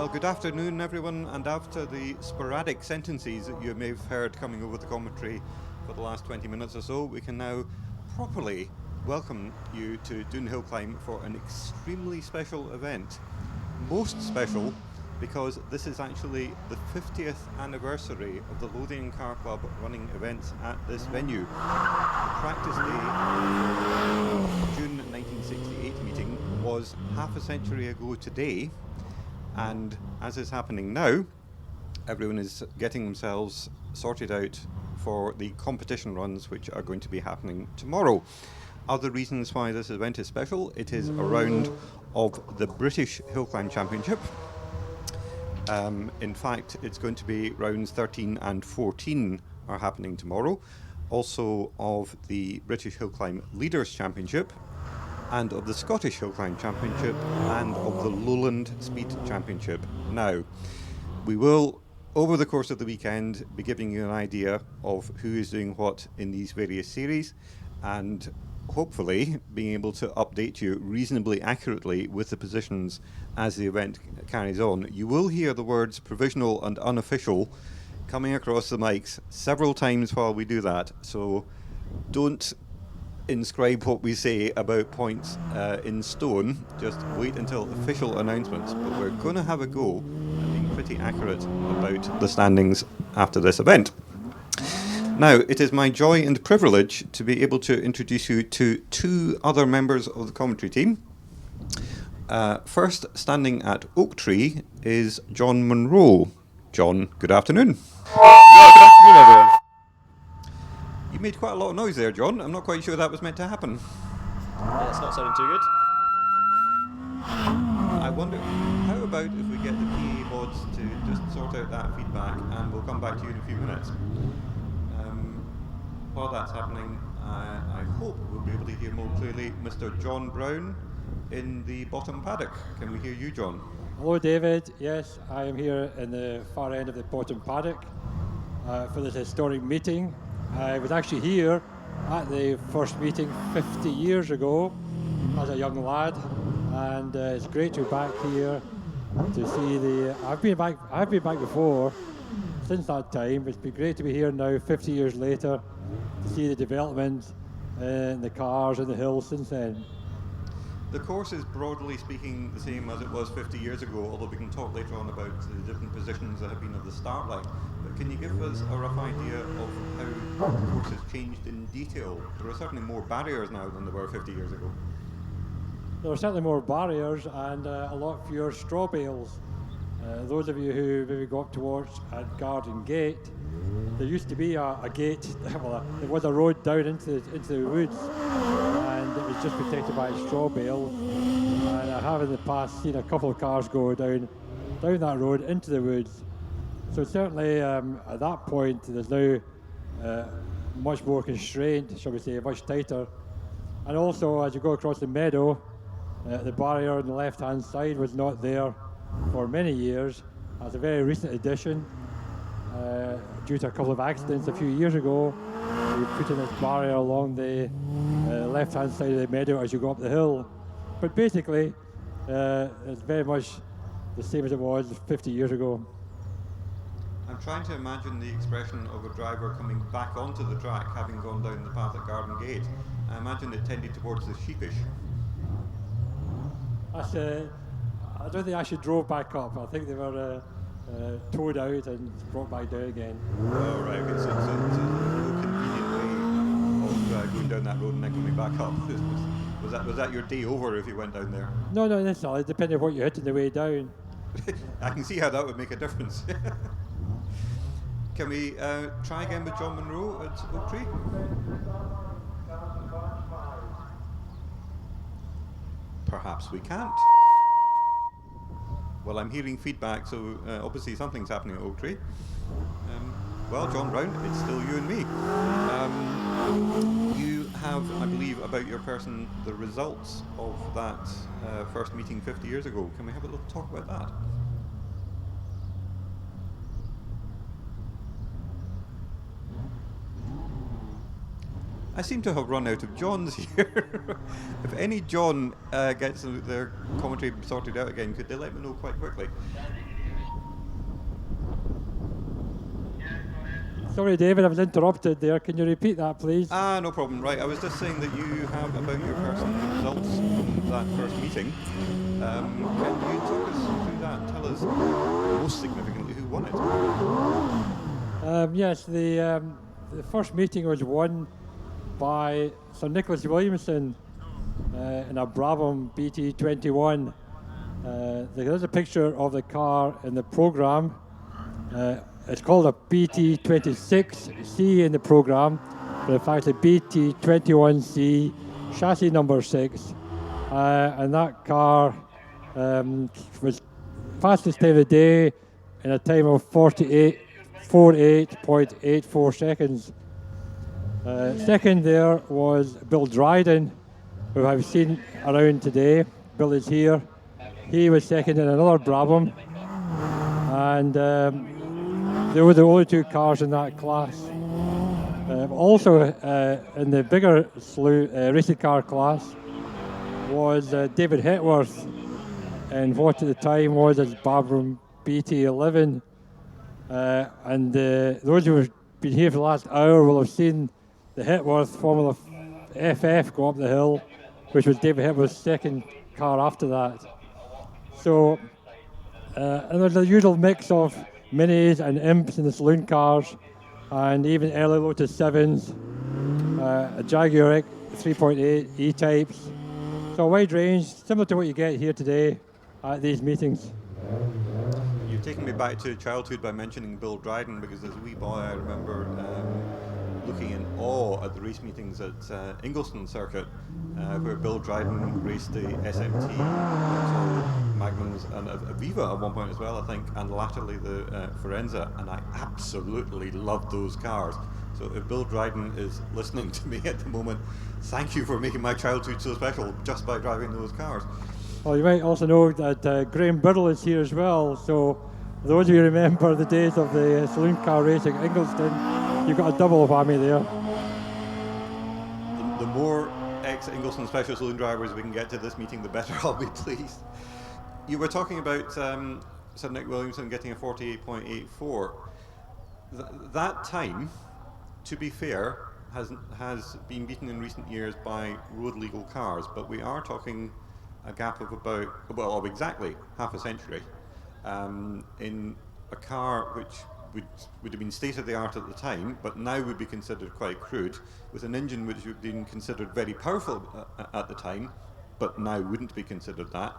Well, good afternoon, everyone, and after the sporadic sentences that you may have heard coming over the commentary for the last 20 minutes or so, we can now properly welcome you to Doune Hillclimb for an extremely special event. Most special because this is actually the 50th anniversary of the Lothian Car Club running events at this venue. The practice day of June 1968 meeting was half a century ago today. And as is happening now, everyone is getting themselves sorted out for the competition runs which are going to be happening tomorrow. Other reasons why this event is special: it is a round of the British Hillclimb Championship. In fact, it's going to be rounds 13 and 14 are happening tomorrow. Also of the British Hillclimb Leaders Championship, and of the Scottish Hillclimb Championship, and of the Lowland Speed Championship. Now, we will, over the course of the weekend, be giving you an idea of who is doing what in these various series, and hopefully being able to update you reasonably accurately with the positions as the event carries on. You will hear the words provisional and unofficial coming across the mics several times while we do that, so don't inscribe what we say about points in stone. Just wait until official announcements, but we're going to have a go at being pretty accurate about the standings after this event. Now, it is my joy and privilege to be able to introduce you to two other members of the commentary team. First, standing at Oak Tree is John Munro. John, good afternoon. Yeah, good afternoon, everyone. You made quite a lot of noise there, John. I'm not quite sure that was meant to happen. Yeah, it's not sounding too good. I wonder, how about if we get the PA mods to just sort out that feedback, and we'll come back to you in a few minutes. While that's happening, I hope we'll be able to hear more clearly Mr. John Brown in the bottom paddock. Can we hear you, John? Hello, David. Yes, I am here in the far end of the bottom paddock for this historic meeting. I was actually here at the first meeting 50 years ago as a young lad, and it's great to be back here to see the. I've been back before since that time. It's been great to be here now 50 years later to see the development in the cars and the hills since then. The course is broadly speaking the same as it was 50 years ago, although we can talk later on about the different positions that have been at the start line. But can you give us a rough idea of how the course has changed in detail? There are certainly more barriers now than there were 50 years ago. There are certainly more barriers and a lot fewer straw bales. Those of you who maybe go up towards at Garden Gate, there used to be a gate, well, there was a road down into the woods, and it was just protected by a straw bale. And I have in the past seen a couple of cars go down that road into the woods. So certainly at that point, there's now much more constraint, shall we say, much tighter. And also, as you go across the meadow, the barrier on the left-hand side was not there for many years. As a very recent addition, due to a couple of accidents a few years ago, we put in this barrier along the left-hand side of the meadow as you go up the hill. But basically, it's very much the same as it was 50 years ago. I'm trying to imagine the expression of a driver coming back onto the track having gone down the path at Garden Gate. I imagine it tended towards the sheepish. I don't think I actually drove back up. I think they were towed out and brought back down again. Oh, right, okay, so it's a convenient way of going down that road and then coming back up. Was that your day over if you went down there? No, necessarily, depending on what you hit on the way down. I can see how that would make a difference. Can we try again with John Munro at Oak Tree? Perhaps we can't. Well, I'm hearing feedback, so obviously something's happening at Oak Tree. Well, John Brown, it's still you and me. You have, I believe, about your person the results of that first meeting 50 years ago. Can we have a little talk about that? I seem to have run out of Johns here. If any John gets their commentary sorted out again, could they let me know quite quickly? Sorry, David, I was interrupted there. Can you repeat that, please? No problem. Right, I was just saying that you have about your personal results from that first meeting. Can you talk us through that and tell us, most significantly, who won it? Yes, the first meeting was won by Sir Nicholas Wilkinson in a Brabham BT21. There's a picture of the car in the programme. It's called a BT26C in the programme, but in fact a BT21C, chassis number 6. And that car was fastest time of the day in a time of 48.84 seconds. Second there was Bill Dryden, who I've seen around today. Bill is here. He was second in another Brabham, and they were the only 2 cars in that class. Also in the bigger racing car class was David Hetworth in what at the time was his Brabham BT11. And those who have been here for the last hour will have seen the Hetworth Formula FF go up the hill, which was David Hetworth's second car after that. So, and there's a usual mix of minis and imps in the saloon cars, and even early Lotus 7s, a Jaguar 3.8 E-types. So a wide range, similar to what you get here today at these meetings. You've taken me back to childhood by mentioning Bill Dryden, because as a wee boy I remember looking in awe at the race meetings at Ingliston Circuit, where Bill Dryden raced the SMT, Magnums and Aviva at one point as well, I think, and latterly the Forenza, and I absolutely loved those cars. So if Bill Dryden is listening to me at the moment, thank you for making my childhood so special just by driving those cars. Well, you might also know that Graham Biddle is here as well, so those of you who remember the days of the saloon car racing at Ingliston, you've got a double whammy there. The more ex-Ingliston special saloon drivers we can get to this meeting, the better I'll be pleased. You were talking about Sir Nick Williamson getting a 48.84. That time, to be fair, has been beaten in recent years by road legal cars, but we are talking a gap of about, well, of exactly half a century in a car which would have been state-of-the-art at the time, but now would be considered quite crude, with an engine which would have been considered very powerful at the time, but now wouldn't be considered that.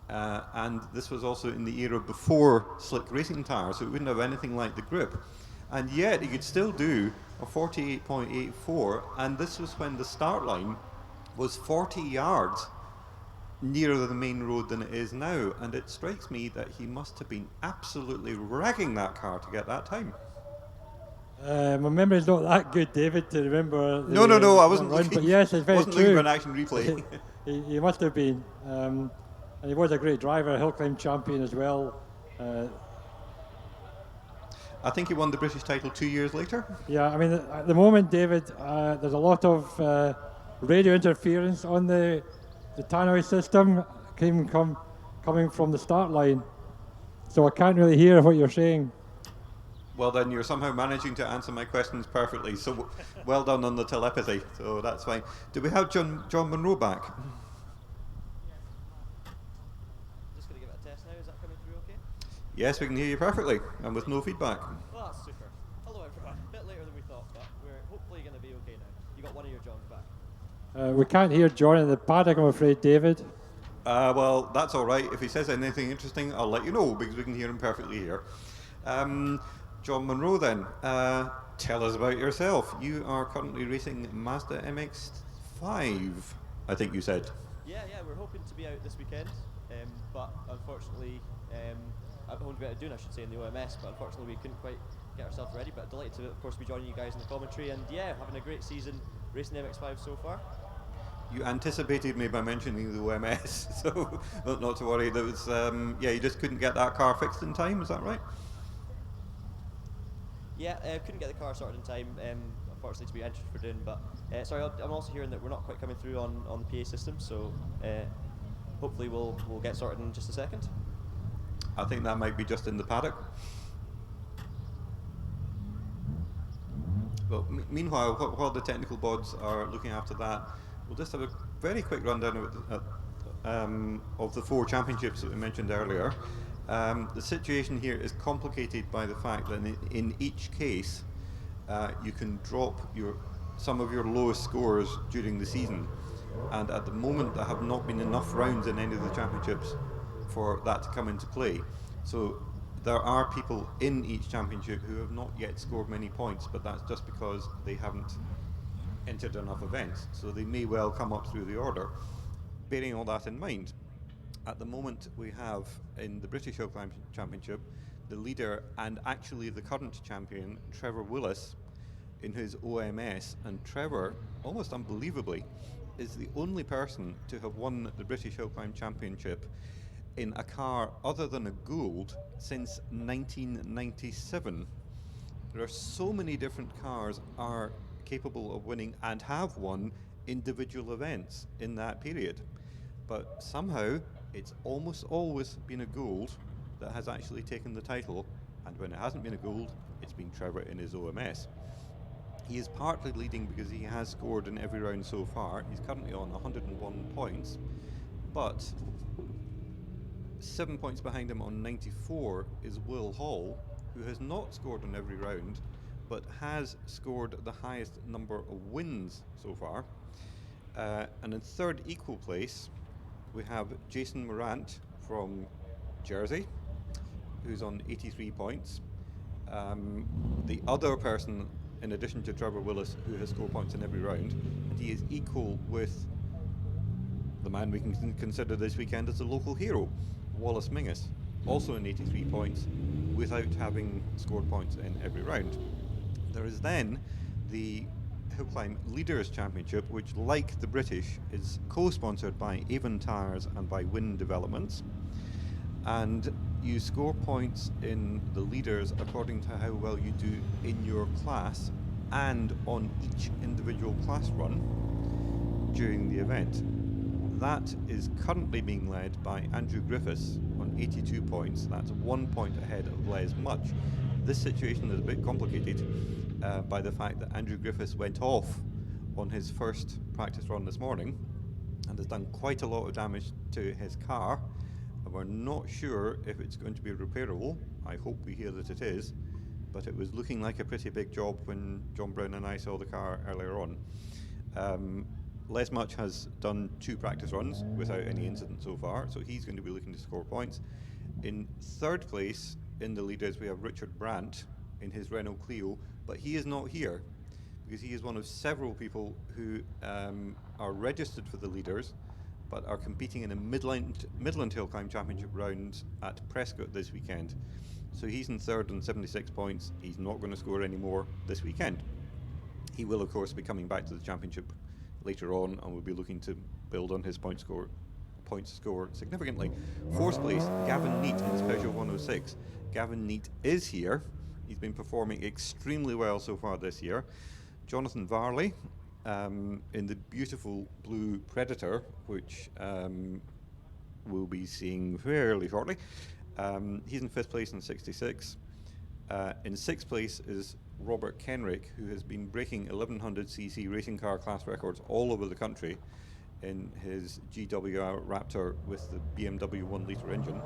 And this was also in the era before slick racing tires, so it wouldn't have anything like the grip. And yet he could still do a 48.84, and this was when the start line was 40 yards nearer the main road than it is now, and it strikes me that he must have been absolutely ragging that car to get that time. My memory's not that good, David, to remember. No, I wasn't looking. But yes, it's very wasn't true. looking for an action replay. he must have been, and he was a great driver, a HillClimb champion as well. I think he won the British title 2 years later. Yeah, I mean, at the moment, David, there's a lot of radio interference on the tannoy system coming from the start line, so I can't really hear what you're saying. Well, then you're somehow managing to answer my questions perfectly, so well done on the telepathy, so that's fine. Do we have John Monroe back? Just going to give it a test now. Is that coming through okay? Yes, we can hear you perfectly, and with no feedback. Well, that's super. Hello everyone. A bit later than we thought, but we're hopefully going to be okay now. You got one of your Johns back. We can't hear John in the paddock, I'm afraid, David. Well, that's all right. If he says anything interesting, I'll let you know, because we can hear him perfectly here. John Monroe, then, tell us about yourself. You are currently racing Mazda MX-5, I think you said. Yeah, we're hoping to be out this weekend, but unfortunately, I'm hoping to be out at Doune, I should say, in the OMS, but unfortunately we couldn't quite get ourselves ready, but delighted to, of course, be joining you guys in the commentary, and yeah, having a great season racing the MX-5 so far. You anticipated me by mentioning the OMS, so not to worry. There was, you just couldn't get that car fixed in time, is that right? Yeah, couldn't get the car sorted in time, unfortunately, to be entered for Doune, but sorry, I'm also hearing that we're not quite coming through on the PA system, so hopefully we'll get sorted in just a second. I think that might be just in the paddock. Well, meanwhile, while the technical bods are looking after that, we'll just have a very quick rundown of the 4 championships that we mentioned earlier. The situation here is complicated by the fact that in each case, you can drop some of your lowest scores during the season. And at the moment, there have not been enough rounds in any of the championships for that to come into play. So there are people in each championship who have not yet scored many points, but that's just because they haven't entered enough events. So they may well come up through the order. Bearing all that in mind, at the moment we have in the British Hillclimb Championship the leader and actually the current champion, Trevor Willis, in his OMS. And Trevor, almost unbelievably, is the only person to have won the British Hillclimb Championship in a car other than a Gould since 1997. There are so many different cars are capable of winning and have won individual events in that period. But somehow it's almost always been a Gould that has actually taken the title, and when it hasn't been a Gould, it's been Trevor in his OMS. He is partly leading because he has scored in every round so far. He's currently on 101 points, but 7 points behind him on 94 is Will Hall, who has not scored in every round, but has scored the highest number of wins so far. And in third equal place, we have Jason Morant from Jersey, who's on 83 points. The other person, in addition to Trevor Willis, who has scored points in every round, and he is equal with the man we can consider this weekend as a local hero, Wallace Mingus, also in 83 points, without having scored points in every round. There is then the Hillclimb Leaders Championship, which, like the British, is co-sponsored by Avon Tyres and by Wind Developments. And you score points in the leaders according to how well you do in your class and on each individual class run during the event. That is currently being led by Andrew Griffiths on 82 points. That's 1 point ahead of Les Much. This situation is a bit complicated by the fact that Andrew Griffiths went off on his first practice run this morning and has done quite a lot of damage to his car. And we're not sure if it's going to be repairable. I hope we hear that it is, but it was looking like a pretty big job when John Brown and I saw the car earlier on. Les Much has done 2 practice runs without any incident so far, so he's going to be looking to score points. In third place in the leaders, we have Richard Brandt in his Renault Clio, but he is not here because he is one of several people who are registered for the leaders but are competing in a Midland Hillclimb Championship round at Prescott this weekend. So he's in third on 76 points. He's not going to score any more this weekend. He will, of course, be coming back to the championship later on and will be looking to build on his points score significantly. Fourth place, Gavin Neat in his Peugeot 106. Gavin Neat is here. He's been performing extremely well so far this year. Jonathan Varley in the beautiful blue Predator, which we'll be seeing fairly shortly. He's in 5th place in 66. In 6th place is Robert Kenrick, who has been breaking 1100cc racing car class records all over the country in his GWR Raptor with the BMW 1 litre engine.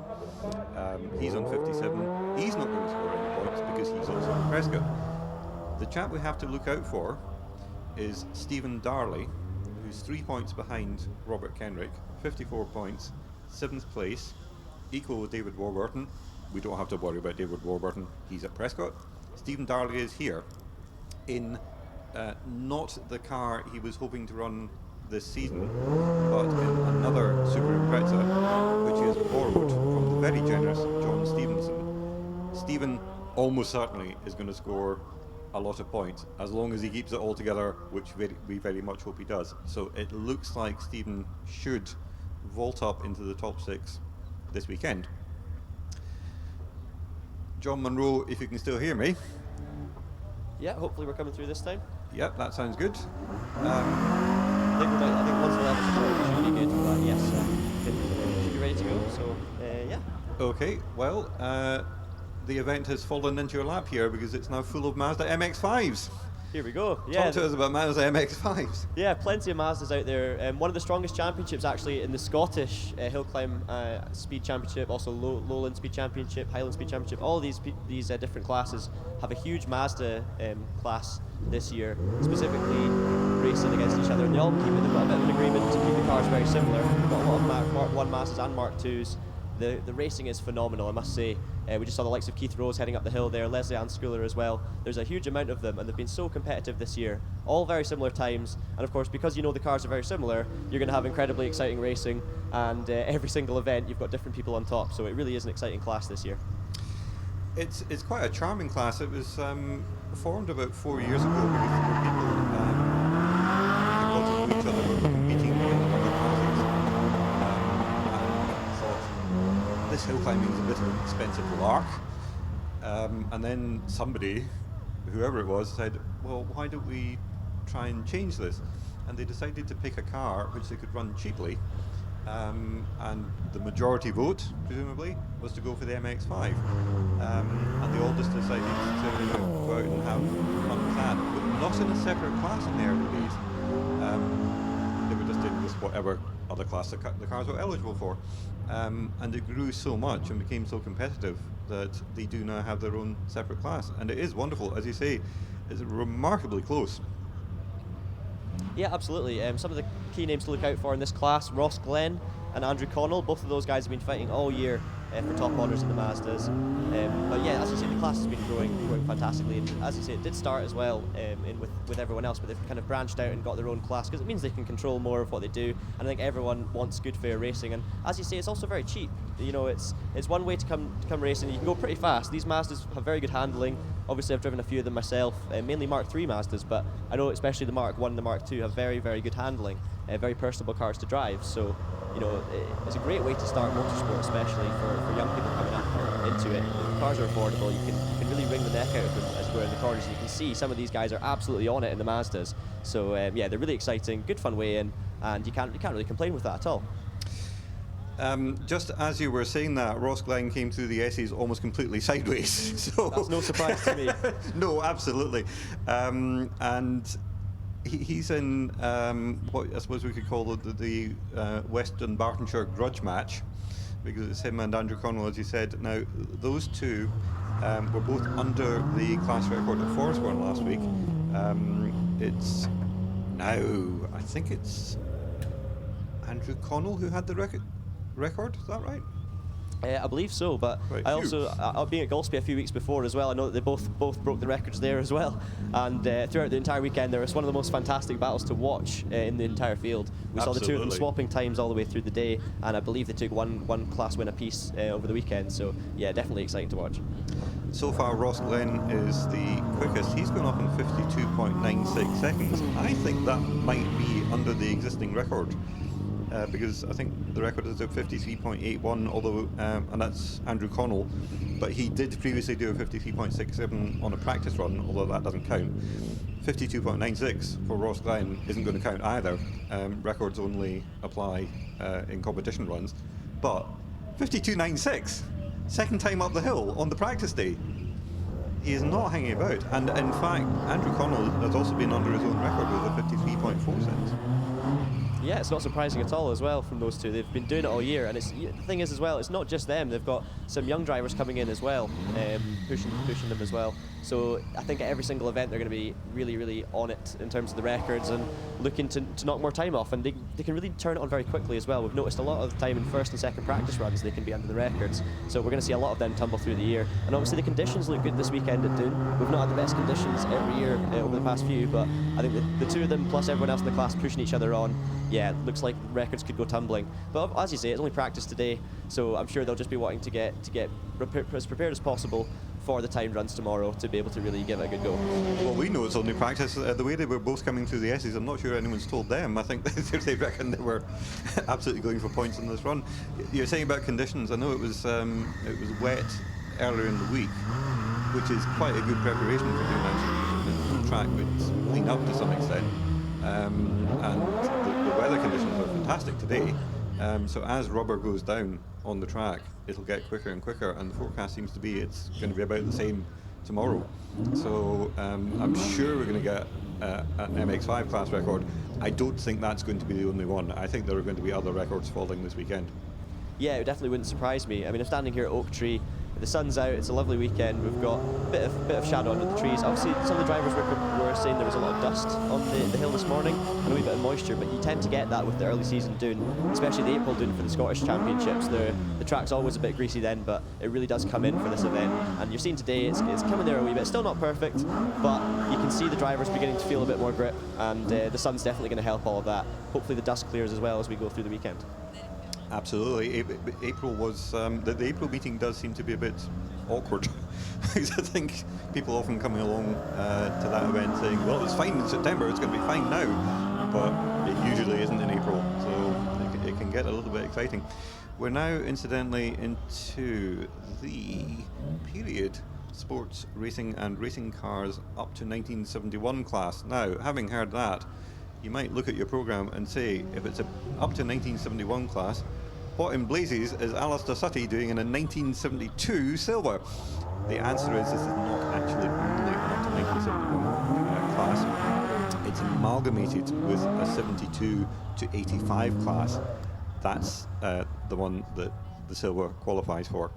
He's on 57. He's not going to score any points because he's also in Prescott. The chap we have to look out for is Stephen Darley, who's 3 points behind Robert Kenrick, 54 points, 7th place, equal with David Warburton. We don't have to worry about David Warburton, he's at Prescott. Stephen Darley is here in not the car he was hoping to run this season, but in another Super Impreza, which he has borrowed from the very generous John Stevenson. Stephen almost certainly is going to score a lot of points, as long as he keeps it all together, which we very much hope he does. So it looks like Stephen should vault up into the top 6 this weekend. John Munro, if you can still hear me. Yeah, hopefully we're coming through this time. Yep, that sounds good. I think once the levels are should be good, but yes, should be ready to go, so yeah. Okay, well, the event has fallen into your lap here because it's now full of Mazda MX-5s. Here we go. Talk to us about Mazda MX-5s. Yeah, plenty of Mazdas out there. One of the strongest championships actually in the Scottish Hillclimb Speed Championship, also Lowland Speed Championship, Highland Speed Championship. All these different classes have a huge Mazda class this year, specifically racing against each other. And they've got a bit of an agreement to keep the cars very similar. We've got a lot of Mark 1 Mazdas and Mark 2s. The racing is phenomenal, I must say. We just saw the likes of Keith Rose heading up the hill there, Leslie Ann Schooler as well. There's a huge amount of them, and they've been so competitive this year. All very similar times, and of course, because you know the cars are very similar, you're going to have incredibly exciting racing, and every single event you've got different people on top, so it really is an exciting class this year. It's quite a charming class. It was formed about 4 years ago because there were people that got to know each other who were competing in other classes. And thought, this hill climbing is a bit of an expensive lark. And then somebody, whoever it was, said, well, why don't we try and change this? And they decided to pick a car which they could run cheaply. And the majority vote, presumably, was to go for the MX-5. And they all just decided to go out and have fun with that, but not in a separate class in the early days. They were just in just whatever other class the cars were eligible for. And it grew so much and became so competitive that they do now have their own separate class. And it is wonderful, as you say, it's remarkably close. Yeah, absolutely. Some of the key names to look out for in this class, Ross Glenn and Andrew Connell. Both of those guys have been fighting all year for top honours in the Mazdas. But yeah, as you say, the class has been growing fantastically. And as you say, it did start as well with everyone else, but they've kind of branched out and got their own class because it means they can control more of what they do. And I think everyone wants good, fair racing. And as you say, it's also very cheap. You know, it's one way to come racing. You can go pretty fast. These Mazdas have very good handling. Obviously, I've driven a few of them myself, mainly Mark III Mazdas, but I know especially the Mark I and the Mark II have very, very good handling, very personable cars to drive. So, you know, it's a great way to start motorsport, especially for young people coming up into it. The cars are affordable. You can really wring the neck out of them as you go around the corners. You can see some of these guys are absolutely on it in the Mazdas. So yeah, they're really exciting, good fun way in, and you can't really complain with that at all. Just as you were saying that, Ross Glenn came through the S's almost completely sideways. So that's no surprise to me. No, absolutely. And he's in what I suppose we could call the Western Bartonshire grudge match, because it's him and Andrew Connell, as you said. Now, those two were both under the class record at Forestburn last week. It's now, I think it's Andrew Connell who had the record, is that right? I believe so, but right, I also, being at Golspie a few weeks before as well, I know that they both broke the records there as well. And throughout the entire weekend, there was one of the most fantastic battles to watch in the entire field. We saw the two of them swapping times all the way through the day, and I believe they took one class win apiece over the weekend. So yeah, definitely exciting to watch. So far, Ross Glenn is the quickest. He's gone off in 52.96 seconds. I think that might be under the existing record. Because I think the record is at 53.81, although, and that's Andrew Connell, but he did previously do a 53.67 on a practice run, although that doesn't count. 52.96 for Ross Glenn isn't going to count either. Records only apply in competition runs. But 52.96, second time up the hill on the practice day. He is not hanging about, and in fact, Andrew Connell has also been under his own record with a 53.46. Yeah, it's not surprising at all as well from those two. They've been doing it all year, and the thing is as well, it's not just them. They've got some young drivers coming in as well, pushing them as well. So I think at every single event they're going to be really, really on it in terms of the records and looking to knock more time off, and they can really turn it on very quickly as well. We've noticed a lot of the time in first and second practice runs they can be under the records, so we're going to see a lot of them tumble through the year. And obviously the conditions look good this weekend at Doune. We've not had the best conditions every year over the past few, but I think the two of them plus everyone else in the class pushing each other on, yeah, looks like records could go tumbling. But as you say, it's only practice today, so I'm sure they'll just be wanting to get as prepared as possible for the timed runs tomorrow to be able to really give it a good go. Well, we know it's only practice. The way they were both coming through the S's, I'm not sure anyone's told them. I think they reckon they were absolutely going for points in this run. You're saying about conditions. I know it was wet earlier in the week, which is quite a good preparation for doing that. The track would clean up to some extent. And the weather conditions are fantastic today. So as rubber goes down on the track, it'll get quicker and quicker, and the forecast seems to be it's going to be about the same tomorrow. So I'm sure we're going to get an MX5 class record. I don't think that's going to be the only one. I think there are going to be other records falling this weekend. Yeah, it definitely wouldn't surprise me. I mean, I'm standing here at Oak Tree. The sun's out. It's a lovely weekend. We've got a bit of shadow under the trees. Obviously, some of the drivers were saying there was a lot of dust on the hill this morning and a wee bit of moisture, but you tend to get that with the early season Doune, especially the April Doune for the Scottish Championships. The track's always a bit greasy then, but it really does come in for this event. And you're seeing today it's coming there a wee bit. Still not perfect, but you can see the drivers beginning to feel a bit more grip, and the sun's definitely going to help all of that. Hopefully the dust clears as well as we go through the weekend. Absolutely. April was the April meeting does seem to be a bit awkward. Because I think people often coming along to that event saying, well, it's fine in September, it's going to be fine now, but it usually isn't in April, so it can get a little bit exciting. We're now incidentally into the period sports racing and racing cars up to 1971 class. Now, having heard that, you might look at your program and say, if it's up to 1971 class, what in blazes is Alistair Sutty doing in a 1972 silver? The answer is this is not actually only an up to 1971 class. It's amalgamated with a 72 to 85 class. That's the one that the silver qualifies for.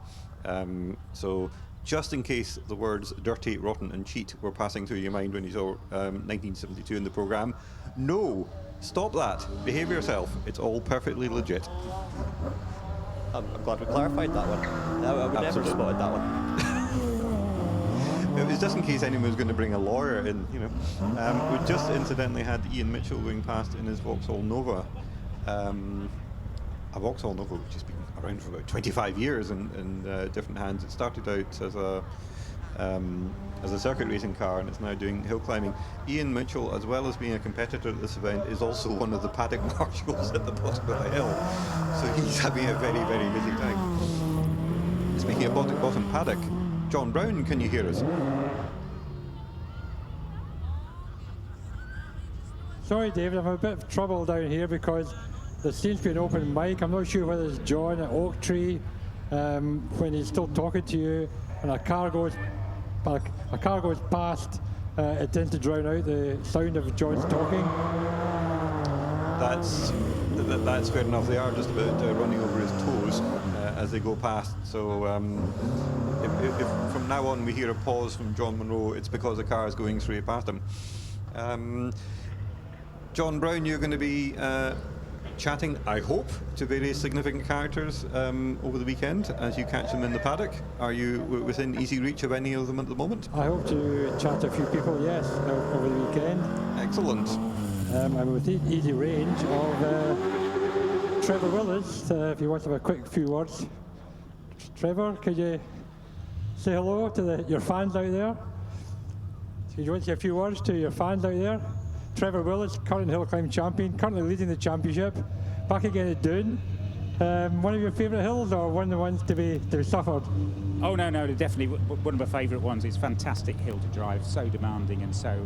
So just in case the words dirty, rotten and cheat were passing through your mind when you saw 1972 in the program, no, stop that. Behave yourself. It's all perfectly legit. I'm glad we clarified that one. I would never have spotted that one. It was just in case anyone was going to bring a lawyer in, you know. We just incidentally had Ian Mitchell going past in his Vauxhall Nova. A Vauxhall Nova which has been around for about 25 years in different hands. It started out as a circuit racing car, and it's now doing hill climbing. Ian Mitchell, as well as being a competitor at this event, is also one of the paddock marshals at the bottom of the hill. So he's having a very, very busy time. Speaking of bottom paddock, John Brown, can you hear us? Sorry, David, I'm a bit of trouble down here because there seems to be an open mic. I'm not sure whether it's John at Oak Tree when he's still talking to you, and a car goes past. It tends to drown out the sound of John's talking. That's fair enough. They are just about running over his toes as they go past. So if from now on we hear a pause from John Munro, it's because the car is going straight past him. John Brown, you're going to be chatting, I hope, to various significant characters over the weekend as you catch them in the paddock. Are you within easy reach of any of them at the moment? I hope to chat to a few people, yes, over the weekend. Excellent. I'm within easy range of Trevor Willis, if you want to have a quick few words. Trevor, could you say hello to your fans out there? Do you want to say a few words to your fans out there? Trevor Willis, current HillClimb champion, currently leading the championship, back again at Doune. One of your favourite hills, or one of the ones to be suffered? Oh no, they're definitely one of my favourite ones. It's a fantastic hill to drive, so demanding and so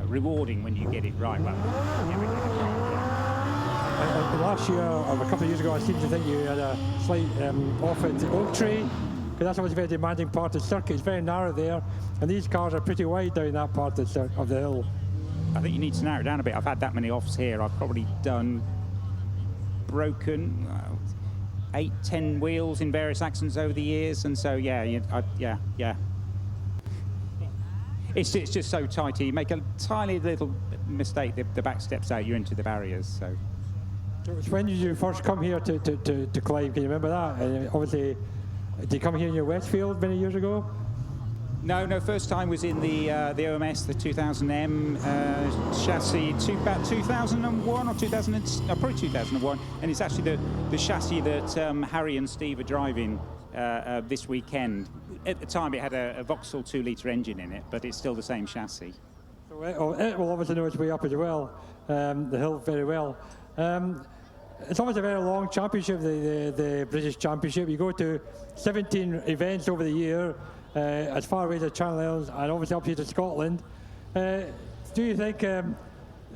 rewarding when you get it right. Well, last year, or a couple of years ago, I seem to think you had a slight off at Oak Tree, because that's always a very demanding part of the circuit. It's very narrow there, and these cars are pretty wide down that part of the hill. I think you need to narrow it down a bit. I've had that many offs here. I've probably broken 8-10 wheels in various accidents over the years, and so yeah. It's just so tight. You make a tiny little mistake, the back steps out, you're into the barriers. So when did you first come here to climb? Can you remember that? Obviously, did you come here in your Westfield many years ago? No. First time was in the OMS, the 2000M chassis, about 2001 or 2000, probably 2001, and it's actually the chassis that Harry and Steve are driving this weekend. At the time, it had a Vauxhall 2-litre engine in it, but it's still the same chassis. So it will obviously know its way up as well, the hill very well. It's always a very long championship, the British Championship. You go to 17 events over the year, as far away as the Channel Islands, and obviously up here to Scotland. Do you think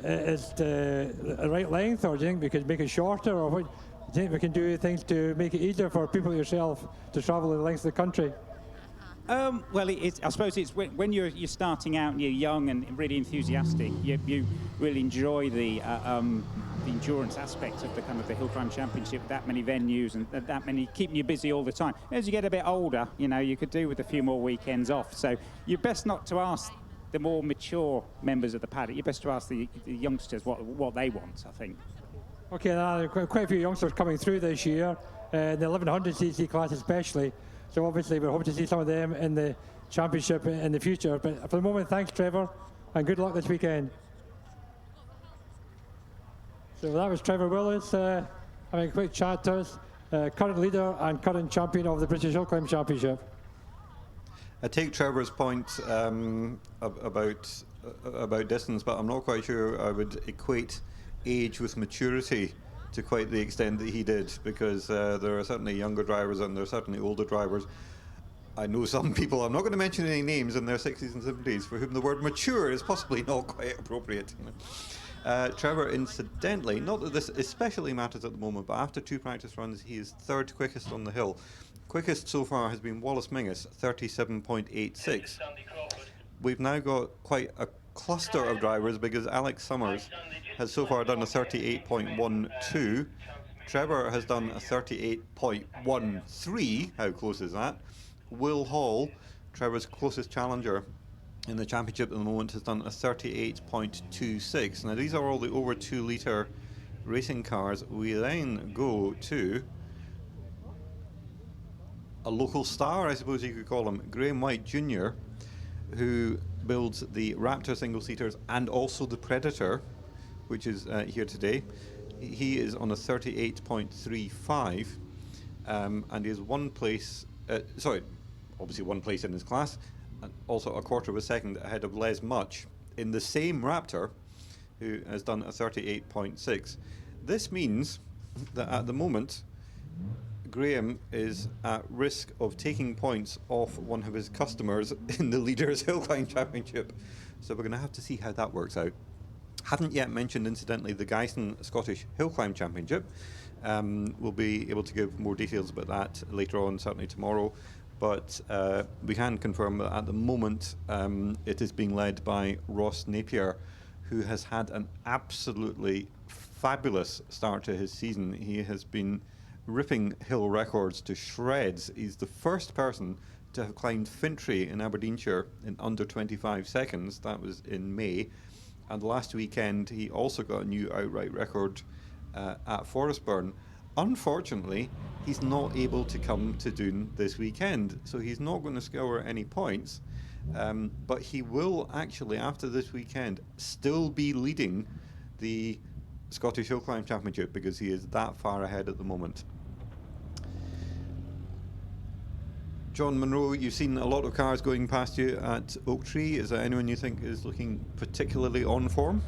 it's the right length, or do you think we could make it shorter, or what? Do you think we can do things to make it easier for people like yourself to travel the length of the country? Well, I suppose it's when you're starting out and you're young and really enthusiastic, you really enjoy the endurance aspect of the kind of the Hill Climb Championship, that many venues and that many, keeping you busy all the time. As you get a bit older, you could do with a few more weekends off. So you're best not to ask the more mature members of the paddock. You're best to ask the youngsters what they want, I think. Okay, there are quite a few youngsters coming through this year, the 1100cc class especially. So obviously we're hoping to see some of them in the championship in the future. But for the moment, thanks, Trevor, and good luck this weekend. So that was Trevor Willis having a quick chat to us, current leader and current champion of the British Hillclimb Championship. I take Trevor's point about distance, but I'm not quite sure I would equate age with maturity to quite the extent that he did, because there are certainly younger drivers and there are certainly older drivers. I know some people, I'm not going to mention any names, in their 60s and 70s for whom the word mature is possibly not quite appropriate. Trevor, incidentally, not that this especially matters at the moment, but after 2 practice runs, he is third quickest on the hill. Quickest so far has been Wallace Mingus, 37.86. We've now got quite a cluster of drivers because Alex Summers has so far done a 38.12. Trevor has done a 38.13. How close is that? Will Hall, Trevor's closest challenger in the championship at the moment, has done a 38.26. Now these are all the over 2 litre racing cars. We then go to a local star, I suppose you could call him, Graham White Jr., who builds the Raptor single-seaters and also the Predator, which is here today. He is on a 38.35, and he is one place, obviously one place in his class, and also a quarter of a second ahead of Les Much in the same Raptor, who has done a 38.6. This means that at the moment, Graham is at risk of taking points off one of his customers in the Leaders Hillclimb Championship. So we're going to have to see how that works out. Haven't yet mentioned, incidentally, the Guyson Scottish Hillclimb Championship. We'll be able to give more details about that later on, certainly tomorrow. But we can confirm that at the moment it is being led by Ross Napier, who has had an absolutely fabulous start to his season. He has been ripping hill records to shreds. He's the first person to have climbed Fintry in Aberdeenshire in under 25 seconds. That was in May. And last weekend he also got a new outright record at Forestburn. Unfortunately, he's not able to come to Doune this weekend, so he's not going to score any points. But he will actually, after this weekend, still be leading the Scottish Hillclimb Championship because he is that far ahead at the moment. John Munro, you've seen a lot of cars going past you at Oak Tree. Is there anyone you think is looking particularly on form?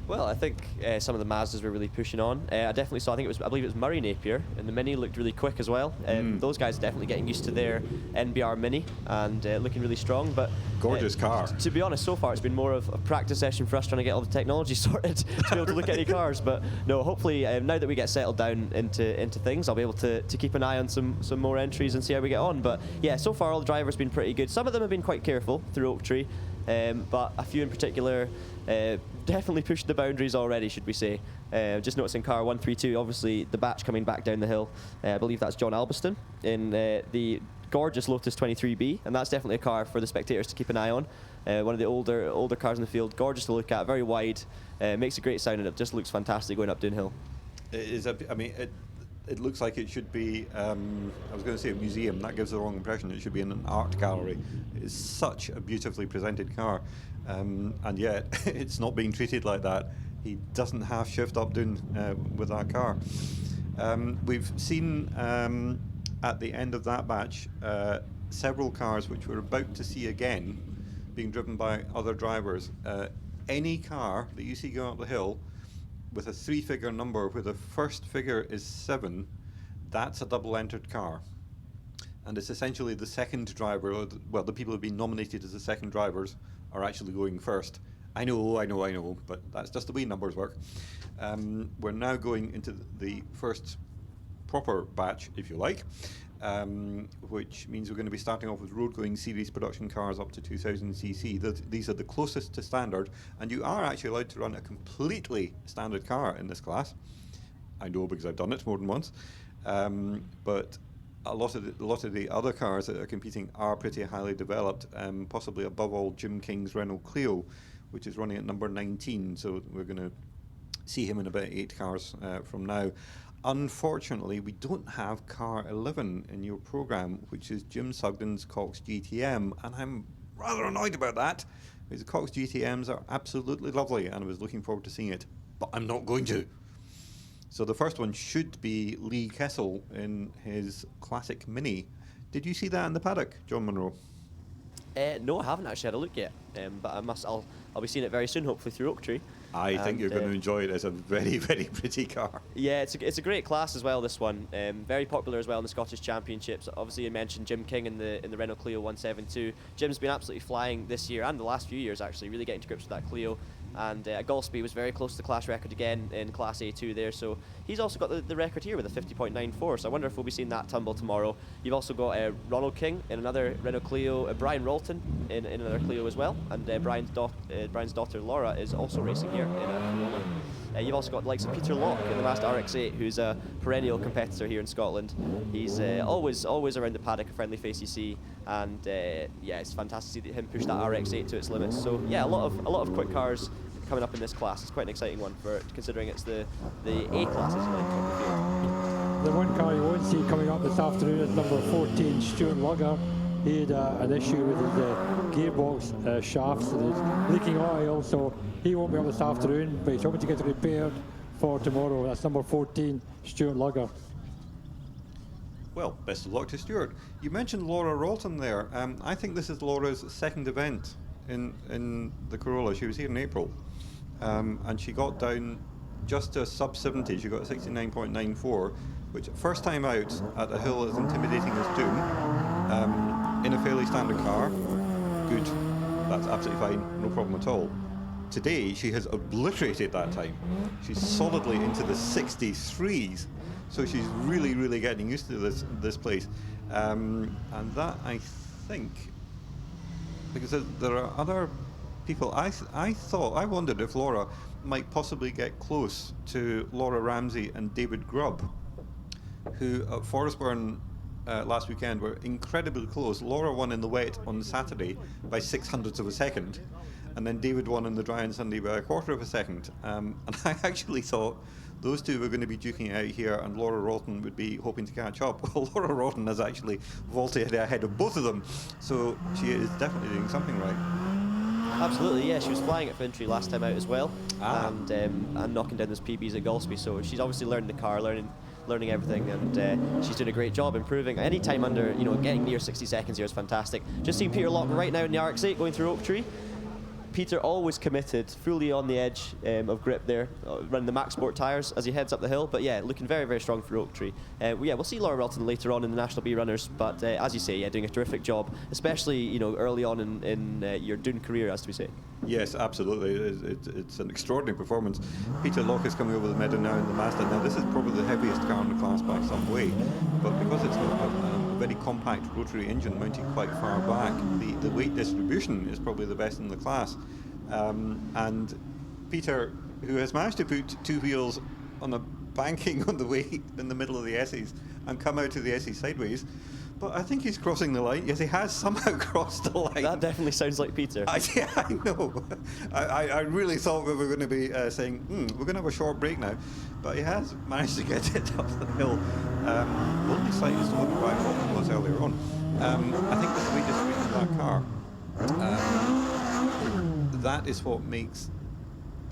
Well, I think some of the Mazdas were really pushing on. I definitely saw, I believe it was Murray Napier, and the Mini looked really quick as well. Those guys are definitely getting used to their NBR Mini and looking really strong. But gorgeous car. To be honest, so far it's been more of a practice session for us trying to get all the technology sorted to be able to look at any cars. But no, hopefully now that we get settled down into things, I'll be able to keep an eye on some more entries and see how we get on. But yeah, so far all the drivers have been pretty good. Some of them have been quite careful through Oak Tree. But a few in particular definitely pushed the boundaries already, should we say. Just noticing car 132, obviously the batch coming back down the hill. I believe that's John Albiston in the gorgeous Lotus 23B, and that's definitely a car for the spectators to keep an eye on. One of the older cars in the field, gorgeous to look at, very wide, makes a great sound, and it just looks fantastic going up Doune Hill. It looks like it should be, I was going to say a museum, that gives the wrong impression. It should be in an art gallery. It's such a beautifully presented car, and yet it's not being treated like that. He doesn't half shift up Doune with that car. We've seen at the end of that batch several cars which we're about to see again being driven by other drivers. Any car that you see going up the hill with a 3-figure number where the first figure is 7, that's a double-entered car. And it's essentially the second driver, or the people who have been nominated as the second drivers are actually going first. I know, but that's just the way numbers work. We're now going into the first proper batch, if you like. which means we're going to be starting off with road-going series production cars up to 2000cc. These are the closest to standard, and you are actually allowed to run a completely standard car in this class. I know because I've done it more than once, but a lot of the other cars that are competing are pretty highly developed, possibly above all Jim King's Renault Clio, which is running at number 19, so we're going to see him in about 8 cars from now. Unfortunately, we don't have car 11 in your programme, which is Jim Sugden's Cox GTM, and I'm rather annoyed about that, because the Cox GTMs are absolutely lovely, and I was looking forward to seeing it, but I'm not going to. So the first one should be Lee Kessel in his classic Mini. Did you see that in the paddock, John Munro? No, I haven't actually had a look yet, but I'll be seeing it very soon, hopefully through Oak Tree. I think you're going to enjoy it. It's a very, very pretty car. Yeah, it's a great class as well, this one. Very popular as well in the Scottish Championships. Obviously, you mentioned Jim King in the Renault Clio 172. Jim's been absolutely flying this year and the last few years, actually, really getting to grips with that Clio. And Golspie was very close to the class record again in Class A2 there. So he's also got the record here with a 50.94. So I wonder if we'll be seeing that tumble tomorrow. You've also got Ronald King in another Renault Clio, Brian Rolton in another Clio as well. And Brian's daughter Laura is also racing here in a Corolla. You've also got the likes of Peter Locke in the Mazda RX-8, who's a perennial competitor here in Scotland. He's always around the paddock, a friendly face you see, and yeah, it's fantastic to see him push that RX-8 to its limits. So yeah, a lot of quick cars coming up in this class. It's quite an exciting one considering it's the A classes like on the field. The one car you won't see coming up this afternoon is number 14, Stuart Lugger. He had an issue with his gearbox shafts and he's leaking oil, so he won't be up this afternoon, but he's hoping to get it repaired for tomorrow. That's number 14, Stuart Lugger. Well, best of luck to Stuart. You mentioned Laura Rolton there. I think this is Laura's second event in the Corolla. She was here in April, and she got down just to sub 70. She got a 69.94, which first time out at a hill as intimidating as Doune, in a fairly standard car. Good, that's absolutely fine, no problem at all. Today she has obliterated that time. She's solidly into the 63s, so she's really getting used to this place, and that, I think, because there are other people. I wondered if Laura might possibly get close to Laura Ramsey and David Grubb, who at Forestburn last weekend were incredibly close. Laura won in the wet on Saturday by 0.06 of a second, and then David won in the dry on Sunday by 1/4 of a second. And I actually thought those two were going to be duking it out here, and Laura Rolton would be hoping to catch up. Well, Laura Rolton has actually vaulted ahead of both of them, so she is definitely doing something right. Absolutely, yeah. She was flying at Fintry last time out as well, and knocking down those PBs at Golspie. So she's obviously learning the car, learning everything, and she's doing a great job improving. Any time under, getting near 60 seconds here is fantastic. Just seeing Peter Locke right now in the RX-8 going through Oak Tree. Peter always committed, fully on the edge of grip there, running the Max Sport tyres as he heads up the hill. But yeah, looking very through for Oak Tree. We'll see Laura Rolton later on in the National B Runners. But as you say, doing a terrific job, especially early on in your Doune career, as we say. Yes, absolutely. It's an extraordinary performance. Peter Locke is coming over the meadow now in the Mazda. Now this is probably the heaviest car in the class by some way, but because it's got a very compact rotary engine mounted quite far back, the weight distribution is probably the best in the class. And Peter, who has managed to put two wheels on a banking on the way in the middle of the S's and come out to the S's sideways, but I think he's crossing the line. Yes, he has somehow crossed the line. That definitely sounds like Peter. I know. I really thought we were going to be saying, we're going to have a short break now, but he has managed to get it up the hill. Only slightly slower than Brian Rolton was earlier on. I think with the weight distribution of that car, that is what makes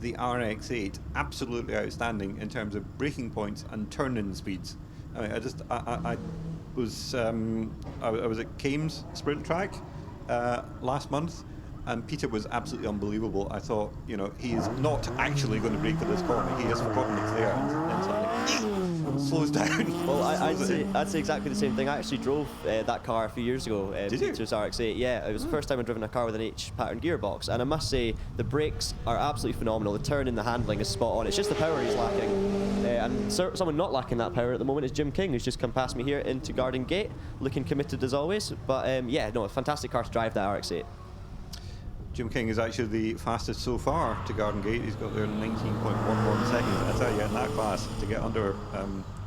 the RX-8 absolutely outstanding in terms of braking points and turn-in speeds. I mean, I was at Kames Sprint Track last month, and Peter was absolutely unbelievable. I thought, he is not actually going to brake for this corner. He has forgotten it's there, and suddenly. slows down. Well, I'd say exactly the same thing. I actually drove that car a few years ago. Did you? It was RX-8. Yeah, it was the first time I'd driven a car with an H pattern gearbox, and I must say the brakes are absolutely phenomenal. The turn and the handling is spot on. It's just the power he's lacking, and someone not lacking that power at the moment is Jim King, who's just come past me here into Garden Gate, looking committed as always. But yeah, no, a fantastic car to drive, that RX-8. Jim King is actually the fastest so far to Garden Gate. He's got there in 19.11 seconds. I tell you, in that class, to get under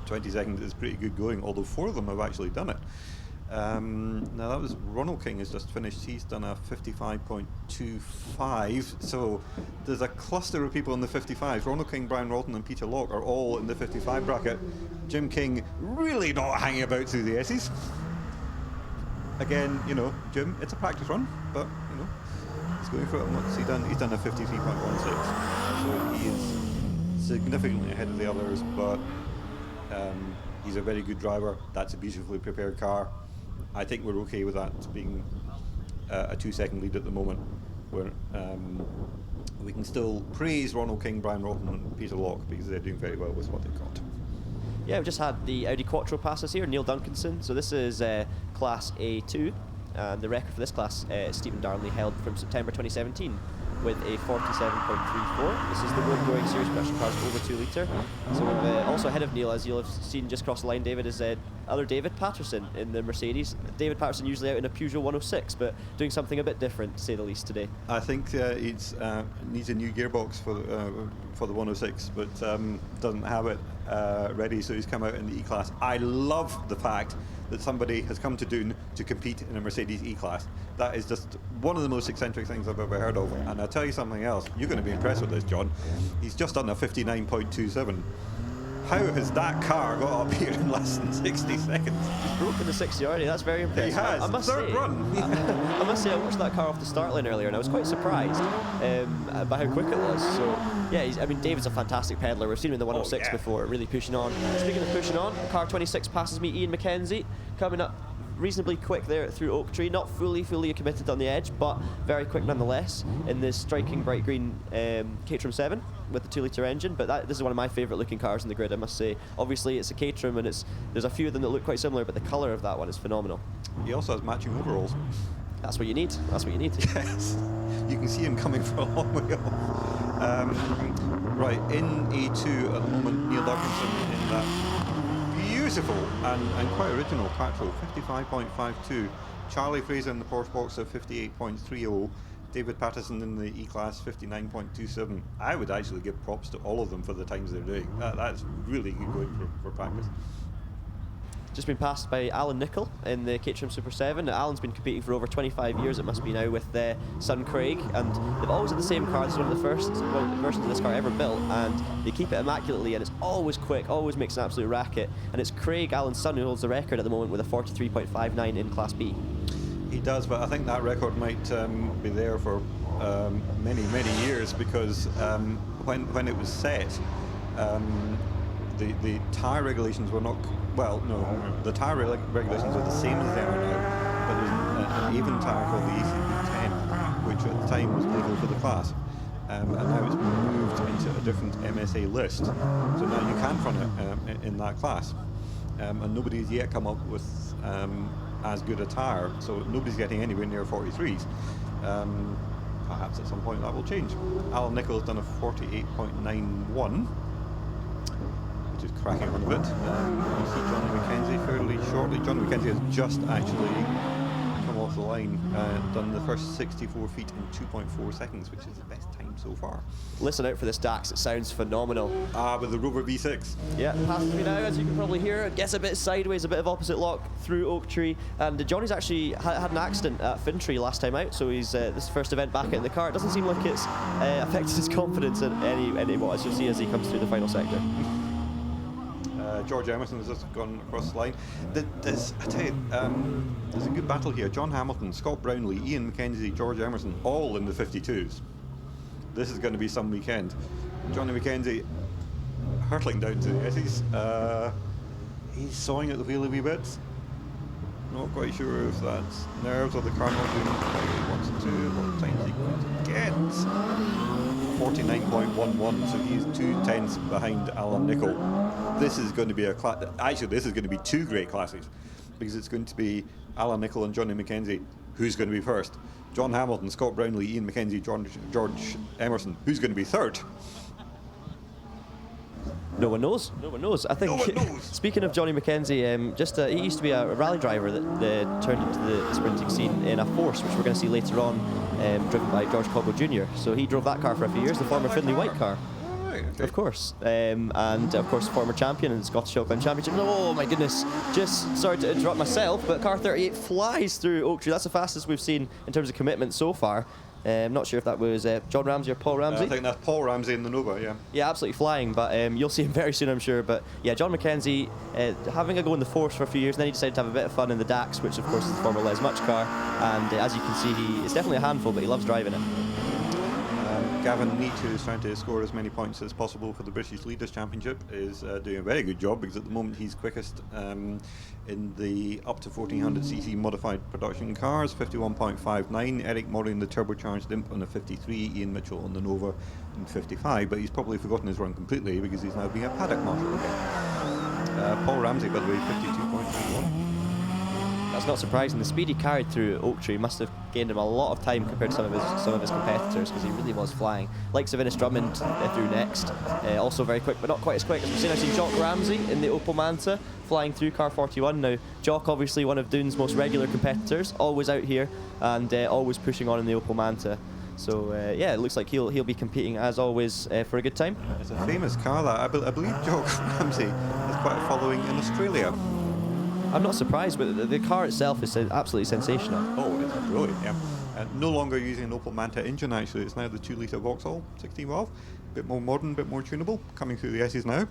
20 seconds is pretty good going, although 4 of them have actually done it. Now that was Ronald King has just finished. He's done a 55.25. So there's a cluster of people in the 55s. Ronald King, Brian Rolton and Peter Locke are all in the 55 bracket. Jim King really not hanging about through the S's. Again, you know, Jim, it's a practice run, but you know, he's going for it. What's he done? He's done a 53.16. So he is significantly ahead of the others, but he's a very good driver. That's a beautifully prepared car. I think we're okay with that being a 2-second lead at the moment. Where we can still praise Ronald King, Brian Rolton and Peter Locke because they're doing very well with what they've got. Yeah, we've just had the Audi Quattro pass us here, Neil Duncanson. So this is Class A2. The record for this class, Stephen Darnley held from September 2017 with a 47.34. This is the road going series production cars over 2 litre. So we've, also ahead of Neil, as you'll have seen just across the line, David, is other David Patterson in the Mercedes. David Patterson usually out in a Peugeot 106, but doing something a bit different, to say the least, today. I think it needs a new gearbox for the 106, but doesn't have it ready, so he's come out in the E-Class. I love the fact that somebody has come to Doune to compete in a Mercedes E-Class. That is just one of the most eccentric things I've ever heard of. And I'll tell you something else. You're going to be impressed with this, John. He's just done a 59.27. How has that car got up here in less than 60 seconds? He's broken the 60 already. That's very impressive. He has. I must Third say, run. I must say, I watched that car off the start line earlier, and I was quite surprised by how quick it was. So, yeah, David's a fantastic peddler. We've seen him in the 106 before, really pushing on. Speaking of pushing on, car 26 passes me, Ian McKenzie, coming up reasonably quick there through Oak Tree, not fully committed on the edge, but very quick nonetheless in this striking bright green Caterham 7 with the 2 litre engine. But this is one of my favourite looking cars in the grid, I must say. Obviously it's a Caterham, and there's a few of them that look quite similar, but the colour of that one is phenomenal. He also has matching overalls. That's what you need. That's what you need. Yes, you can see him coming from a long way off. Right, in A2 at the moment, Neil Duncanson in that beautiful and quite original Quattro, 55.52. Charlie Fraser in the Porsche box at 58.30. David Patterson in the E-Class, 59.27. I would actually give props to all of them for the times they're doing. That's really good going for practice. Just been passed by Alan Nicol in the Caterham Super 7. Alan's been competing for over 25 years, it must be now, with son Craig, and they've always had the same car. This is one of the first versions of this car ever built, and they keep it immaculately, and it's always quick, always makes an absolute racket. And it's Craig, Alan's son, who holds the record at the moment with a 43.59 in Class B. He does, but I think that record might be there for many years, because when it was set, the tyre regulations were not. Well, no, the tyre regulations are the same as they are now, but there's an even tyre called the ACB10, which at the time was legal for the class, and now it's been moved into a different MSA list, so now you can run it in that class, and nobody's yet come up with as good a tyre, so nobody's getting anywhere near 43s. Perhaps at some point that will change. Alan Nicol has done a 48.91. Which is cracking on a bit. You see Johnny McKenzie fairly shortly. Johnny McKenzie has just actually come off the line, done the first 64 feet in 2.4 seconds, which is the best time so far. Listen out for this Dax, it sounds phenomenal. With the Rover V6. Yeah, passes me now, as you can probably hear. It gets a bit sideways, a bit of opposite lock through Oak Tree. And Johnny's actually had an accident at Fintry last time out, so he's this first event back in the car. It doesn't seem like it's affected his confidence in any what, as you'll see as he comes through the final sector. George Emerson has just gone across the line. I tell you, there's a good battle here. John Hamilton, Scott Brownlee, Ian McKenzie, George Emerson, all in the 52s. This is going to be some weekend. Johnny McKenzie hurtling down to the S's. He's sawing at the wheel a wee bit. Not quite sure if that's nerves or the car not doing what he wants to. What time is he going to get? 49.11, so he's 2/10 behind Alan Nicol. This is going to be actually, this is going to be two great classes, because it's going to be Alan Nicol and Johnny Mackenzie. Who's going to be first? John Hamilton, Scott Brownlee, Ian Mackenzie, George Emerson. Who's going to be third? No one knows. No one knows. I think. No one knows. Speaking of Johnny Mackenzie, he used to be a rally driver that turned into the sprinting scene in a Force, which we're going to see later on, driven by George Coggo Jr. So he drove that car for a few years, the former Finley White car. Right, okay. Of course. And of course, former champion in the Scottish Hillclimb Championship. Oh my goodness! Just sorry to interrupt myself, but car 38 flies through Oak Tree. That's the fastest we've seen in terms of commitment so far. I'm not sure if that was John Ramsey or Paul Ramsey. I think that's Paul Ramsey in the Nova, yeah. Yeah, absolutely flying, but you'll see him very soon, I'm sure. But yeah, John Mackenzie having a go in the Force for a few years, and then he decided to have a bit of fun in the Dax, which of course is the former Les Much car. And as you can see, it's definitely a handful, but he loves driving it. Gavin Neat, who's trying to score as many points as possible for the British Leaders Championship, is doing a very good job, because at the moment he's quickest in the up to 1400cc modified production cars, 51.59. Eric Murray in the turbocharged Imp on a 53, Ian Mitchell on the Nova in 55, but he's probably forgotten his run completely because he's now being a paddock marshal again. Paul Ramsey, by the way, 52.91. That's not surprising. The speed he carried through Oak Tree must have gained him a lot of time compared to some of his competitors, because he really was flying. Like Aonghus Drummond through next, also very quick, but not quite as quick as we've seen. I've seen Jock Ramsey in the Opel Manta flying through car 41. Now, Jock, obviously one of Doune's most regular competitors, always out here and always pushing on in the Opel Manta. So yeah, it looks like he'll be competing as always for a good time. It's a famous car that I believe Jock Ramsey has quite a following in Australia. I'm not surprised, but the car itself is absolutely sensational. Oh, it's brilliant, yeah. No longer using an Opel Manta engine, actually. It's now the 2-litre Vauxhall 16 valve. A bit more modern, a bit more tunable. Coming through the S's now.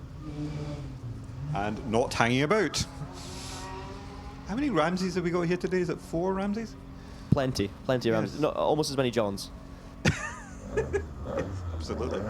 And not hanging about. How many Ramseys have we got here today? Is it 4 Ramseys? Plenty of Ramseys. Not almost as many Johns. Absolutely.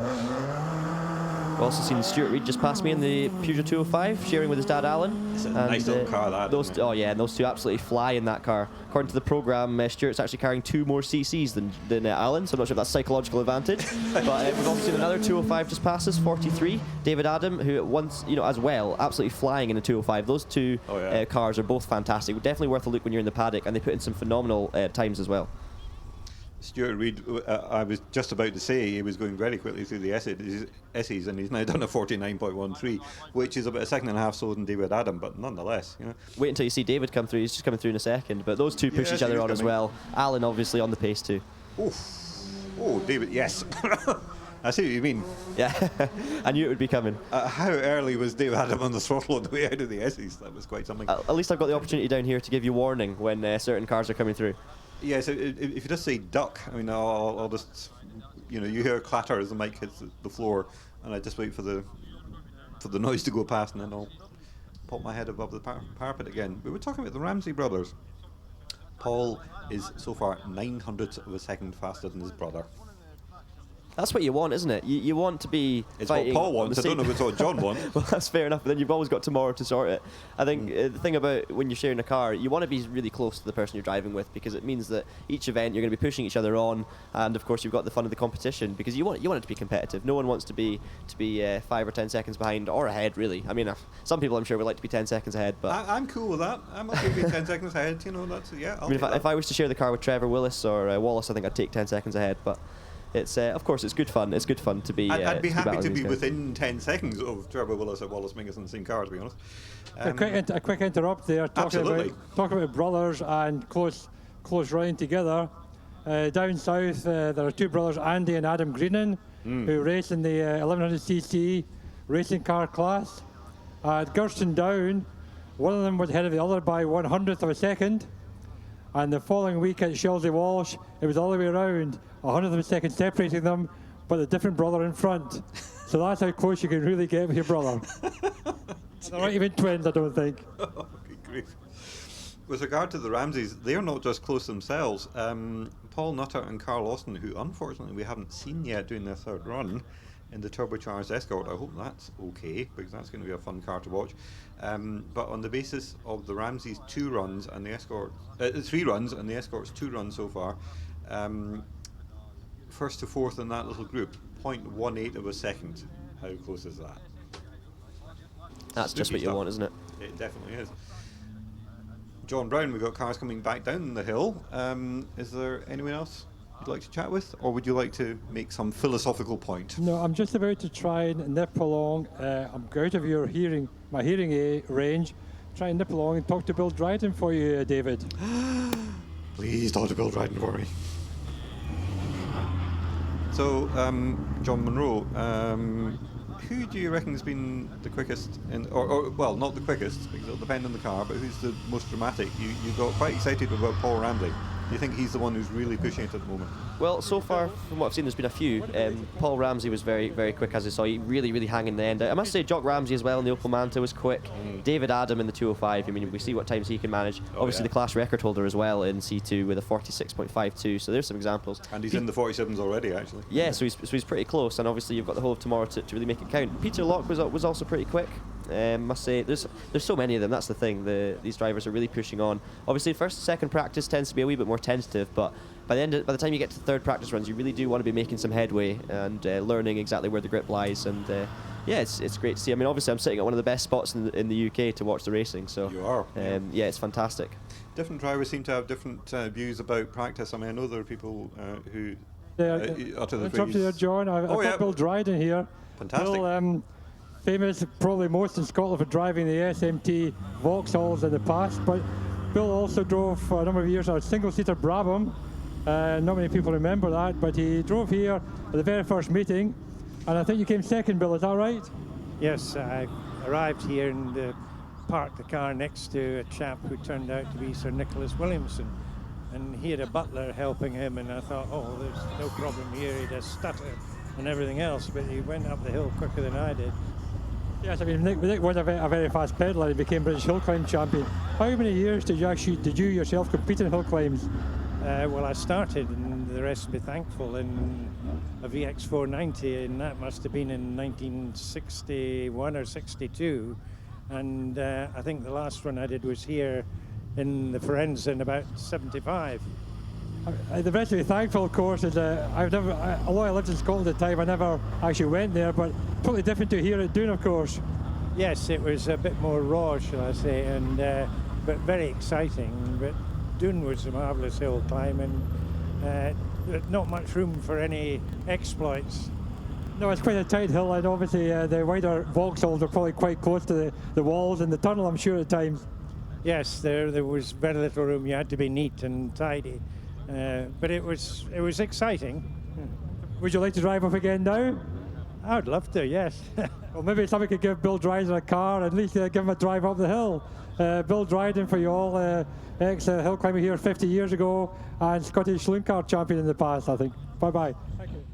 We've also seen Stuart Reid just pass me in the Peugeot 205, sharing with his dad Alan. It's a nice little car, that. Oh yeah, and those two absolutely fly in that car. According to the programme, Stuart's actually carrying 2 more CCs than Alan, so I'm not sure if that's psychological advantage. But we've also seen another 205 just pass us, 43. David Adam, who at once, as well, absolutely flying in a 205. Those two cars are both fantastic. Definitely worth a look when you're in the paddock, and they put in some phenomenal times as well. Stuart Reid, I was just about to say he was going very quickly through the essays, and he's now done a 49.13, which is about a second and a half slower than David Adam, but nonetheless, Wait until you see David come through. He's just coming through in a second, but those two push each other on as well. Alan obviously on the pace too. Oh, David, yes. I see what you mean. Yeah, I knew it would be coming. How early was David Adam on the throttle on the way out of the essays? That was quite something. At least I've got the opportunity down here to give you warning when certain cars are coming through. Yeah, so if you just say duck, I mean, I'll just, you hear a clatter as the mic hits the floor, and I just wait for the noise to go past, and then I'll pop my head above the parapet again. But we're talking about the Ramsey brothers. Paul is so far 900ths of a second faster than his brother. That's what you want, isn't it? You want to be It's what Paul wants. I don't know if it's what John wants. Well, that's fair enough, but then you've always got tomorrow to sort it. I think the thing about when you're sharing a car, you want to be really close to the person you're driving with, because it means that each event you're going to be pushing each other on, and of course you've got the fun of the competition, because you want it to be competitive. No one wants to be 5 or 10 seconds behind or ahead, really. I mean, some people I'm sure would like to be 10 seconds ahead, but I'm cool with that. I'm okay being 10 seconds ahead. That's I mean, if I was to share the car with Trevor Willis or Wallace, I think I'd take 10 seconds ahead, but. It's of course it's good fun. It's good fun to be. I'd be happy to be within 10 seconds of Trevor Willis or Wallace Mingus in the same car, to be honest. A quick interrupt there. Talking about brothers and close running together. Down south, there are 2 brothers, Andy and Adam Greenan, who race in the 1100cc racing car class. At Gurston Down, one of them was ahead of the other by 100th of a second. And the following week at Shelsey Walsh, it was all the way around, 100th of a second separating them, but a different brother in front. So that's how close you can really get with your brother. They're not even twins, I don't think. Oh, good grief. With regard to the Ramseys, they're not just close themselves. Paul Nutter and Carl Lawson, who unfortunately we haven't seen yet doing their third run, in the turbocharged Escort. I hope that's okay, because that's going to be a fun car to watch. But on the basis of the Ramsey's 2 runs and the Escort 3 runs and the Escort's 2 runs so far, first to fourth in that little group, 0.18 of a second. How close is that? That's just what you want, isn't it? It definitely is. John Brown, we've got cars coming back down the hill. Is there anyone else you'd like to chat with, or would you like to make some philosophical point? No, I'm just about to try and nip along. I'm out of your my hearing range. Try and nip along and talk to Bill Dryden for you, David. Please talk to Bill Dryden for me. So, John Munro, who do you reckon has been the quickest, or well, not the quickest, because it'll depend on the car, but who's the most dramatic? You got quite excited about Paul Ramsey. Do you think he's the one who's really pushing it at the moment? Well, so far, from what I've seen, there's been a few. Paul Ramsey was very, very quick, as I saw. He really hanging in the end. I must say, Jock Ramsey as well in the Opel Manta was quick. David Adam in the 205. I mean, we see what times he can manage. Obviously, the class record holder as well in C2 with a 46.52. So there's some examples. And he's in the 47s already, actually. Yeah, so he's pretty close. And obviously, you've got the whole of tomorrow to really make it count. Peter Locke was also pretty quick. Must say, there's so many of them. That's the thing. These drivers are really pushing on. Obviously, first and second practice tends to be a wee bit more tentative, but by the time you get to the third practice runs, you really do want to be making some headway and learning exactly where the grip lies. And yeah, it's great to see. I mean, obviously, I'm sitting at one of the best spots in the UK to watch the racing. So you are. Yeah, it's fantastic. Different drivers seem to have different views about practice. I mean, I know there are people who utter the phrase. There, John. I've got Bill Dryden here. Fantastic. Bill, famous, probably most in Scotland for driving the SMT Vauxhalls in the past, but Bill also drove for a number of years a single-seater Brabham. Not many people remember that, but he drove here at the very first meeting, and I think you came second, Bill, is that right? Yes, I arrived here and parked the car next to a chap who turned out to be Sir Nicholas Williamson, and he had a butler helping him, and I thought, oh, there's no problem here, he does stutter and everything else, but he went up the hill quicker than I did. Yes, I mean, Nick was a very fast pedaler. He became British Hillclimb champion. How many years did you yourself compete in hill climbs? Well, I started, and the rest be thankful, in a VX490, and that must have been in 1961 or 62. And I think the last one I did was here in the Firenze in about 75. The rest to be thankful, of course, is although I lived in Scotland at the time, I never actually went there, but totally different to here at Doune, of course. Yes, it was a bit more raw, shall I say, and but very exciting. But Doune was a marvellous hill climb, and not much room for any exploits. No, it's quite a tight hill, and obviously the wider Vauxhalls are probably quite close to the walls and the tunnel, I'm sure, at times. Yes, there was very little room. You had to be neat and tidy. But it was exciting. Would you like to drive up again now? I would love to, yes. Well, maybe somebody could give Bill Dryden a car, at least give him a drive up the hill. Bill Dryden, for you all, ex-hill climber here 50 years ago, and Scottish Saloon Car champion in the past, I think. Bye-bye. Thank you.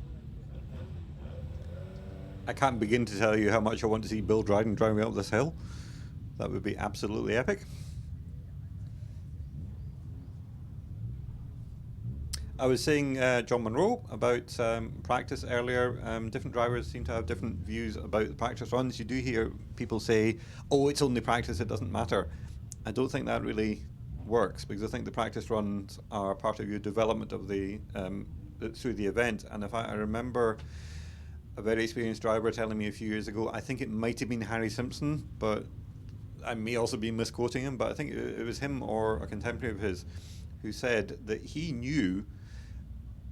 I can't begin to tell you how much I want to see Bill Dryden driving up this hill. That would be absolutely epic. I was saying, John Munro, about practice earlier. Different drivers seem to have different views about the practice runs. You do hear people say, oh, it's only practice, it doesn't matter. I don't think that really works, because I think the practice runs are part of your development of the through the event. And if I remember a very experienced driver telling me a few years ago, I think it might have been Harry Simpson, but I may also be misquoting him, but I think it was him or a contemporary of his who said that he knew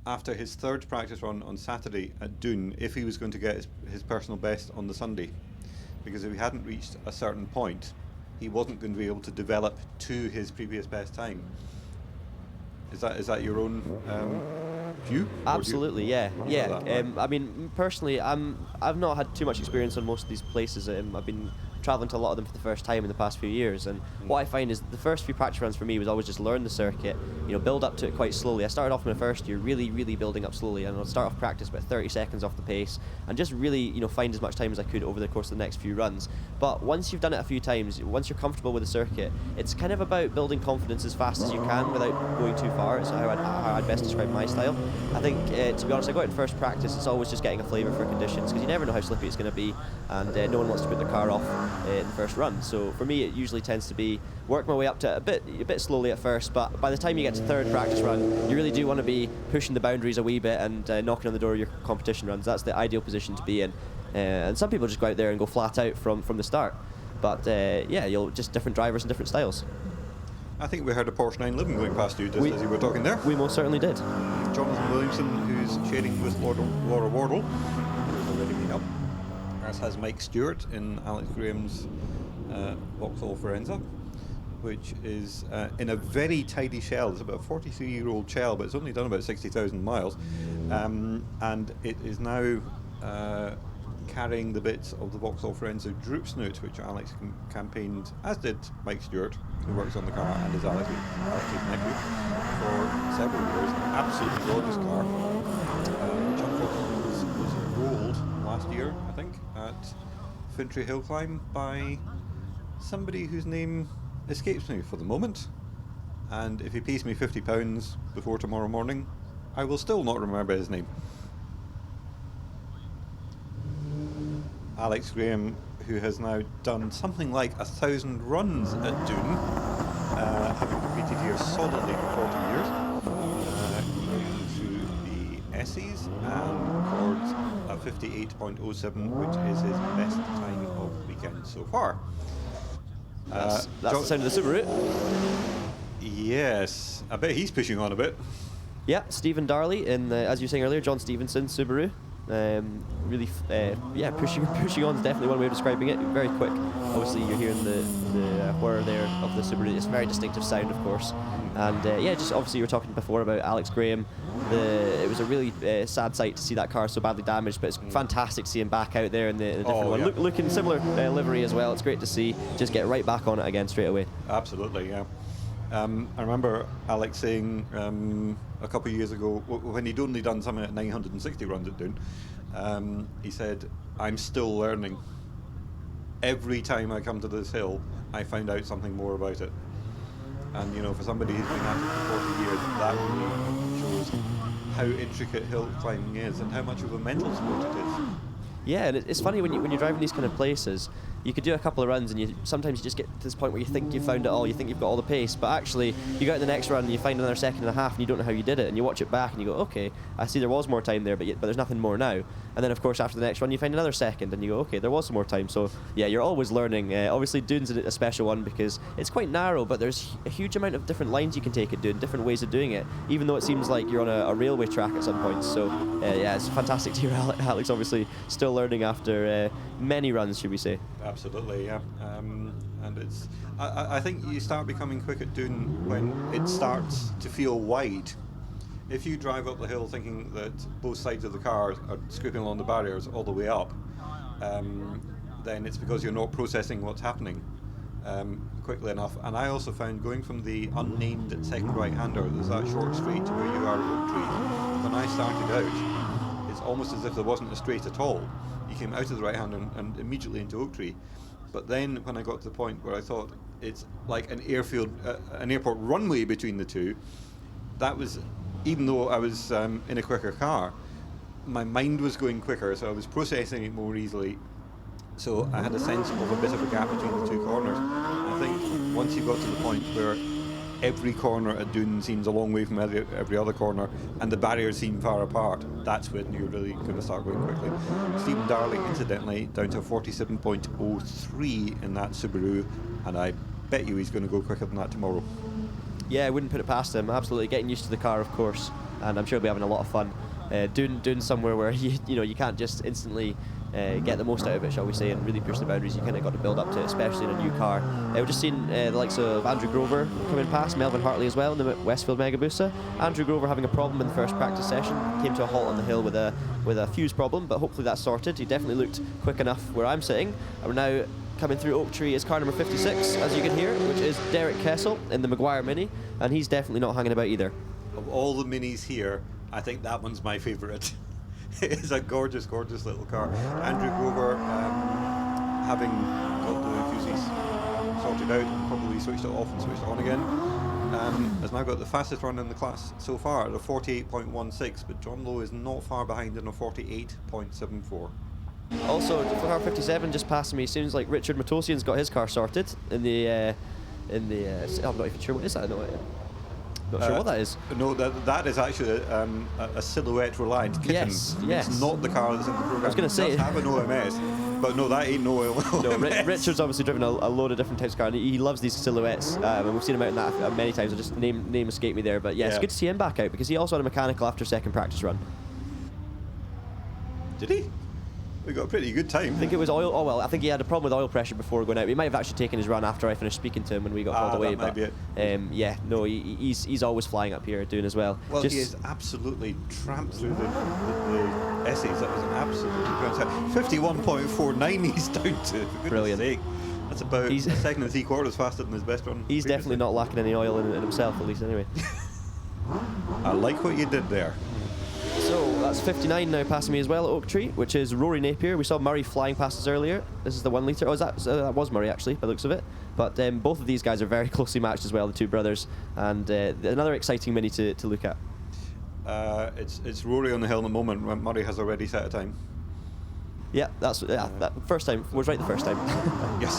after his third practice run on Saturday at Doune if he was going to get his personal best on the Sunday, because if he hadn't reached a certain point, he wasn't going to be able to develop to his previous best time. Is that your own view? Absolutely, yeah. I mean, personally, I've not had too much experience on most of these places. I've been travelling to a lot of them for the first time in the past few years. And what I find is the first few practice runs for me was always just learn the circuit, build up to it quite slowly. I started off in my first year really, really building up slowly, and I'll start off practice about 30 seconds off the pace, and just really, find as much time as I could over the course of the next few runs. But once you've done it a few times, once you're comfortable with the circuit, it's kind of about building confidence as fast as you can without going too far. It's how I'd best describe my style. I think, to be honest, I go out in first practice, it's always just getting a flavour for conditions, because you never know how slippy it's going to be, and no one wants to put their car off in the first run. So for me, it usually tends to be work my way up to a bit slowly at first, but by the time you get to third practice run, you really do want to be pushing the boundaries a wee bit and knocking on the door of your competition runs. That's the ideal position to be in. And some people just go out there and go flat out from the start. But you'll just different drivers and different styles. I think we heard a Porsche 911 going past you just as you were talking there. We most certainly did. Jonathan Williamson, who's sharing with Laura Wardle, who's already been up, as has Mike Stewart in Alex Graham's Vauxhall Forenza, which is in a very tidy shell. It's about a 43-year-old shell, but it's only done about 60,000 miles. And it is now carrying the bits of the Vauxhall Forenza droop snoot, which Alex campaigned, as did Mike Stewart, who works on the car and is Alex's nephew, for several years. An absolutely gorgeous car, which unfortunately was rolled last year, I think, at Fintry Hillclimb by somebody whose name escapes me for the moment. And if he pays me £50 before tomorrow morning, I will still not remember his name. Alex Graham, who has now done something like 1,000 runs at Doune, having competed here solidly for 40 years, through the Essies, and records a 58.07, which is his best time of the weekend so far. That's the sound of the Subaru. Yes, I bet he's pushing on a bit. Yeah, Stephen Darley in, as you were saying earlier, John Stevenson Subaru. Really, pushing on is definitely one way of describing it. Very quick. Obviously, you're hearing the whir there of the Subaru. It's a very distinctive sound, of course. And just obviously, you were talking before about Alex Graham. It was a really sad sight to see that car so badly damaged, but it's fantastic to see him back out there in the different one. Yeah. Looking similar livery as well. It's great to see. Just get right back on it again straight away. Absolutely, yeah. I remember Alex saying a couple of years ago, when he'd only done something at 960 runs at Doune, he said, "I'm still learning. Every time I come to this hill, I find out something more about it." And for somebody who's been at it for 40 years, that really shows how intricate hill climbing is and how much of a mental sport it is. Yeah, and it's funny when you're driving these kind of places, you could do a couple of runs and sometimes you just get to this point where you think you've found it all, you think you've got all the pace, but actually you go out the next run and you find another second and a half and you don't know how you did it, and you watch it back and you go, okay, I see there was more time there, but there's nothing more now. And then of course after the next run you find another second and you go, okay, there was some more time. So yeah, you're always learning. Obviously Doune's a special one because it's quite narrow, but there's a huge amount of different lines you can take at Doune, different ways of doing it, even though it seems like you're on a railway track at some points. So it's fantastic to hear Alex obviously still learning after many runs, should we say. Absolutely, yeah. And it's I think you start becoming quick at Doune when it starts to feel wide. If you drive up the hill thinking that both sides of the car are scooping along the barriers all the way up, then it's because you're not processing what's happening quickly enough. And I also found going from the unnamed second right-hander, there's that short straight to where you are at Oak Tree. When I started out, it's almost as if there wasn't a straight at all. You came out of the right-hander and immediately into Oak Tree. But then when I got to the point where I thought it's like an airport runway between the two, that was, even though I was in a quicker car, my mind was going quicker, so I was processing it more easily. So I had a sense of a bit of a gap between the two corners. I think once you got to the point where every corner at Doune seems a long way from every other corner and the barriers seem far apart, that's when you're really going to start going quickly. Stephen Darley, incidentally, down to 47.03 in that Subaru, and I bet you he's going to go quicker than that tomorrow. Yeah, I wouldn't put it past him. Absolutely, getting used to the car, of course, and I'm sure he'll be having a lot of fun. Doing somewhere where you can't just instantly get the most out of it, shall we say, and really push the boundaries. You kind of got to build up to it, especially in a new car. We've just seen the likes of Andrew Grover coming past, Melvin Hartley as well in the Westfield Megabusa. Andrew Grover having a problem in the first practice session, came to a halt on the hill with a fuse problem, but hopefully that's sorted. He definitely looked quick enough where I'm sitting. We're now coming through Oak Tree is car number 56, as you can hear, which is Derek Kessel in the Maguire Mini, and he's definitely not hanging about either. Of all the minis here, I think that one's my favourite. It's a gorgeous, gorgeous little car. Andrew Grover, having got the fuses sorted out and probably switched it off and switched it on again, has now got the fastest run in the class so far at a 48.16, but John Lowe is not far behind in a 48.74. Also, for car 57, just passing me, seems like Richard Matosian's got his car sorted in the I'm not even sure what is that. Not sure what that is. No, that is actually a Silhouette Reliant kitten. Yes. It's not the car that's in the programme. I was going to say it does have an OMS, but no, that ain't no OMS. No, Richard's obviously driven a load of different types of cars, and he loves these silhouettes, and we've seen him out in that many times. I just name escaped me there, but yeah, it's good to see him back out because he also had a mechanical after second practice run. Did he? We got a pretty good time. I think it was oil. Oh well, I think he had a problem with oil pressure before going out. He might have actually taken his run after I finished speaking to him when we got called away. That might be it. Yeah, no, he's always flying up here doing as well. Well, he has absolutely tramped through the essays. That was an absolutely 51.49. He's down to. For goodness Brilliant. Sake. That's about a second and 3/4 faster than his best run. He's definitely not lacking any oil in himself, at least anyway. I like what you did there. So that's 59 now passing me as well at Oak Tree, which is Rory Napier. We saw Murray flying past us earlier. This is the 1 litre. Oh, that was Murray actually, by the looks of it. But both of these guys are very closely matched as well, the two brothers, and another exciting mini to look at. It's Rory on the hill at the moment when Murray has already set a time. Yeah, that first time was right the first time. Yes.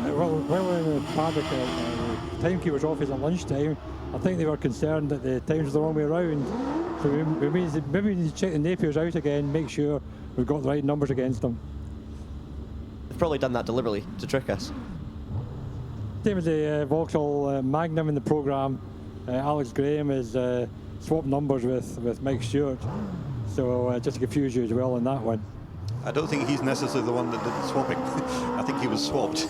Well, when we were in the paddock, the timekeeper's office at lunchtime, I think they were concerned that the times were the wrong way around. So maybe we need to check the Napiers out again, make sure we've got the right numbers against them. They've probably done that deliberately to trick us. Same as the Vauxhall Magnum in the programme, Alex Graham has swapped numbers with Mike Stewart. So just to confuse you as well on that one. I don't think he's necessarily the one that did the swapping. I think he was swapped.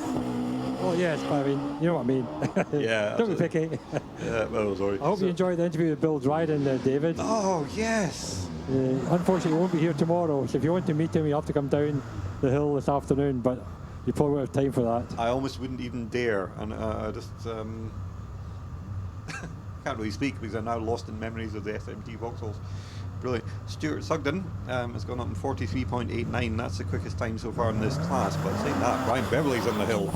Well, yes, but I mean, you know what I mean. Yeah. Don't be picky. Yeah, well, sorry. I hope you enjoyed the interview with Bill Dryden, David. Oh, yes. Unfortunately, he won't be here tomorrow, so if you want to meet him, you have to come down the hill this afternoon, but you probably won't have time for that. I almost wouldn't even dare, and I just can't really speak because I'm now lost in memories of the SMT Vauxhalls. Brilliant. Stuart Sugden has gone up in 43.89. That's the quickest time so far in this class. But saying that, Brian Beverley's on the hill.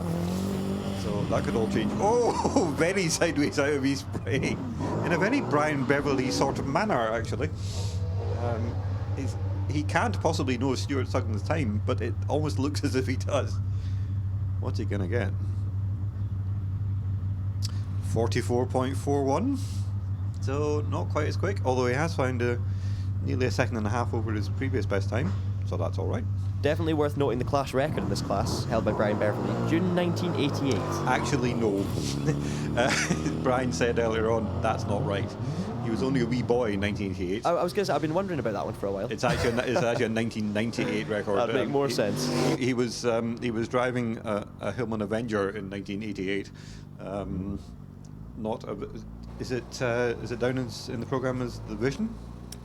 So that could all change. Oh, very sideways out of his spray. In a very Brian Beverley sort of manner, actually. He can't possibly know Stuart Sugden's time, but it almost looks as if he does. What's he going to get? 44.41. So not quite as quick, although he has found nearly a second and a half over his previous best time, so that's all right. Definitely worth noting the class record in this class, held by Brian Beverley, June 1988. Actually, no. Brian said earlier on, that's not right. He was only a wee boy in 1988. I was going to say, I've been wondering about that one for a while. It's actually a 1998 record. That'd make more sense. He was driving a Hillman Avenger in 1988. Is it down in the programme as the Vision?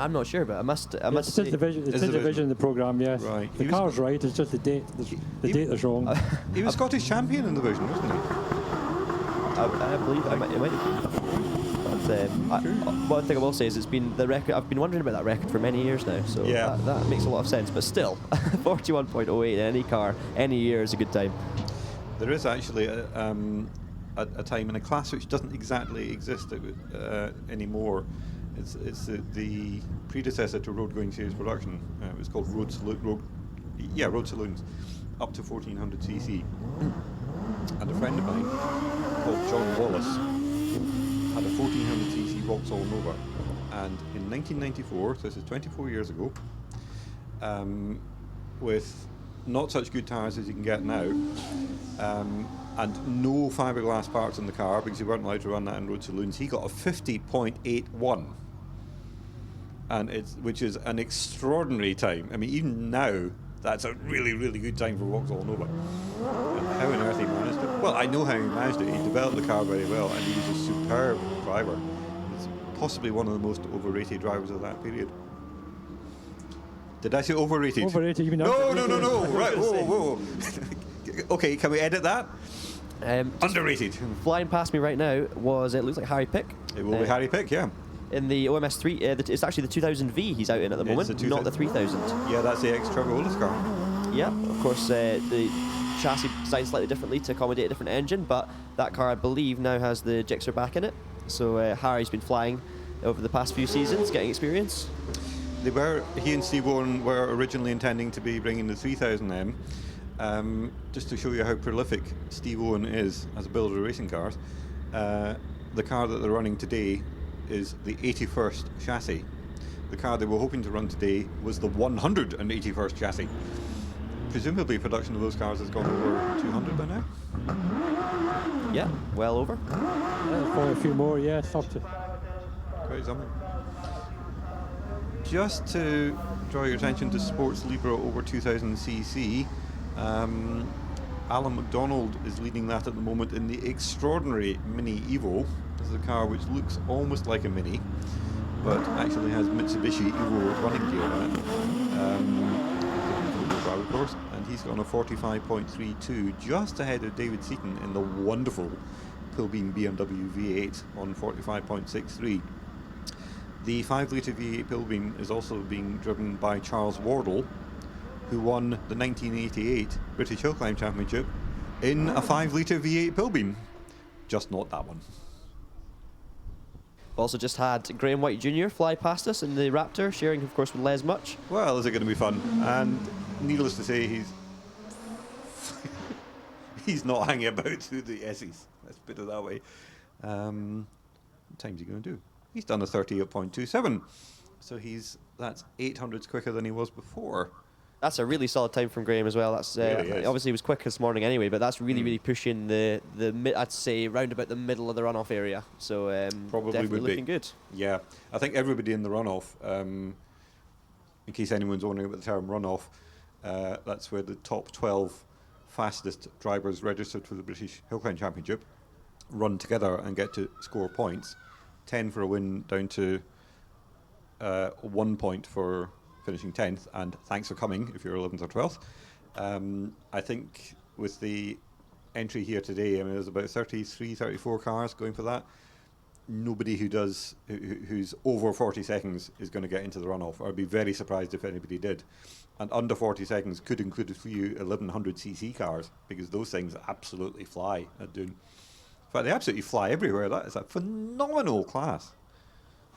I'm not sure, but I must It's say... the Vision in the programme, yes. Right. The car's right, it's just the date. The date is wrong. He was Scottish champion in the Vision, wasn't he? I believe it might have been. But one thing I will say is it's been the record. I've been wondering about that record for many years now, so yeah. that makes a lot of sense. But still, 41.08 in any car, any year is a good time. There is actually a time in a class which doesn't exactly exist anymore. It's the predecessor to Road Going Series Production. It was called Road Saloons, up to 1400cc. And a friend of mine called John Wallace had a 1400cc Vauxhall Nova, and in 1994, so this is 24 years ago, with not such good tyres as you can get now, and no fiberglass parts in the car because you weren't allowed to run that in road saloons, he got a 50.81, which is an extraordinary time. I mean, even now, that's a really, really good time for Vauxhall Nova. And how on earth he managed it? Well, I know how he managed it. He developed the car very well, and he was a superb driver. He's possibly one of the most overrated drivers of that period. Did I say overrated? Overrated, you mean No. underrated? Right, whoa. Okay, can we edit that? Underrated. Flying past me right now it looks like Harry Pick. It will be Harry Pick, yeah. In the OMS 3, it's actually the 2000V he's out in at the moment, not the 3000. Yeah, that's the ex-Trevor Willis car. Yeah, of course, the chassis designed slightly differently to accommodate a different engine, but that car, I believe, now has the Gixxer back in it. So Harry's been flying over the past few seasons, getting experience. He and Steve Owen were originally intending to be bringing the 3000M. Just to show you how prolific Steve Owen is as a builder of racing cars, the car that they're running today is the 81st chassis. The car they were hoping to run today was the 181st chassis. Presumably production of those cars has gone over 200 by now? Yeah, well over. Probably a few more, yeah, 30. Quite something. Just to draw your attention to Sports Libra over 2000cc, Alan McDonald is leading that at the moment in the extraordinary Mini Evo. This is a car which looks almost like a Mini, but actually has Mitsubishi Evo running gear on it. Of course, and he's got a 45.32, just ahead of David Seaton in the wonderful Pilbeam BMW V8 on 45.63. The 5-litre V8 Pilbeam is also being driven by Charles Wardle, who won the 1988 British Hillclimb Championship in a 5-litre V8 Pilbeam. Just not that one. Also just had Graham White Jr. fly past us in the Raptor, sharing, of course, with Les Much. Well, is it going to be fun? And needless to say, he's not hanging about through the S's. Let's put it that way. What time's he going to do? He's done a 38.27, so that's 800s quicker than he was before. That's a really solid time from Graham as well. That's Really obviously he was quick this morning anyway, but that's really pushing the I'd say round about the middle of the runoff area. So Probably definitely would be looking good. Yeah, I think everybody in the runoff, in case anyone's wondering about the term runoff, that's where the top 12 fastest drivers registered for the British Hillclimb Championship run together and get to score points. 10 for a win, down to 1 point for finishing 10th, and thanks for coming if you're 11th or 12th. I think with the entry here today, I mean, there's about 33, 34 cars going for that. Nobody who's over 40 seconds is going to get into the runoff. I'd be very surprised if anybody did. And under 40 seconds could include a few 1100cc cars, because those things absolutely fly at Doune. In fact, they absolutely fly everywhere. That is a phenomenal class.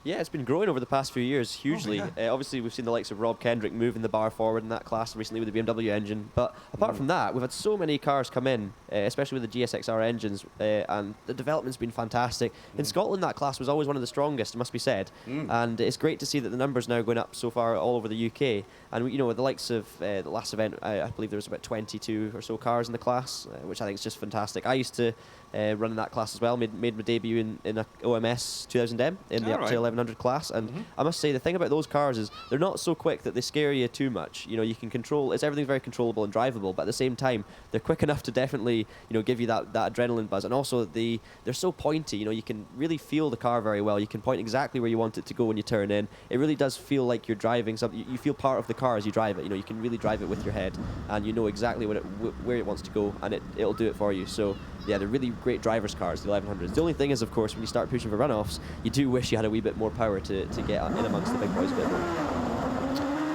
Yeah, it's been growing over the past few years hugely. Oh, yeah. Obviously, we've seen the likes of Rob Kenrick moving the bar forward in that class recently with the BMW engine. But apart from that, we've had so many cars come in, especially with the GSXR engines, and the development's been fantastic. In Scotland, that class was always one of the strongest, it must be said. And it's great to see that the numbers now going up so far all over the UK. And with the likes of the last event, I believe there was about 22 or so cars in the class, which I think is just fantastic. I used to run in that class as well. Made my debut in a OMS 2000M in the up to 1100 class, and I must say the thing about those cars is they're not so quick that they scare you too much. You can control. Everything's very controllable and drivable, but at the same time they're quick enough to definitely give you that adrenaline buzz, and also they're so pointy. You can really feel the car very well. You can point exactly where you want it to go when you turn in. It really does feel like you're driving something. You feel part of the car as you drive it. You can really drive it with your head, and you know exactly where it wants to go, and it'll do it for you. So yeah, they're really great drivers cars, the 1100s. The only thing is, of course, when you start pushing for runoffs, you do wish you had a wee bit more power to get in amongst the big boys a bit more.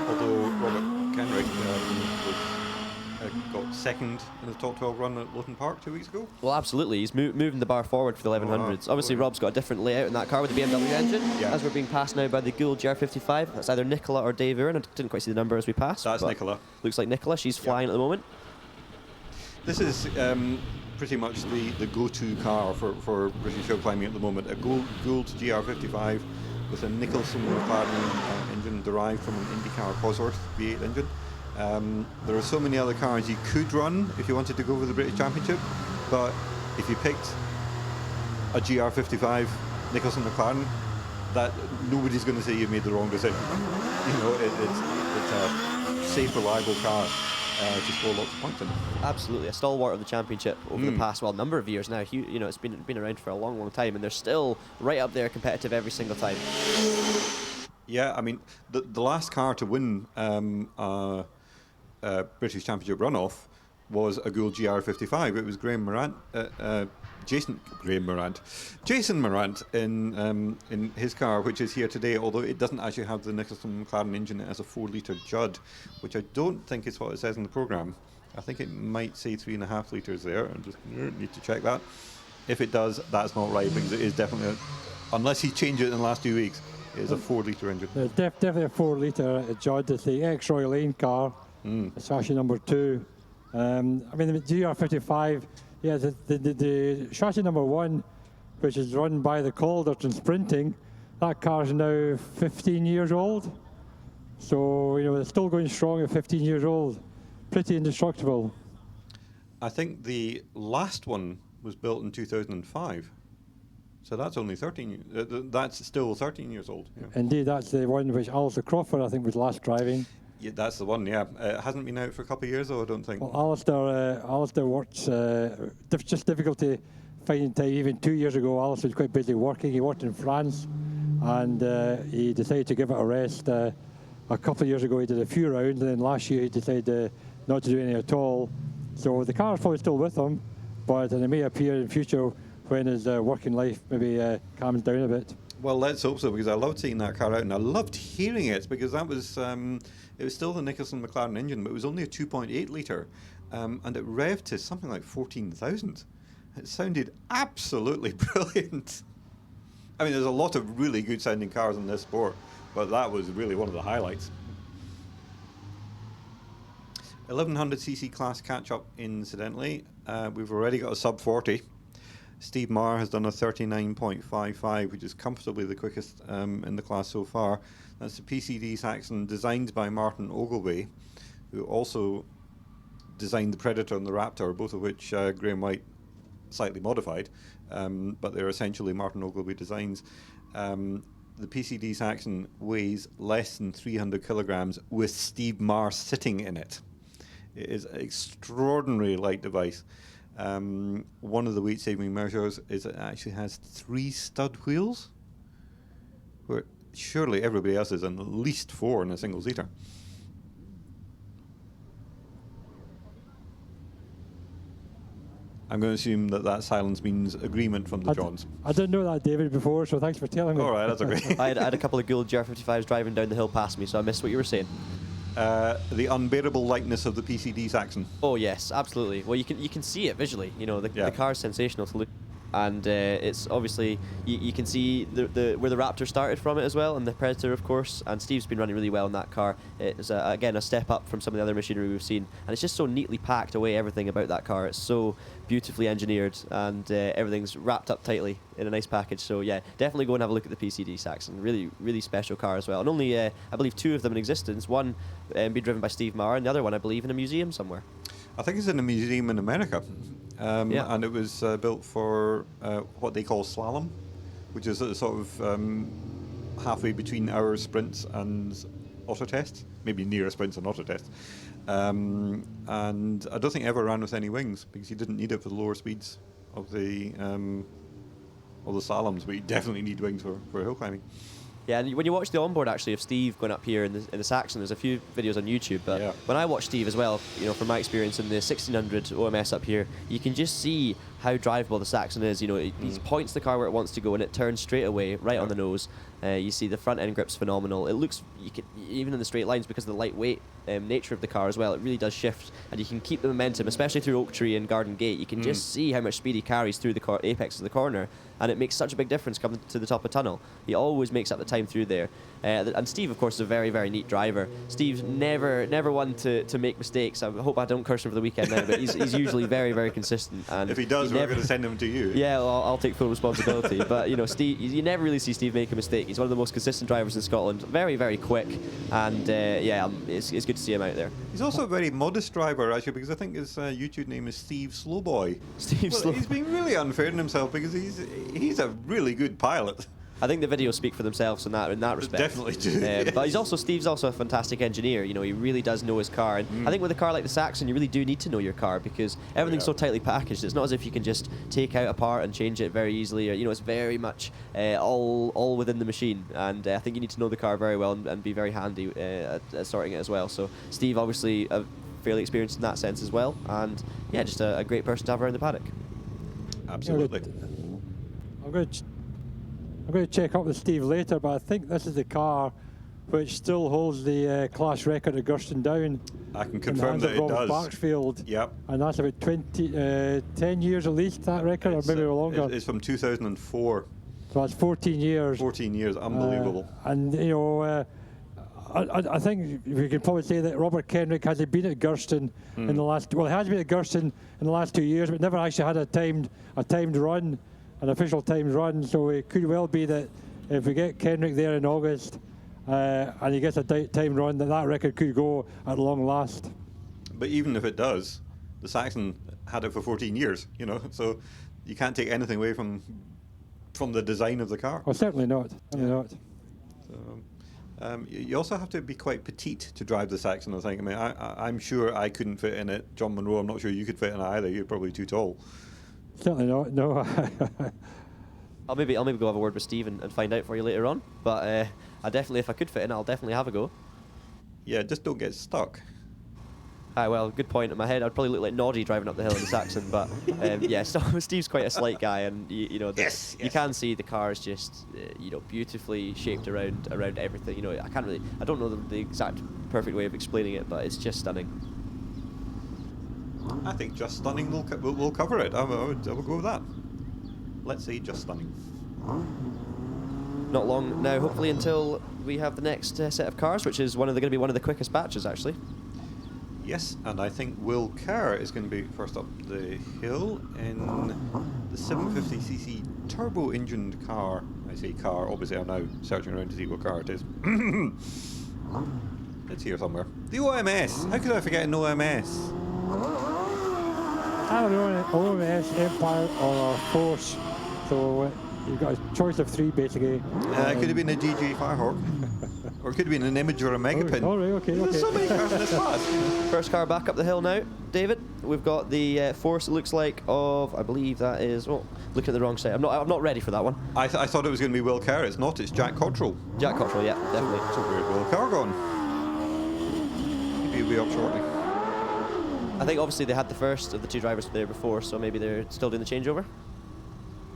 Although Robert Kenrick got second in the top 12 run at Lothian Park 2 weeks ago. Well, absolutely. He's moving the bar forward for the 1100s. Obviously, Rob's got a different layout in that car with the BMW engine. Yeah. As we're being passed now by the Gould GR55, that's either Nicola or Dave Uren. I didn't quite see the number as we passed. That's Nicola. Looks like Nicola. She's flying at the moment. This is pretty much the go-to car for British hill climbing at the moment. A Gould GR55 with a Nicholson McLaren engine derived from an IndyCar Cosworth V8 engine. There are so many other cars you could run if you wanted to go for the British Championship, but if you picked a GR55 Nicholson McLaren, that nobody's going to say you made the wrong decision. It's a safe, reliable car. To score lots of points in. Absolutely, a stalwart of the championship over the past number of years now. It's been around for a long, long time, and they're still right up there, competitive every single time. Yeah, I mean, the last car to win British Championship runoff was a Gould GR55. It was Jason Morant in his car, which is here today, although it doesn't actually have the Nicholson McLaren engine. It has a 4-litre Judd, which I don't think is what it says in the programme. I think it might say 3.5 litres there. I just need to check that. If it does, that's not right, because it is definitely, unless he changed it in the last 2 weeks, it is a 4-litre engine. Definitely a 4-litre Judd. It's the ex-Royal Lane car. It's chassis number 2. I mean, the GR55, yeah, the chassis number 1, which is run by the Calderton Sprinting, that car is now 15 years old. So, it's still going strong at 15 years old. Pretty indestructible. I think the last one was built in 2005. So that's only 13. That's still 13 years old. Yeah. Indeed, that's the one which Alistair Crawford, I think, was last driving. Yeah, that's the one. Yeah, it hasn't been out for a couple of years, though. I don't think. Well, Alistair works. Just difficulty finding time. Even 2 years ago, Alistair was quite busy working. He worked in France, and he decided to give it a rest. A couple of years ago, he did a few rounds, and then last year he decided not to do any at all. So the car is probably still with him, but it may appear in future when his working life maybe calms down a bit. Well, let's hope so, because I loved seeing that car out, and I loved hearing it, because that was it was still the Nicholson McLaren engine, but it was only a 2.8 litre, and it revved to something like 14,000. It sounded absolutely brilliant. I mean, there's a lot of really good sounding cars in this sport, but that was really one of the highlights. 1100cc class catch-up, incidentally. We've already got a sub 40. Steve Marr has done a 39.55, which is comfortably the quickest in the class so far. That's the PCD Saxon, designed by Martin Ogilvie, who also designed the Predator and the Raptor, both of which Graham White slightly modified, but they're essentially Martin Ogilvie designs. The PCD Saxon weighs less than 300 kilograms with Steve Marr sitting in it. It is an extraordinarily light device. One of the weight saving measures is it actually has 3 stud wheels, where surely everybody else is in at least 4 in a single seater. I'm going to assume that silence means agreement from the Johns. I didn't know that, David, before, so thanks for telling me. All right, that's okay. I had a couple of Gould GR55s driving down the hill past me, so I missed what you were saying. The unbearable lightness of the PCD Saxon. Oh yes, absolutely. Well, you can see it visually. The car's sensational to look, and it's obviously you can see the where the Raptor started from it as well, and the Predator, of course. And Steve's been running really well in that car. It's again a step up from some of the other machinery we've seen, and it's just so neatly packed away everything about that car. It's so beautifully engineered, and everything's wrapped up tightly in a nice package. So yeah, definitely go and have a look at the PCD Saxon. Really, really special car as well. And only I believe 2 of them in existence. One being driven by Steve Marr, and the other one I believe in a museum somewhere. I think it's in a museum in America, and it was built for what they call slalom, which is a sort of halfway between our sprints and auto tests, maybe nearer sprints and auto tests. And I don't think it ever ran with any wings, because you didn't need it for the lower speeds of the slaloms, but you definitely need wings for hill climbing. Yeah, and when you watch the onboard actually of Steve going up here in the Saxon, there's a few videos on YouTube, but when I watch Steve as well, from my experience in the 1600 OMS up here, you can just see how drivable the Saxon is. He points the car where it wants to go, and it turns straight away, right on the nose. You see the front end grip's phenomenal. It looks, even in the straight lines, because of the lightweight nature of the car as well, it really does shift, and you can keep the momentum, especially through Oak Tree and Garden Gate. You can just see how much speed he carries through the apex of the corner, and it makes such a big difference coming to the top of tunnel. He always makes up the time through there. And Steve, of course, is a very, very neat driver. Steve's never one to make mistakes. I hope I don't curse him for the weekend now, but he's usually very, very consistent. And if he does, we're going to send him to you. Yeah, well, I'll take full responsibility. But Steve, you never really see Steve make a mistake. He's one of the most consistent drivers in Scotland. Very, very quick, and it's good to see him out there. He's also a very modest driver, actually, because I think his YouTube name is Steve Slowboy. He's been really unfair on himself, because he's a really good pilot. I think the videos speak for themselves in that respect. Definitely do. Yes. But Steve's also a fantastic engineer. He really does know his car. And I think with a car like the Saxon, you really do need to know your car, because everything's so tightly packaged. It's not as if you can just take out a part and change it very easily. Or, it's very much all within the machine. And I think you need to know the car very well and be very handy at sorting it as well. So Steve, obviously, a fairly experienced in that sense as well. And yeah, just a great person to have around the paddock. Absolutely. I'm going to check up with Steve later, but I think this is the car which still holds the class record at Gurston Down. I can confirm that it does. Barksfield. Yep. And that's about 10 years at least, that record, or maybe longer. It's from 2004. So that's 14 years. 14 years, unbelievable. And, you know, I think we can probably say that Robert Kenrick has been at Gurston in the last, well, he has been at Gurston in the last 2 years, but never actually had a timed run, an official timed run. So it could well be that if we get Kenrick there in August, and he gets a timed run, that record could go at long last. But even if it does, the Saxon had it for 14 years, you know, so you can't take anything away from the design of the car. Well, certainly not. Certainly not. So, you also have to be quite petite to drive the Saxon, I think. I mean, I'm sure I couldn't fit in it. John Munro, I'm not sure you could fit in it either. You're probably too tall. Certainly not, no. I'll maybe go have a word with Steve and find out for you later on. But I definitely, if I could fit in, I'll definitely have a go. Yeah, just don't get stuck. Well, good point. In my head, I'd probably look like Noddy driving up the hill in the Saxon. But yeah, Steve's quite a slight guy, and you know, you can see the car is just you know, beautifully shaped around everything. You know, I don't know the exact perfect way of explaining it, but it's just stunning. I think just stunning will cover it. I will go with that. Let's say just stunning. Not long now, hopefully, until we have the next set of cars, which is going to be one of the quickest batches, actually. Yes, and I think Will Kerr is going to be first up the hill in the 750cc turbo-engined car. I say car, obviously I'm now searching around to see what car it is. It's here somewhere. The OMS! How could I forget an OMS? I don't know, an OMS, Empire, or a Force. So you've got a choice of three, basically. It could have been a DJ Firehawk. Or it could have been an Image or a Megapin. Oh, right, okay. There's so many cars in this class. First car back up the hill now, David. We've got the Force, it looks like, of, I believe that is, oh, looking at the wrong side. I'm not ready for that one. I thought it was going to be Will Kerr. It's not, it's Jack Cottrell. Jack Cottrell, yeah, definitely. So where's Will Kerr gone? Maybe he'll be up shortly. I think obviously they had the first of the two drivers there before, so maybe they're still doing the changeover.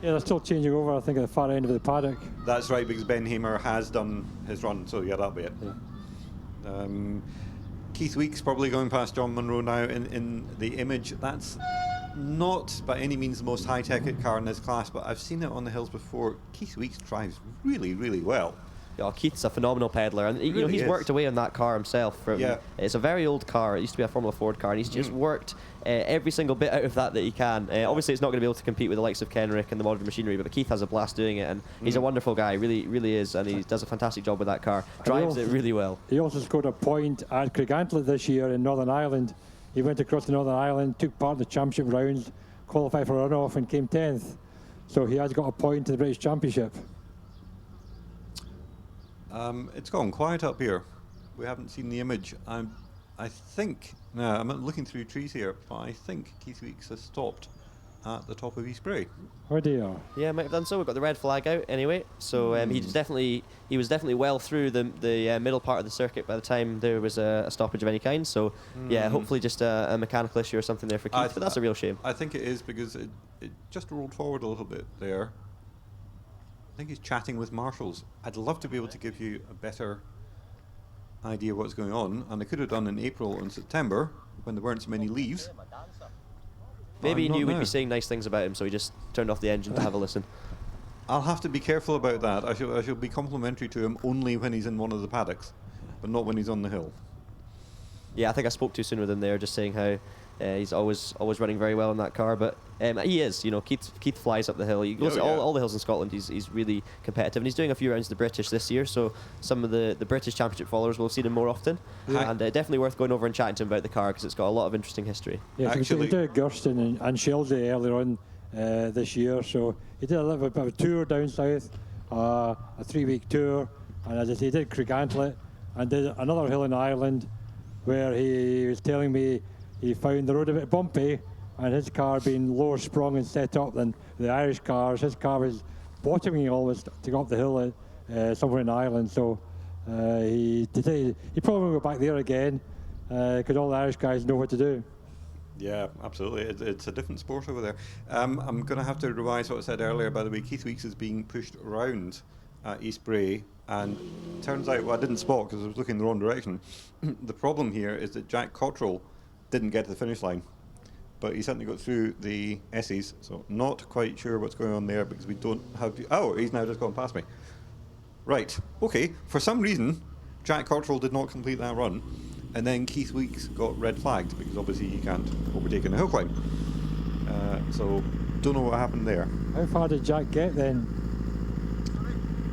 Yeah, they're still changing over, I think, at the far end of the paddock. That's right, because Ben Hamer has done his run, so yeah, that'll be it. Yeah. Keith Weeks probably going past John Munro now in the Image. That's not by any means the most high-tech car in this class, but I've seen it on the hills before. Keith Weeks drives really, really well. Yeah, Keith's a phenomenal peddler, and you know, he's worked away on that car himself. It's a very old car. It used to be a Formula Ford car, and he's just worked every single bit out of that he can. Obviously, it's not going to be able to compete with the likes of Kenrick and the modern machinery, but Keith has a blast doing it, and he's a wonderful guy, really, really is, and he does a fantastic job with that car. Drives it really well. He also scored a point at Craigantlett this year in Northern Ireland. He went across to Northern Ireland, took part in the championship rounds, qualified for a runoff, and came 10th. So he has got a point in the British Championship. It's gone quiet up here. We haven't seen the Image. I think, now I'm looking through trees here, but I think Keith Weeks has stopped at the top of East Bray. Oh dear. Yeah, might have done so. We've got the red flag out anyway. So he was definitely well through the middle part of the circuit by the time there was a stoppage of any kind. So yeah, hopefully just a mechanical issue or something there for Keith. But that's a real shame. I think it is, because it just rolled forward a little bit there. I think he's chatting with marshals. I'd love to be able to give you a better idea what's going on, and I could have done in April and September when there weren't so many leaves. Maybe he knew we'd be saying nice things about him, so he just turned off the engine to have a listen. I'll have to be careful about that. I shall be complimentary to him only when he's in one of the paddocks, but not when he's on the hill. Yeah, I think I spoke too soon with him there, just saying how he's always running very well in that car, but he is. You know, Keith flies up the hill. He goes to all the hills in Scotland. He's really competitive, and he's doing a few rounds of the British this year. So some of the British Championship followers will have seen him more often, and definitely worth going over and chatting to him about the car, because it's got a lot of interesting history. Yeah, actually, he did Gurston and Shelsey earlier on this year. So he did a little bit of a tour down south, a 3-week tour, and as I say, he did Craigantlett and did another hill in Ireland, where he was telling me he found the road a bit bumpy, and his car being lower sprung and set up than the Irish cars. His car was bottoming almost to go up the hill somewhere in Ireland. So he probably will go back there again. because all the Irish guys know what to do. Yeah, absolutely. It's a different sport over there. I'm going to have to revise what I said earlier. By the way, Keith Weeks is being pushed around at East Bray, and turns out, well, I didn't spot because I was looking in the wrong direction. The problem here is that Jack Cottrell didn't get to the finish line, but he certainly got through the S's, so not quite sure what's going on there because we don't have... Oh, he's now just gone past me. Right, okay. For some reason, Jack Cottrell did not complete that run, and then Keith Weeks got red flagged because obviously he can't overtake in a hill climb. So, don't know what happened there. How far did Jack get then?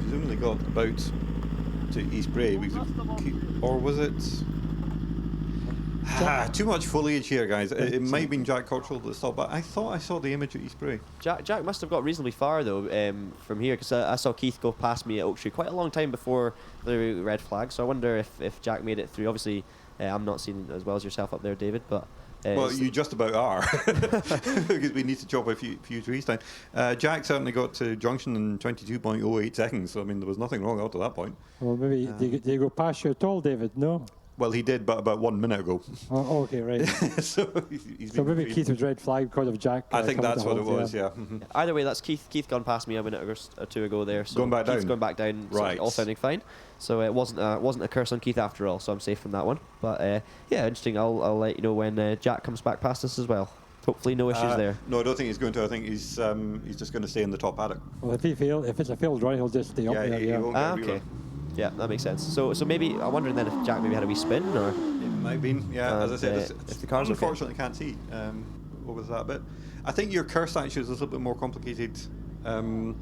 Presumably got about to East Bray, because or was it... too much foliage here, guys. It might have been Jack Cottrell that stopped, but I thought I saw the image at East Bray. Jack must have got reasonably far though from here, because I saw Keith go past me at Oak Tree quite a long time before the red flag. So I wonder if Jack made it through. Obviously, I'm not seeing as well as yourself up there, David, but. Well, you just about are, because we need to chop a few trees down. Jack certainly got to junction in 22.08 seconds, so I mean there was nothing wrong up to that point. Well, maybe did he go past you at all, David? No? Well, he did, but about 1 minute ago. Oh, okay, right. So he's so maybe Keith was red flag because of Jack. I think that's what it was, yeah. Either way, that's Keith gone past me a minute or two ago there. So going back Keith's down. going back down, so right. all sounding fine. So it wasn't a curse on Keith after all, so I'm safe from that one. But yeah, interesting. I'll let you know when Jack comes back past us as well. Hopefully no issues there. No, I don't think he's going to. I think he's just going to stay in the top paddock. Well, if it's a failed run, he'll just stay up there. He won't get a okay. rerun. Yeah, that makes sense. So maybe I'm wondering then if Jack maybe had a wee spin or. It might have been. Yeah, as I said, if the car's unfortunately can't see what was that bit. I think your curse actually is a little bit more complicated than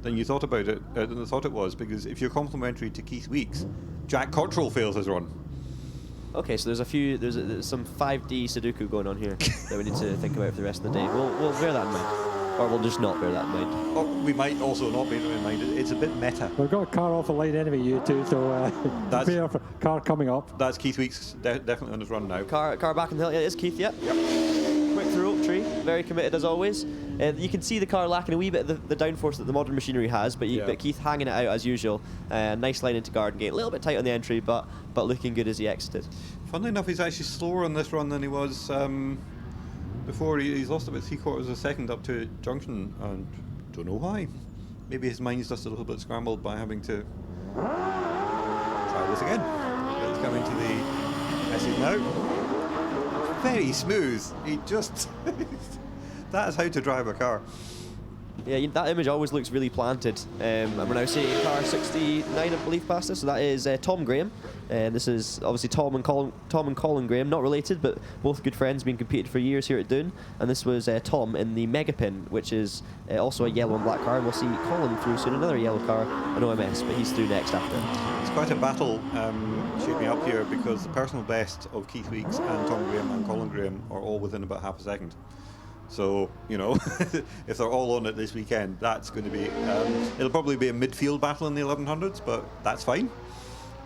you thought about it. Than I thought it was, because if you're complimentary to Keith Weeks, Jack Cottrell fails his run. Okay, so there's some 5D Sudoku going on here that we need to think about for the rest of the day. We'll bear that in mind, or we'll just not bear that in mind. Oh, we might also not bear it in mind. It's a bit meta. We've got a car off the line anyway, you two, so prepare for car coming up. That's Keith Weeks definitely on his run now. Car back in the hill. Yeah, it's Keith. Yep. Quick through Oak Tree, very committed as always. You can see the car lacking a wee bit of the downforce that the modern machinery has, but Keith hanging it out as usual. Nice line into Garden Gate, a little bit tight on the entry, but looking good as he exited. Funnily enough, he's actually slower on this run than he was before. He's lost about 3/4 of a second up to junction, and don't know why. Maybe his mind's just a little bit scrambled by having to try this again. Let's come into the message now. Very smooth. He just... That is how to drive a car. Yeah, that image always looks really planted. And we're now seeing car 69, I believe, past us. So that is Tom Graham. This is obviously Tom and Colin Graham, not related, but both good friends, been competed for years here at Doune. And this was Tom in the Megapin, which is also a yellow and black car. And we'll see Colin through soon, another yellow car, an OMS, but he's through next after. It's quite a battle shaping up here, because the personal best of Keith Weeks and Tom Graham and Colin Graham are all within about half a second. So, you know, if they're all on it this weekend, that's going to be... it'll probably be a midfield battle in the 1100s, but that's fine.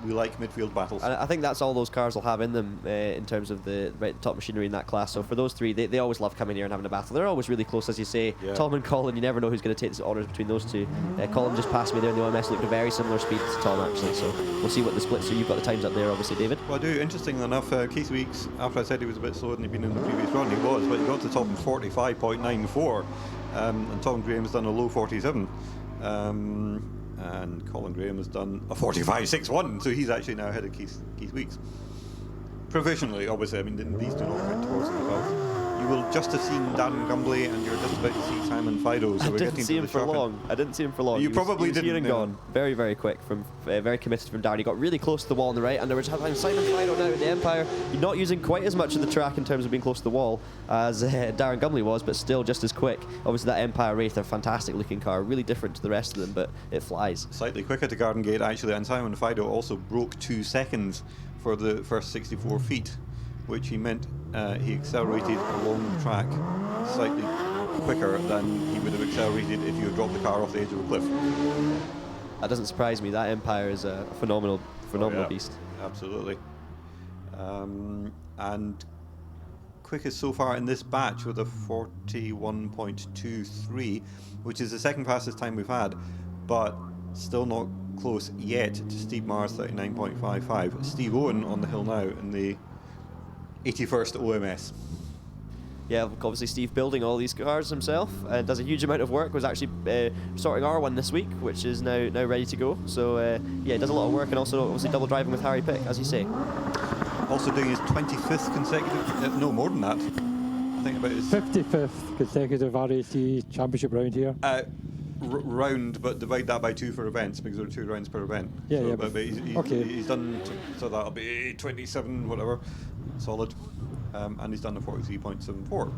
We like midfield battles. And I think that's all those cars will have in them in terms of the top machinery in that class. So for those three, they always love coming here and having a battle. They're always really close, as you say. Yeah. Tom and Colin, you never know who's going to take the honours between those two. Colin just passed me there in the OMS, looked a very similar speed to Tom, actually. So we'll see what the split. So you've got the times up there, obviously, David. Well, I do. Interestingly enough, Keith Weeks, after I said he was a bit slower than he'd been in the previous run, he was, but he got to the top in 45.94, and Tom Graham's done a low 47. And Colin Graham has done a 45.61, so he's actually now ahead of Keith Weeks. Provisionally, obviously. I mean, these do not count towards the above. You will just have seen Dan Gumbly, and you're just about to see Simon Fido. So I didn't see him for long. You probably didn't. He was here and gone. Very, very quick, very committed from Darren. He got really close to the wall on the right, and there was Simon Fido now in the Empire. You're not using quite as much of the track in terms of being close to the wall as Darren Gumbly was, but still just as quick. Obviously, that Empire Wraith, a fantastic looking car, really different to the rest of them, but it flies. Slightly quicker to Garden Gate, actually, and Simon Fido also broke 2 seconds for the first 64 feet, which he meant he accelerated along the track slightly quicker than he would have accelerated if you had dropped the car off the edge of a cliff. That doesn't surprise me. That Empire is a phenomenal beast. Absolutely. And quickest so far in this batch with a 41.23, which is the second fastest time we've had, but still not close yet to Steve Marr's 39.55. Steve Owen on the hill now in the 81st OMS. Yeah, obviously Steve building all these cars himself and does a huge amount of work. Was actually sorting our one this week, which is now ready to go. So yeah, he does a lot of work, and also obviously double driving with Harry Pick, as you say. Also doing his 25th consecutive, no more than that. I think about his 55th consecutive RAC championship round here. Round, but divide that by 2 for events, because there are 2 rounds per event. Yeah, so, yeah. But he's done, so that'll be 27, whatever, solid. And he's done the 43.74.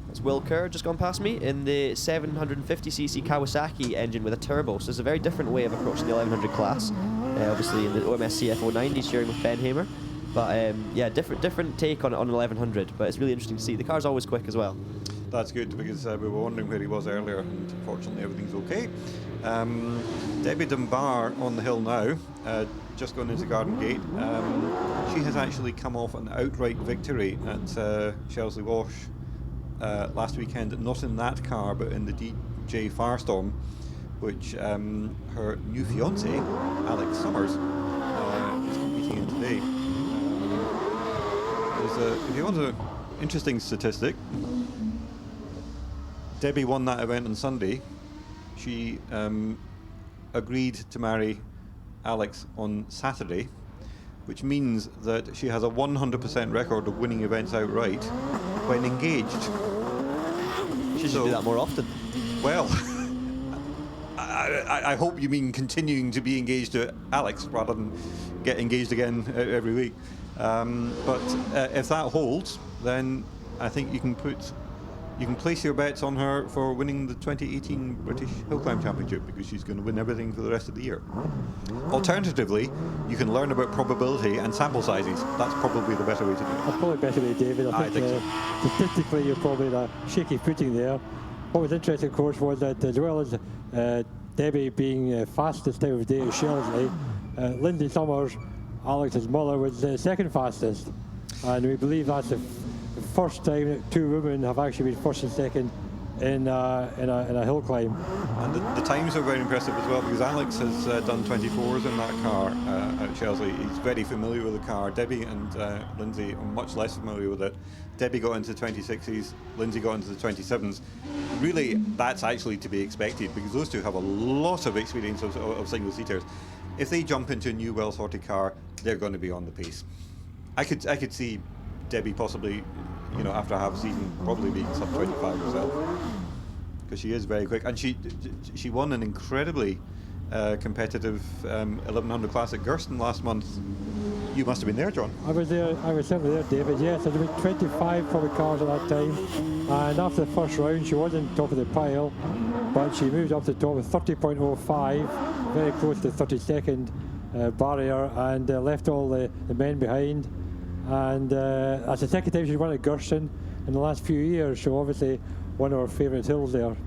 That's Will Kerr just gone past me in the 750cc Kawasaki engine with a turbo. So it's a very different way of approaching the 1100 class. Obviously in the OMS CF09 he's sharing with Ben Hamer. But yeah, different take on an 1100. But it's really interesting to see. The car's always quick as well. That's good, because we were wondering where he was earlier, and fortunately everything's okay. Debbie Dunbar on the hill now, just going into Garden Gate. She has actually come off an outright victory at Shelsley Wash last weekend, not in that car, but in the DJ Firestorm, which her new fiance, Alex Summers, is competing in today. If you want an interesting statistic, Debbie won that event on Sunday. She agreed to marry Alex on Saturday, which means that she has a 100% record of winning events outright when engaged. She should do that more often. Well, I hope you mean continuing to be engaged to Alex rather than get engaged again every week. But if that holds, then I think you can place your bets on her for winning the 2018 British Hillclimb Championship, because she's going to win everything for the rest of the year. Alternatively, you can learn about probability and sample sizes. That's probably the better way to do it. That's probably better way, David. I think so. Statistically, you're probably in a shaky footing there. What was interesting, of course, was that as well as Debbie being fastest time of day at Shelsley, Lindsay Summers, Alex's mother, was second fastest. And we believe that's the first time that 2 women have actually been first and second in a hill climb. And the times are very impressive as well, because Alex has done 24s in that car at Shelsley. He's very familiar with the car. Debbie and Lindsay are much less familiar with it. Debbie got into the 26s, Lindsay got into the 27s. Really, that's actually to be expected, because those two have a lot of experience of single-seaters. If they jump into a new, well-sorted car, they're going to be on the pace. I could see Debbie possibly, after half a season, probably being sub 25 herself, because she is very quick, and she won an incredibly competitive 1100 class at Gersten last month. You must have been there, John. I was there. I was certainly there, David. Yes, there were 25 probably cars at that time, and after the first round, she wasn't top of the pile, but she moved up to the top with 30.05, very close to the 32nd barrier, and left all the men behind. And that's the second time she's won at Gersten in the last few years, so obviously one of our favourite hills there.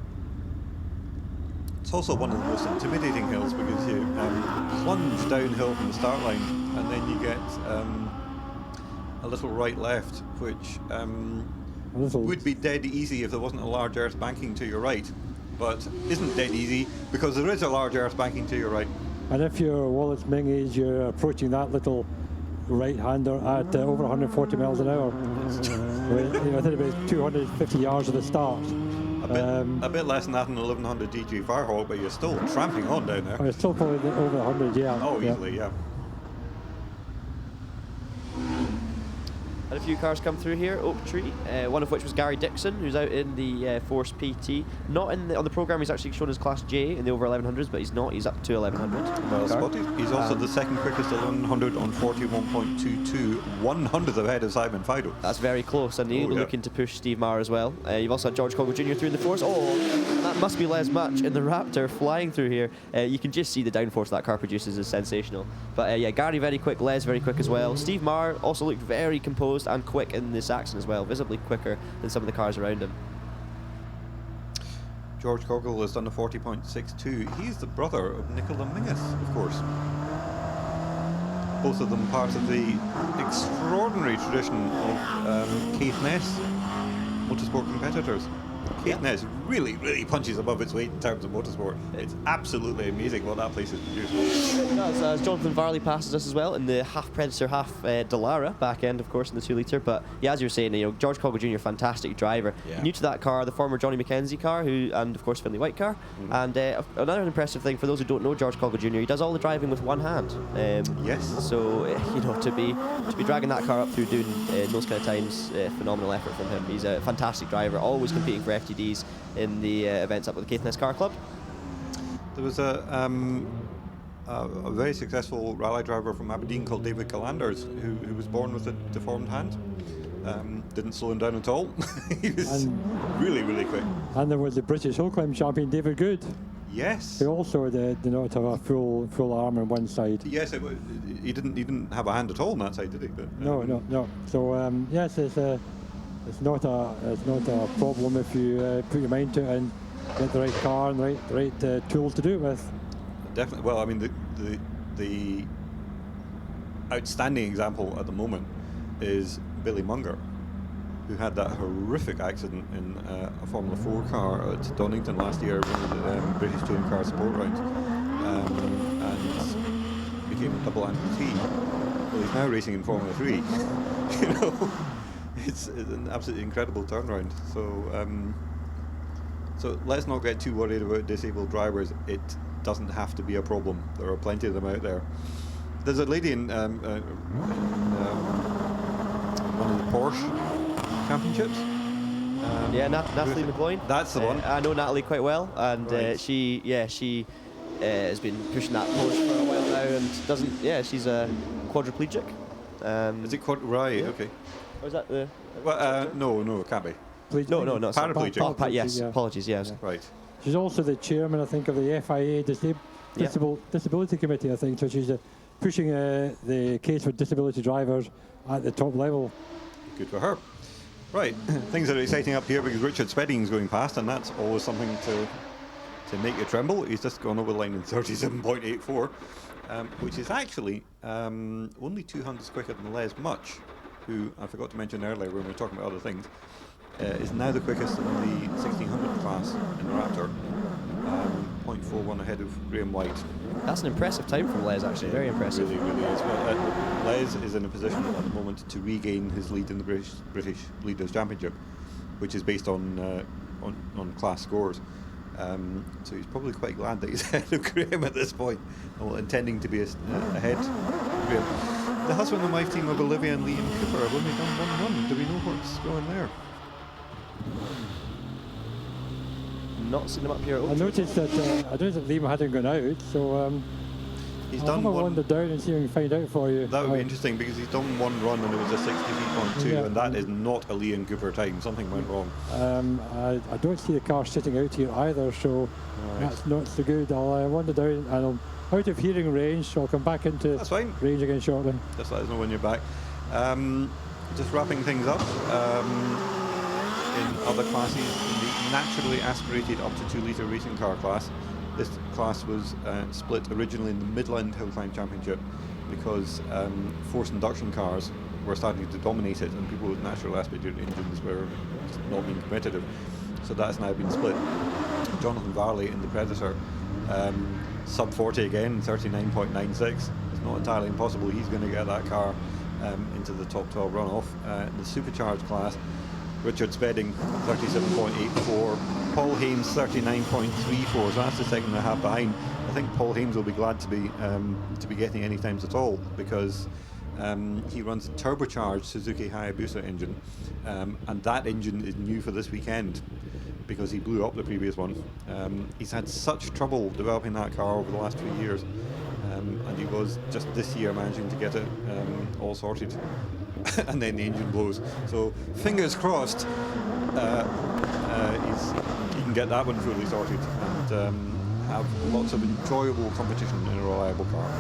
It's also one of the most intimidating hills, because you plunge downhill from the start line, and then you get a little right-left, which would be dead easy if there wasn't a large earth banking to your right, but isn't dead easy because there is a large earth banking to your right. And if you're Wallace Mingies, you're approaching that little right-hander at over 140 miles an hour, within about 250 yards of the start. A bit less than that in 1100 DG Firehawk, but you're still tramping on down there. You're still probably over 100, yeah. Oh, easily, yeah. Had a few cars come through here, Oak Tree, one of which was Gary Dixon, who's out in the Force PT. Not on the programme, he's actually shown as Class J in the over 1100s, but he's not, he's up to 1100. Well spotted. He's also the second quickest 1100 on 41.22, 100th ahead of Simon Fido. That's very close, and he'll be looking to push Steve Maher as well. You've also had George Coggle Jr. through in the Force. Oh, that must be Les Much in the Raptor flying through here. You can just see the downforce that car produces is sensational. But yeah, Gary very quick, Les very quick as well. Steve Maher also looked very composed and quick in the Saxon as well, visibly quicker than some of the cars around him. George Coggle has done a 40.62. He's the brother of Nicola Mingus, of course. Both of them part of the extraordinary tradition of Caithness motorsport competitors. Caithness really, really punches above its weight in terms of motorsport. It's absolutely amazing what that place has produced. It does, as Jonathan Varley passes us as well in the half Predator, half Dallara back end, of course, in the 2 litre. But yeah, as you were saying, George Coggle Jr., fantastic driver. Yeah. New to that car, the former Johnny McKenzie car, and of course Finley White car. And another impressive thing for those who don't know George Coggle Jr., he does all the driving with one hand. Yes. So to be dragging that car up through Doune in those kind of times, phenomenal effort from him. He's a fantastic driver, always competing for FTDs in the events up with the Caithness Car Club. There was a very successful rally driver from Aberdeen called David Calanders who was born with a deformed hand. Didn't slow him down at all. He was really, really quick. And there was the British Hillclimb champion David Good, Yes. who also did not have a full arm on one side. Yes, he didn't have a hand at all on that side, did he? But, No. So yes, it's not a problem if you put your mind to it and get the right car and the right tools to do it with. Definitely. Well, I mean, the outstanding example at the moment is Billy Munger, who had that horrific accident in a Formula 4 car at Donington last year, one of the British Touring Car Support Rounds, and became a double amputee. Well, he's now racing in Formula 3. It's an absolutely incredible turnaround. So let's not get too worried about disabled drivers. It doesn't have to be a problem. There are plenty of them out there. There's a lady in one of the Porsche championships. Natalie McGloin. That's the one. I know Natalie quite well, and Right. she has been pushing that Porsche for a while now, and doesn't. Yeah, she's a quadriplegic. Is it right? Okay. Or is that the? Well, no, it can't be. No, not Paraplegic. Yes, Yeah. apologies. Yes. Right. She's also the chairman, I think, of the FIA Disability Committee, I think, so she's pushing the case for disability drivers at the top level. Good for her. Right. Things are exciting up here because Richard Spedding's going past, and that's always something to make you tremble. He's just gone over the line in 37.84, which is actually only 200s quicker than Les Much, who I forgot to mention earlier when we were talking about other things, is now the quickest in the 1600 class in the Raptor, 0.41 ahead of Graham White. That's an impressive time from Les, actually. Very impressive. Really, really is. Well, Les is in a position at the moment to regain his lead in the British Leaders' Championship, which is based on class scores. So he's probably quite glad that he's ahead of Graham at this point, intending to be ahead of Graham. The husband and wife team of Olivia and Liam Cooper have only done one run. Do we know what's going there? Not seen them up here. I noticed that Liam hadn't gone out, so He's I'll done have a one. wander down and see if we can find out for you. That would be interesting because he's done one run and it was a 63.2, Yeah. and that is not a Liam Cooper time. Something went wrong. I don't see the car sitting out here either, so that's not so good. I'll wander down and I'm out of hearing range, so I'll come back into That's fine. range again shortly. Just let us know when you're back. Just wrapping things up. In other classes, in the naturally aspirated up to 2 litre racing car class, this class was split originally in the Midland Hillclimb Championship because forced induction cars were starting to dominate it, and people with naturally aspirated engines were just not being competitive. So that's now been split. Jonathan Varley in the Predator, sub 40 again, 39.96. It's not entirely impossible he's going to get that car into the top 12 runoff. In the supercharged class, Richard Spedding 37.84, Paul Haynes 39.34, so that's the second and a half behind. I think Paul Haynes will be glad to be getting any times at all because he runs a turbocharged Suzuki Hayabusa engine, and that engine is new for this weekend because he blew up the previous one. He's had such trouble developing that car over the last few years, and he was just this year managing to get it all sorted. And then the engine blows. So fingers crossed, he can get that one fully sorted and have lots of enjoyable competition in a reliable car.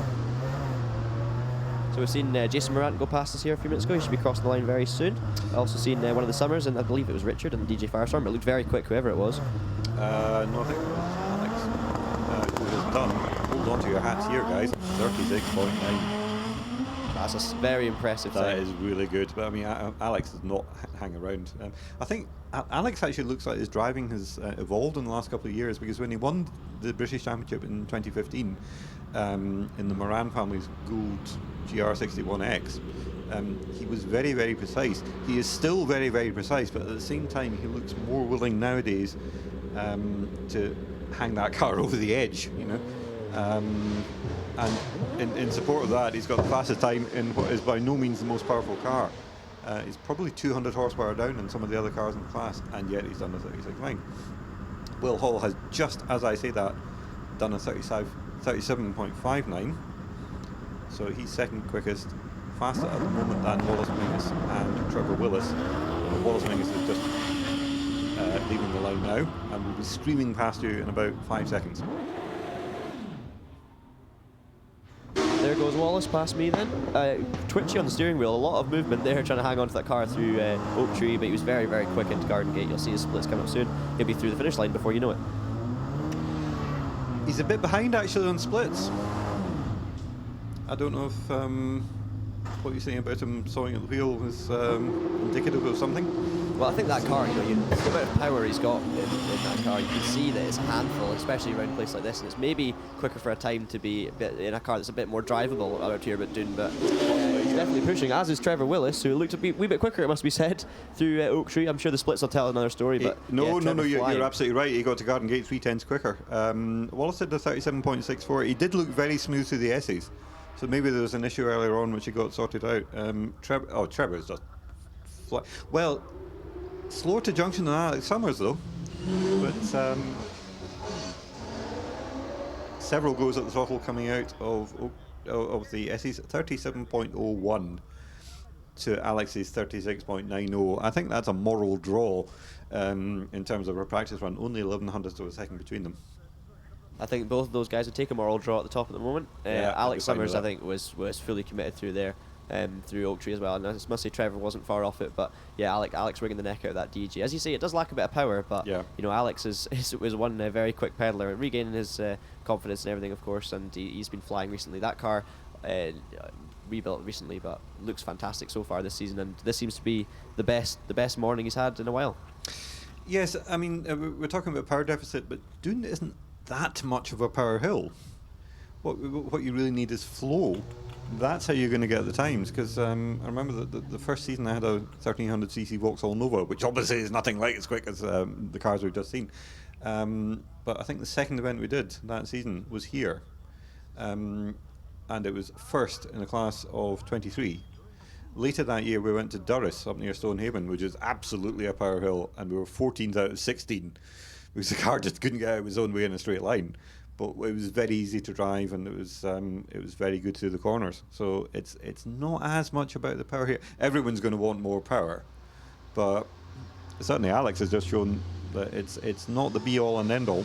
So we've seen Jason Morant go past us here a few minutes ago. He should be crossing the line very soon. Also seen one of the Summers, and I believe it was Richard and the DJ Firestorm, but it looked very quick, whoever it was. No, I think it was Alex who has done. Hold on to your hats here, guys. 36.9. That's a very impressive That thing. is really good. But I mean, Alex does not hang around. I think Alex actually looks like his driving has evolved in the last couple of years, because when he won the British Championship in 2015 in the Moran family's Gould GR61X, he was very, very precise. He is still very, very precise, but at the same time, he looks more willing nowadays to hang that car over the edge, you know. And in support of that, he's got the fastest time in what is by no means the most powerful car. He's probably 200 horsepower down in some of the other cars in the class, and yet he's done a 36.9. Will Hall has just, as I say that, done a 37.59. So he's second quickest, faster at the moment than Wallace Mingus and Trevor Willis. Wallace Mingus is just leaving the line now, and will be streaming past you in about 5 seconds. There goes Wallace past me then. Twitchy on the steering wheel, a lot of movement there trying to hang on to that car through Oak Tree, but he was very, very quick into Garden Gate. You'll see his splits coming up soon. He'll be through the finish line before you know it. He's a bit behind actually on splits. I don't know if what you're saying about him sawing at the wheel is indicative of something. Well, I think that car, the amount of power he's got in that car, you can see that it's a handful, especially around a place like this, and it's maybe quicker for a time to be a bit in a car that's a bit more drivable out here at Doune, but he's definitely pushing, as is Trevor Willis, who looked a wee bit quicker, it must be said, through Oak Tree. I'm sure the splits will tell another story, but No, you're you're absolutely right. He got to Garden Gate 3/10 quicker. Wallace did the 37.64. He did look very smooth through the S's, so maybe there was an issue earlier on which he got sorted out. Trevor's just well, slower to junction than Alex Summers though, but several goes at the throttle coming out of the S's. 37.01 to Alex's 36.90. I think that's a moral draw in terms of a practice run. Only 11 hundredths of a second between them. I think both of those guys would take a moral draw at the top at the moment. Alex Summers, I think, was fully committed through there, through Oak Tree as well. And I must say, Trevor wasn't far off it. But yeah, Alex wringing the neck out of that DG. As you say, it does lack a bit of power, but Alex is one very quick pedaler, regaining his confidence and everything, of course. And he's been flying recently. That car rebuilt recently, but looks fantastic so far this season. And this seems to be the best morning he's had in a while. Yes, I mean we're talking about power deficit, but Doune isn't that much of a power hill. What you really need is flow. That's how you're going to get the times, because I remember the first season I had a 1300cc Vauxhall Nova, which obviously is nothing like as quick as the cars we've just seen, but I think the second event we did that season was here, and it was first in a class of 23. Later that year we went to Durris up near Stonehaven, which is absolutely a power hill, and we were 14th out of 16 because the car just couldn't get out of its own way in a straight line. But it was very easy to drive, and it was very good through the corners. So it's not as much about the power here. Everyone's going to want more power, but certainly Alex has just shown that it's not the be all and end all.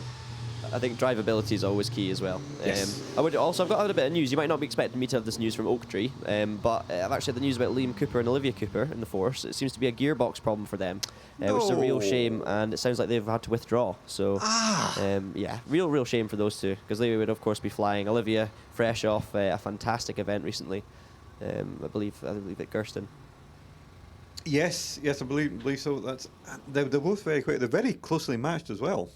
I think drivability is always key as well. Yes. I've got a little bit of news. You might not be expecting me to have this news from Oak Tree, but I've actually had the news about Liam Cooper and Olivia Cooper in the Force. It seems to be a gearbox problem for them, which is a real shame, and it sounds like they've had to withdraw. So, real shame for those two, because they would of course be flying. Olivia, fresh off a fantastic event recently, I believe at Gurston. Yes, I believe so. They're both very quick. They're very closely matched as well.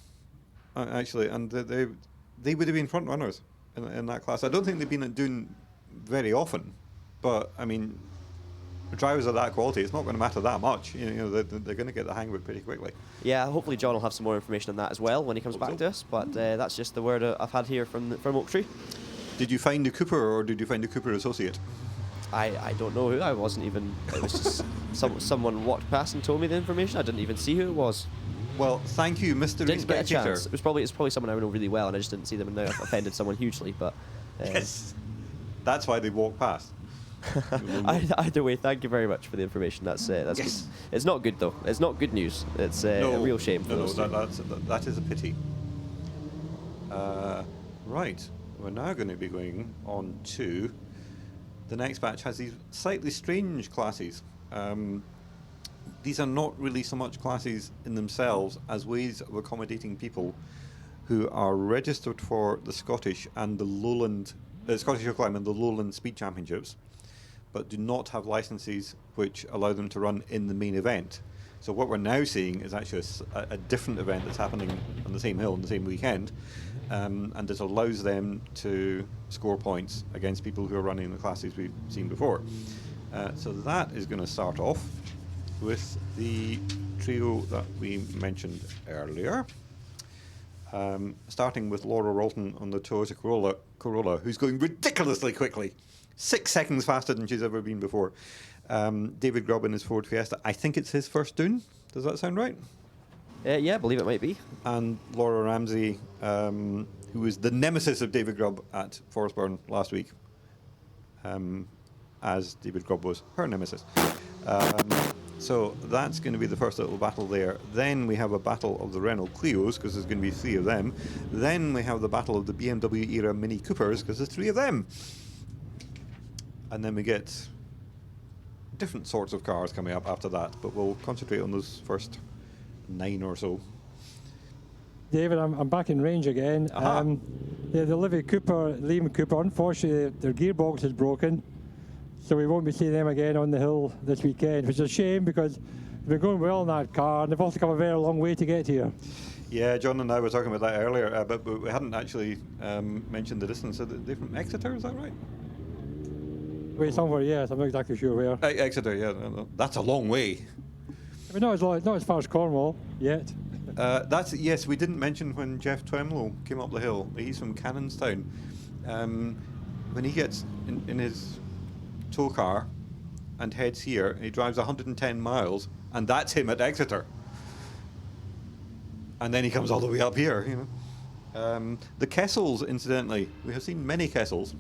Actually, and they would have been front runners in that class. I don't think they've been at Doune very often, but I mean, drivers of that quality, it's not going to matter that much. They're going to get the hang of it pretty quickly. Yeah, hopefully John will have some more information on that as well when he comes back to us. But that's just the word I've had here from Oak Tree. Did you find the Cooper, or did you find the Cooper associate? I don't know who. I wasn't even. It was just someone walked past and told me the information. I didn't even see who it was. Well, thank you, Mr. Didn't get a Spectator. chance. It's probably someone I know really well, and I just didn't see them, and now I've offended someone hugely. But yes, that's why they walk past. Either way, thank you very much for the information. That's yes. Good. It's not good though. It's not good news. It's a real shame for those two. That is a pity. Right, we're now going to be going on to the next batch. Has these slightly strange classes. These are not really so much classes in themselves as ways of accommodating people who are registered for the Scottish and the Lowland, Scottish Hillclimb and the Lowland Speed Championships, but do not have licenses which allow them to run in the main event. So what we're now seeing is actually a different event that's happening on the same hill on the same weekend, and it allows them to score points against people who are running the classes we've seen before. So that is going to start off with the trio that we mentioned earlier. Starting with Laura Rolton on the Toyota Corolla, who's going ridiculously quickly, 6 seconds faster than she's ever been before. David Grubb in his Ford Fiesta. I think it's his first Doune. Does that sound right? Yeah, I believe it might be. And Laura Ramsey, who was the nemesis of David Grubb at Forestburn last week, as David Grubb was her nemesis. So that's going to be the first little battle there. Then we have a battle of the Renault Clios, because there's going to be 3 of them. Then we have the battle of the BMW era Mini Coopers, because there's 3 of them. And then we get different sorts of cars coming up after that, but we'll concentrate on those first 9 or so. David, I'm back in range again. The Liam Cooper, unfortunately, their gearbox is broken, so we won't be seeing them again on the hill this weekend, which is a shame because they've been going well in that car, and they've also come a very long way to get here. Yeah, John and I were talking about that earlier, but we hadn't actually mentioned the distance. So they're from Exeter, is that right? Way somewhere, yes. I'm not exactly sure where. Exeter, yeah. That's a long way. I mean, not as far as Cornwall yet. Yes, we didn't mention when Jeff Twemlow came up the hill. He's from Cannonstown. When he gets in his tow car and heads here, he drives 110 miles, and that's him at Exeter. And then he comes all the way up here, you know. The Kessels, incidentally, we have seen many Kessels,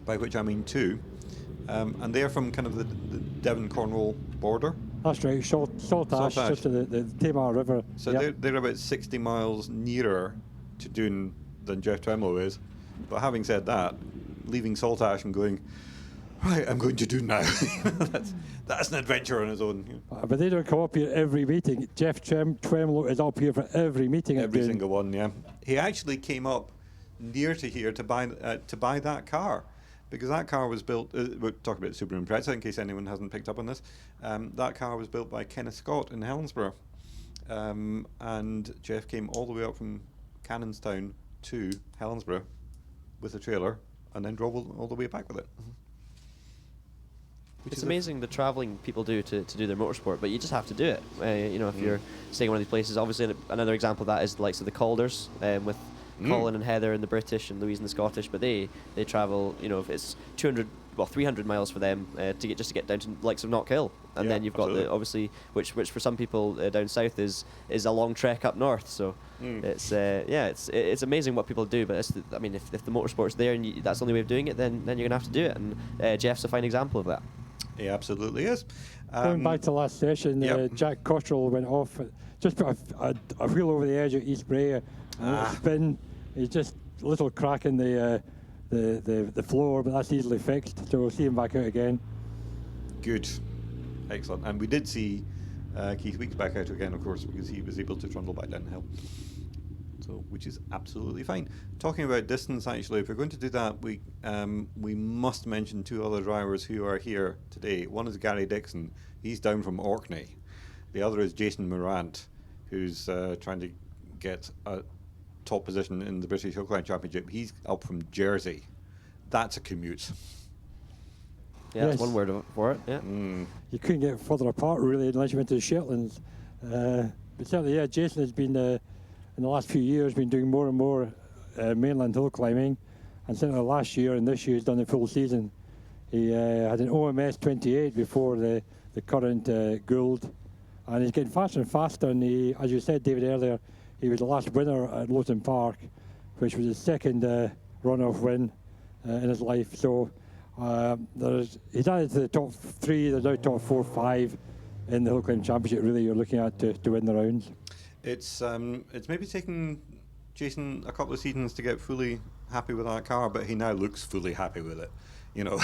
by which I mean 2. And they're from kind of the Devon-Cornwall border. That's right, Saltash, just to the Tamar River. So they're about 60 miles nearer to Doune than Jeff Twemlow is. But having said that, leaving Saltash and going, right, I'm going to Doune now. that's an adventure on its own. But they don't come up here every meeting. Jeff Twemlow is up here for every meeting. Every single one, yeah. He actually came up near to here to buy that car. Because that car was built, we'll talk about Subaru Impreza in case anyone hasn't picked up on this. That car was built by Kenneth Scott in Helensburgh. And Jeff came all the way up from Cannonstown to Helensburgh with a trailer and then drove all the way back with it. It's amazing the travelling people do to do their motorsport, but you just have to do it. If you're staying in one of these places, obviously another example of that is the likes of the Calders with Colin and Heather in the British and Louise in the Scottish, but they travel, if it's 300 miles for them to get down to the likes of Knockhill, and then you've got the obviously which for some people down south is a long trek up north. So it's amazing what people do. But if the motorsport's there and that's the only way of doing it, then you're gonna have to do it. And Jeff's a fine example of that. He absolutely is. Going back to last session, Jack Cottrell went off, just put a wheel over the edge of East Bray. Spin. It's just a little crack in the floor, but that's easily fixed. So we'll see him back out again. Good, excellent. And we did see Keith Weeks back out again, of course, because he was able to trundle back down the hill. So, which is absolutely fine. Talking about distance, actually, if we're going to do that, we must mention 2 other drivers who are here today. One is Gary Dixon. He's down from Orkney. The other is Jason Morant, who's trying to get a top position in the British Hillclimb Championship. He's up from Jersey. That's a commute. Yeah, that's one word for it. Yeah. You couldn't get further apart really unless you went to the Shetlands. But certainly, Jason has been in the last few years been doing more and more mainland hill climbing, and certainly last year and this year he's done the full season. He had an OMS 28 before the current Gould, and he's getting faster and faster. And he, as you said, David, earlier, he was the last winner at Lothian Park, which was his second runoff win in his life. So he's added to the top 3. There's now top 4, 5 in the HillClimb Championship. Really, you're looking at to win the rounds. It's maybe taken Jason a couple of seasons to get fully happy with that car, but he now looks fully happy with it.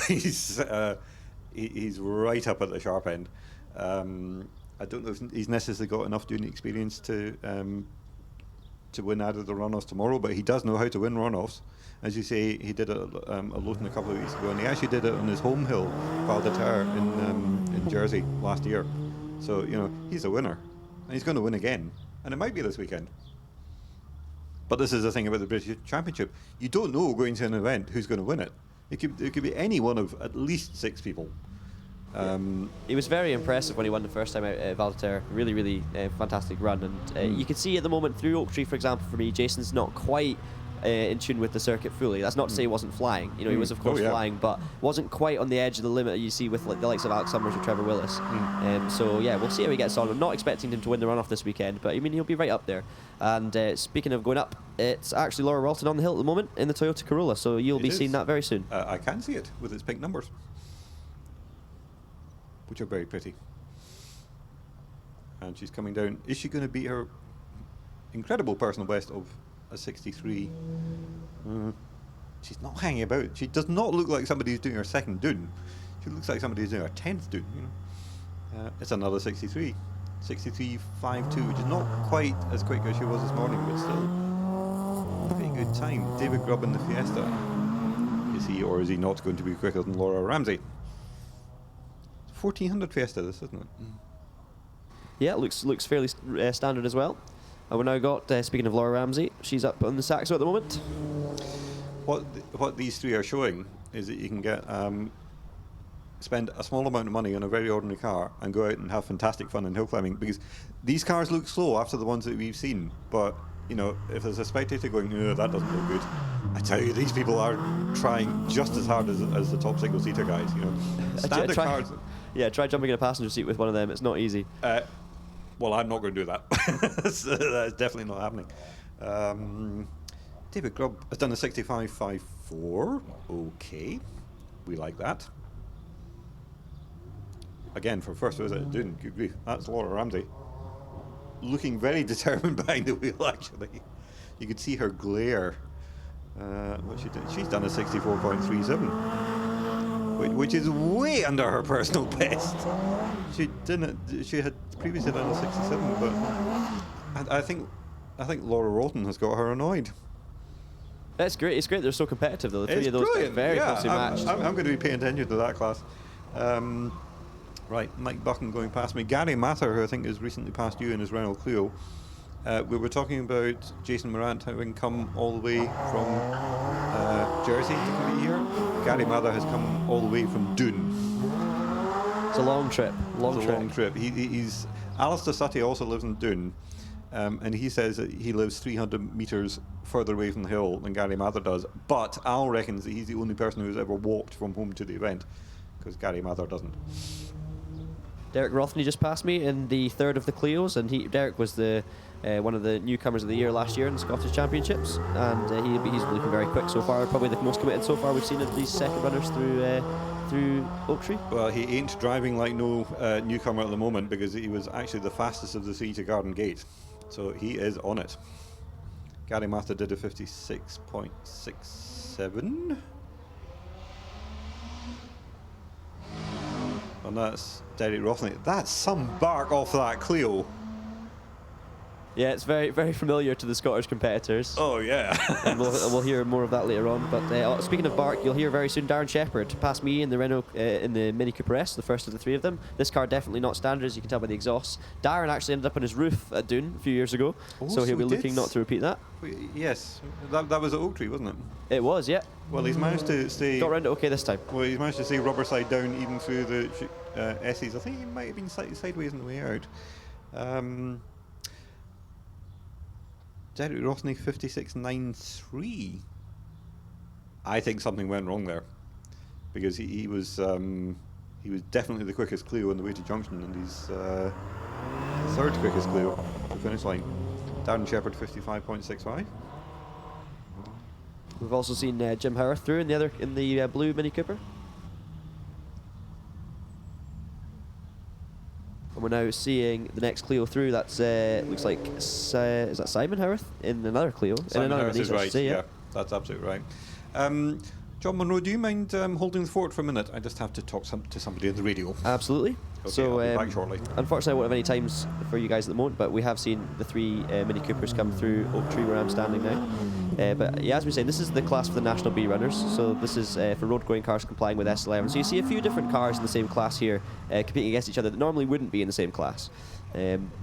He's right up at the sharp end. I don't know if he's necessarily got enough doing experience to to win out of the runoffs tomorrow, but he does know how to win runoffs. As you say, he did a Lothian a couple of weeks ago, and he actually did it on his home hill, Val d'Ettar, in Jersey last year. So, you know, he's a winner, and he's going to win again, and it might be this weekend. But this is the thing about the British Championship. You don't know going to an event who's going to win it. It could be any one of at least 6 people. He was very impressive when he won the first time out at Val d'Ettar. Really, really fantastic run. And you can see at the moment through Oak Tree, for example, for me, Jason's not quite in tune with the circuit fully. That's not to say he wasn't flying. You know, he was of course flying, but wasn't quite on the edge of the limit that you see with like the likes of Alex Summers or Trevor Willis. So yeah, we'll see how he gets on. I'm not expecting him to win the runoff this weekend, but I mean he'll be right up there. And speaking of going up, it's actually Laura Walton on the hill at the moment in the Toyota Corolla, so you'll be seeing that very soon. I can see it with its pink numbers, which are very pretty. And she's coming down. Is she going to beat her incredible personal best of a 63? She's not hanging about. She does not look like somebody who's doing her second Doune. She looks like somebody who's doing her 10th Doune. You know? It's another 63. 63.52, which is not quite as quick as she was this morning, but still a pretty good time. David Grubb in the Fiesta. Is he or is he not going to be quicker than Laura Ramsey? 1400 Fiesta, this, isn't it? Yeah, looks fairly standard as well. And we've now got, speaking of Laura Ramsey, she's up on the Saxo at the moment. What these three are showing is that you can get spend a small amount of money on a very ordinary car and go out and have fantastic fun in hill climbing, because these cars look slow after the ones that we've seen, but you know, if there's a spectator going, no, that doesn't look good, I tell you, these people are trying just as hard as the top single seater guys. You know, standard cars. Yeah, try jumping in a passenger seat with one of them. It's not easy. Well, I'm not going to do that. That's definitely not happening. David Grubb has done a 65.54. Okay, we like that. Again, for first visit at Doune, good grief, that's Laura Ramsey. Looking very determined behind the wheel, actually. You could see her glare. What she did. She's done a 64.37, which is way under her personal best. She had previously done a 67, but I think Laura Walton has got her annoyed. That's great. It's great they're so competitive, though. The three of those are very closely matched. I'm going to be paying attention to that class. Right, Mike Buchan going past me. Gary Mather, who I think has recently passed you in his Renault Clio. We were talking about Jason Morant having come all the way from Jersey to come here. Gary Mather has come all the way from Doune. It's a long trip. Long trip. He's Alistair Sutty also lives in Doune, and he says that he lives 300 metres further away from the hill than Gary Mather does. But Al reckons that he's the only person who's ever walked from home to the event, because Gary Mather doesn't. Derek Rothney just passed me in the third of the Clios, and Derek was the one of the newcomers of the year last year in the Scottish Championships, and he's looking very quick so far. Probably the most committed so far we've seen of these second runners through Oak Tree. Well, he ain't driving like no newcomer at the moment, because he was actually the fastest of the three to Garden Gate, so he is on it. Gary Mather did a 56.67. And that's Derek Rothney. That's some bark off that Clio. Yeah, it's very, very familiar to the Scottish competitors. Oh, yeah. And we'll hear more of that later on. But speaking of bark, you'll hear very soon Darren Shepherd passed me in the Renault, in the Mini Cooper S, the first of the three of them. This car definitely not standard, as you can tell by the exhausts. Darren actually ended up on his roof at Doune a few years ago, so he'll be looking not to repeat that. Yes, that was at Oak Tree, wasn't it? It was, yeah. Well, he's managed to stay... Got around it okay this time. Well, he's managed to stay rubber side down even through the S's. I think he might have been slightly sideways on the way out. Derek Rothney 56.93. I think something went wrong there, because he was definitely the quickest Clio on the way to junction, and he's third quickest Clio to the finish line. Darren Shepherd 55.65. We've also seen Jim Howarth through in the blue Mini Cooper. And we're now seeing the next Clio through. That's looks like is that Simon Howarth in another Clio? Simon Howarth is right. Yeah, that's absolutely right. John Munro, do you mind holding the fort for a minute? I just have to talk to somebody on the radio. Absolutely. Okay, So, I'll be back shortly. unfortunately, I won't have any times for you guys at the moment, but we have seen the 3 Mini Coopers come through Oak Tree where I'm standing now. But yeah, as we say, this is the class for the National B runners. So this is for road-going cars complying with S11. So you see a few different cars in the same class here competing against each other that normally wouldn't be in the same class.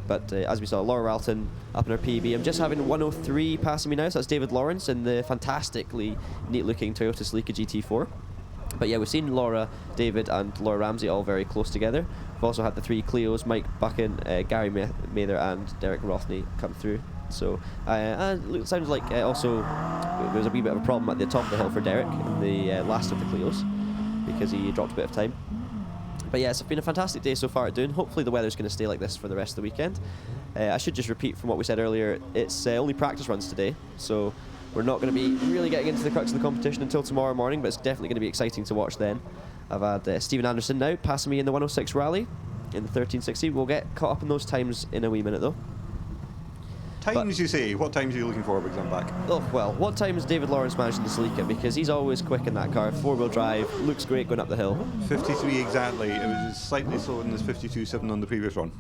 But as we saw, Laura Ralton up in her PB. I'm just having 103 passing me now, so that's David Lawrence in the fantastically neat-looking Toyota Celica GT4. But yeah, we've seen Laura, David and Laura Ramsey all very close together. We've also had the 3 Cleos, Mike Buchan, Gary Mather and Derek Rothney come through. So and it sounds like also there was a wee bit of a problem at the top of the hill for Derek in the last of the Cleos because he dropped a bit of time. But yeah, it's been a fantastic day so far at Doune. Hopefully the weather's going to stay like this for the rest of the weekend. I should just repeat from what we said earlier, it's only practice runs today, so we're not going to be really getting into the crux of the competition until tomorrow morning, but it's definitely going to be exciting to watch then. I've had Stephen Anderson now passing me in the 106 rally in the 1360. We'll get caught up in those times in a wee minute though. Times, you say? What times are you looking for because I'm back? Oh, well, what time has David Lawrence managed in the Celica? Because he's always quick in that car. 4-wheel drive, looks great going up the hill. 53 exactly. It was slightly slower than this 52.7 on the previous run.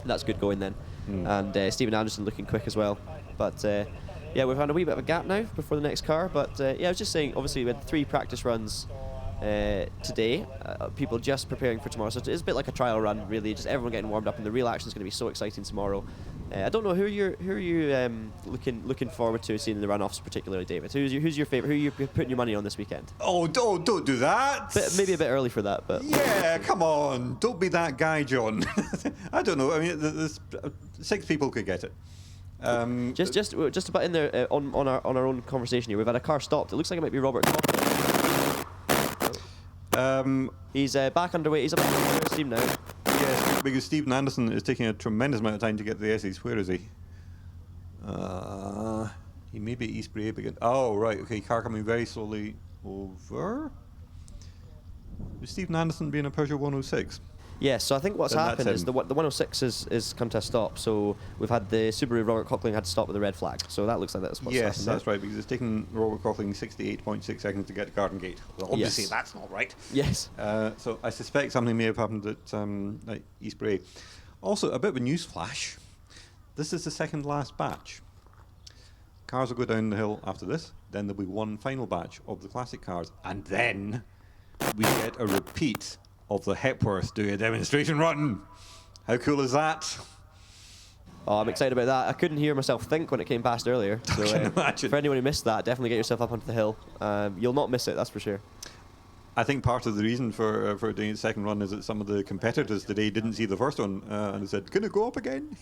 That's good going then. And Stephen Anderson looking quick as well. But yeah, we've had a wee bit of a gap now before the next car. But yeah, I was just saying, obviously we had 3 practice runs today. People just preparing for tomorrow. So it's a bit like a trial run, really. Just everyone getting warmed up, and the real action is going to be so exciting tomorrow. I don't know who are you looking forward to seeing in the runoffs, particularly, David. Who's your favourite? Who are you putting your money on this weekend? Oh, don't do that. Maybe a bit early for that, but yeah, come on, don't be that guy, John. I don't know. I mean, there's 6 people could get it. Just about in there on our own conversation here. We've had a car stopped. It looks like it might be Robert Coughlin. He's back underway. He's up on the team now. Yes, because Stephen Anderson is taking a tremendous amount of time to get to the S's. Where is he? He may be East Bray again. Oh, right. Okay, car coming very slowly over. Is Stephen Anderson being a Peugeot 106? Yes, so I think what's Then happened is the 106 is come to a stop. So we've had the Subaru Robert Coughlin had to stop with the red flag. So that looks like that's what's happened. Yes, that's right, because it's taken Robert Coughlin 68.6 seconds to get to Garden Gate. Well, obviously that's not right. Yes. So I suspect something may have happened at East Bray. Also, a bit of a news flash. This is the second last batch. Cars will go down the hill after this. Then there'll be one final batch of the classic cars. And then we get a repeat of the Hepworth doing a demonstration run. How cool is that? Oh, I'm excited about that. I couldn't hear myself think when it came past earlier. So, I can imagine. For anyone who missed that, definitely get yourself up onto the hill. You'll not miss it, that's for sure. I think part of the reason for doing the second run is that some of the competitors today didn't see the first one and they said, "Can it go up again?"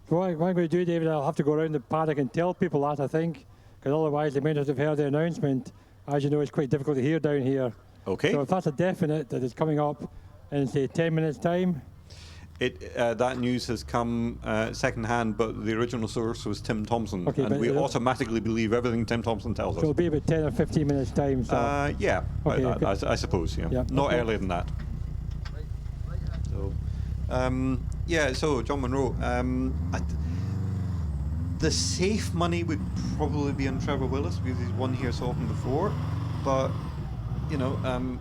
What I'm going to do, David, I'll have to go around the paddock and tell people that, I think, because otherwise they may not have heard the announcement. As you know, it's quite difficult to hear down here. Okay. So if that's a definite that it's coming up in, say, 10 minutes' time. That news has come second hand, but the original source was Tim Thompson, Okay, and we automatically believe everything Tim Thompson tells So us. it'll be about 10 or 15 minutes' time. So. Yeah, Okay, I suppose, yeah. Yeah, Not okay. earlier than that. So, yeah, so John Munro, the safe money would probably be on Trevor Willis because he's won here so often before, but, you know,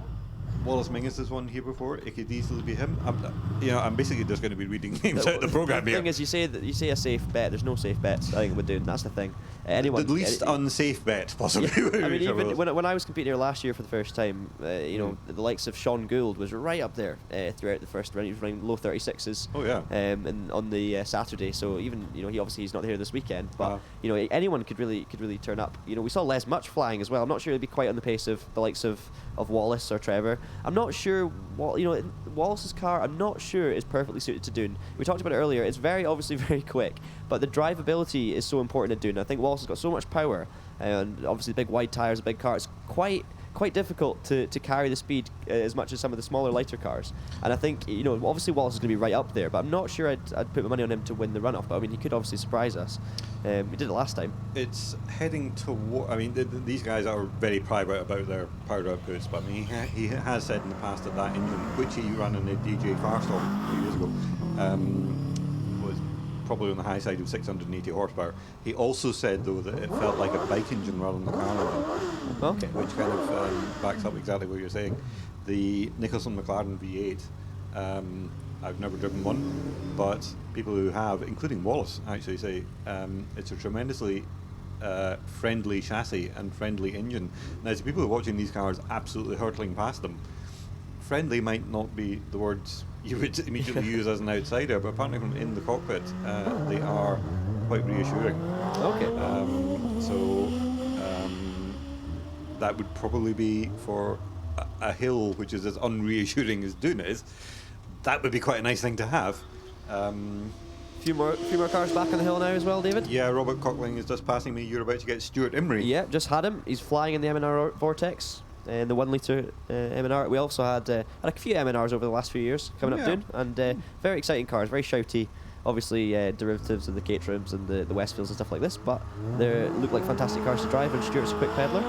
Wallace Mingus has won here before. It could easily be him. I'm basically just going to be reading names out of the program The here. thing is, you say a safe bet. There's no safe bets. I think we're doing. That's the thing. Anyone. The least unsafe bet, possibly. Yeah. I mean, even when I was competing here last year for the first time, the likes of Sean Gould was right up there throughout the first round. He was running low 36s. Oh yeah. And on the Saturday, so even he's not here this weekend, but anyone could really turn up. We saw Les Much flying as well. I'm not sure it'd be quite on the pace of the likes of Wallace or Trevor. I'm not sure. Wallace's car, I'm not sure is perfectly suited to Doune. We talked about it earlier. It's obviously very quick, but the drivability is so important at Doune. I think Wallace has got so much power, and obviously big wide tyres, a big car. It's quite difficult to carry the speed as much as some of the smaller, lighter cars. And I think obviously Wallace is going to be right up there, but I'm not sure I'd put my money on him to win the runoff. But I mean, he could obviously surprise us. He did it last time. It's heading toward. I mean, these guys are very private about their power outputs, but I mean, he has said in the past that engine, which he ran in a DJ Firestorm a few years ago, was probably on the high side of 680 horsepower. He also said, though, that it felt like a bike engine rather than a car engine. Okay. Which kind of backs up exactly what you're saying. The Nicholson McLaren V8, I've never driven one, but people who have, including Wallace, actually say it's a tremendously friendly chassis and friendly engine. Now, to people who are watching these cars absolutely hurtling past them, friendly might not be the words you would immediately use as an outsider, but apparently from in the cockpit, they are quite reassuring. Okay. That would probably be for a hill which is as unreassuring as Doune is. That would be quite a nice thing to have. Few more cars back on the hill now as well, David. Yeah, Robert Cockling is just passing me. You're about to get Stuart Imrie. Yeah, just had him. He's flying in the M&R Vortex, in the 1 litre M&R. We also had a few M&Rs over the last few years coming up Doune, and very exciting cars, very shouty. Obviously, derivatives of the Caterhams and the Westfields and stuff like this, but they look like fantastic cars to drive, and Stuart's a quick peddler.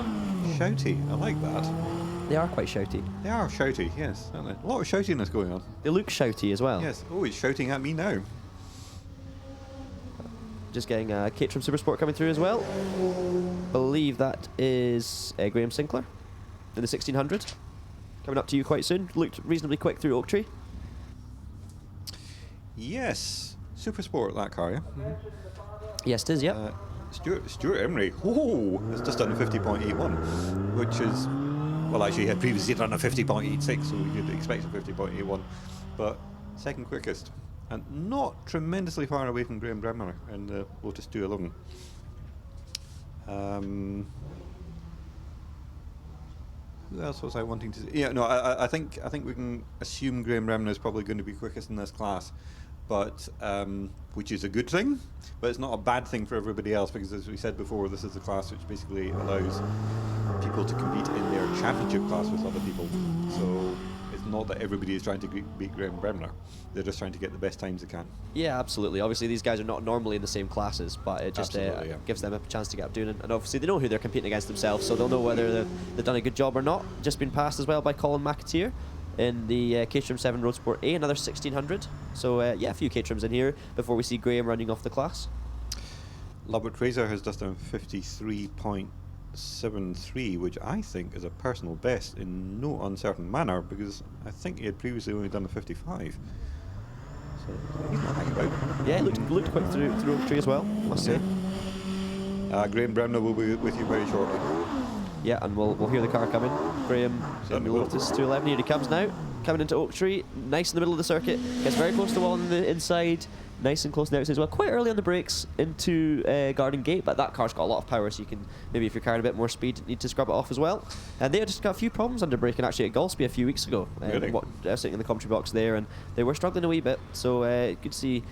Shouty, I like that. They are quite shouty. They are shouty, yes, aren't they? A lot of shoutiness going on. They look shouty as well. Yes. Oh, he's shouting at me now. Just getting a Caterham Supersport coming through as well. Believe that is Graham Sinclair in the 1600. Coming up to you quite soon. Looked reasonably quick through Oak Tree. Yes. Supersport, that car, yeah? Yes, it is, yeah. Stuart Imrie, has just done a 50.81, which is, well, actually he had previously done a 50.86, so you'd expect a 50.81, but second quickest, and not tremendously far away from Graham Bremner in the Lotus 211. Who else was I wanting to say? Yeah, no, I think we can assume Graham Bremner is probably going to be quickest in this class, but which is a good thing, but it's not a bad thing for everybody else, because as we said before, this is the class which basically allows people to compete in their championship class with other people. So it's not that everybody is trying to beat Graham Bremner, they're just trying to get the best times they can. Yeah, absolutely. Obviously these guys are not normally in the same classes, but it just gives them a chance to get up Doune, and obviously they know who they're competing against themselves, so they'll know whether they've done a good job or not. Just been passed as well by Colin McAteer in the Caterham 7 Road Sport A, another 1600. So a few Caterhams in here before we see Graham running off the class. Lubbock Fraser has just done 53.73, which I think is a personal best in no uncertain manner, because I think he had previously only done a 55. So he's not hanging about. Yeah, it looked quick through Oak Tree as well, must say. Graham Bremner will be with you very shortly. Yeah, and we'll hear the car coming. Graham in the Lotus 211, here he comes now. Coming into Oak Tree, nice in the middle of the circuit. Gets very close to the wall on the inside. Nice and close to the outside as well. Quite early on the brakes into Garden Gate, but that car's got a lot of power, so you can, maybe if you're carrying a bit more speed, need to scrub it off as well. And they had just got a few problems under braking actually at Golspie a few weeks ago. Really? Sitting in the commentary box there, and they were struggling a wee bit. So good to see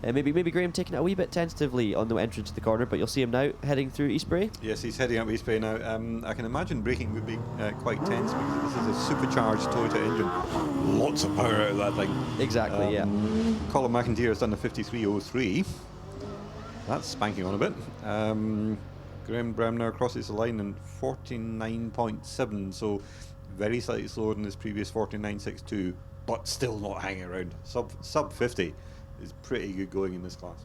maybe Graham taking it a wee bit tentatively on the entrance to the corner, but you'll see him now heading through Eastbury. Yes, he's heading up Eastbury now. I can imagine braking would be quite tense, because this is a supercharged Toyota engine. Lots of power out of that thing. Exactly, yeah. Colin McIntyre has done a 53.03. That's spanking on a bit. Graham Bremner crosses the line in 49.7, so very slightly slower than his previous 49.62, but still not hanging around. Sub 50 is pretty good going in this class.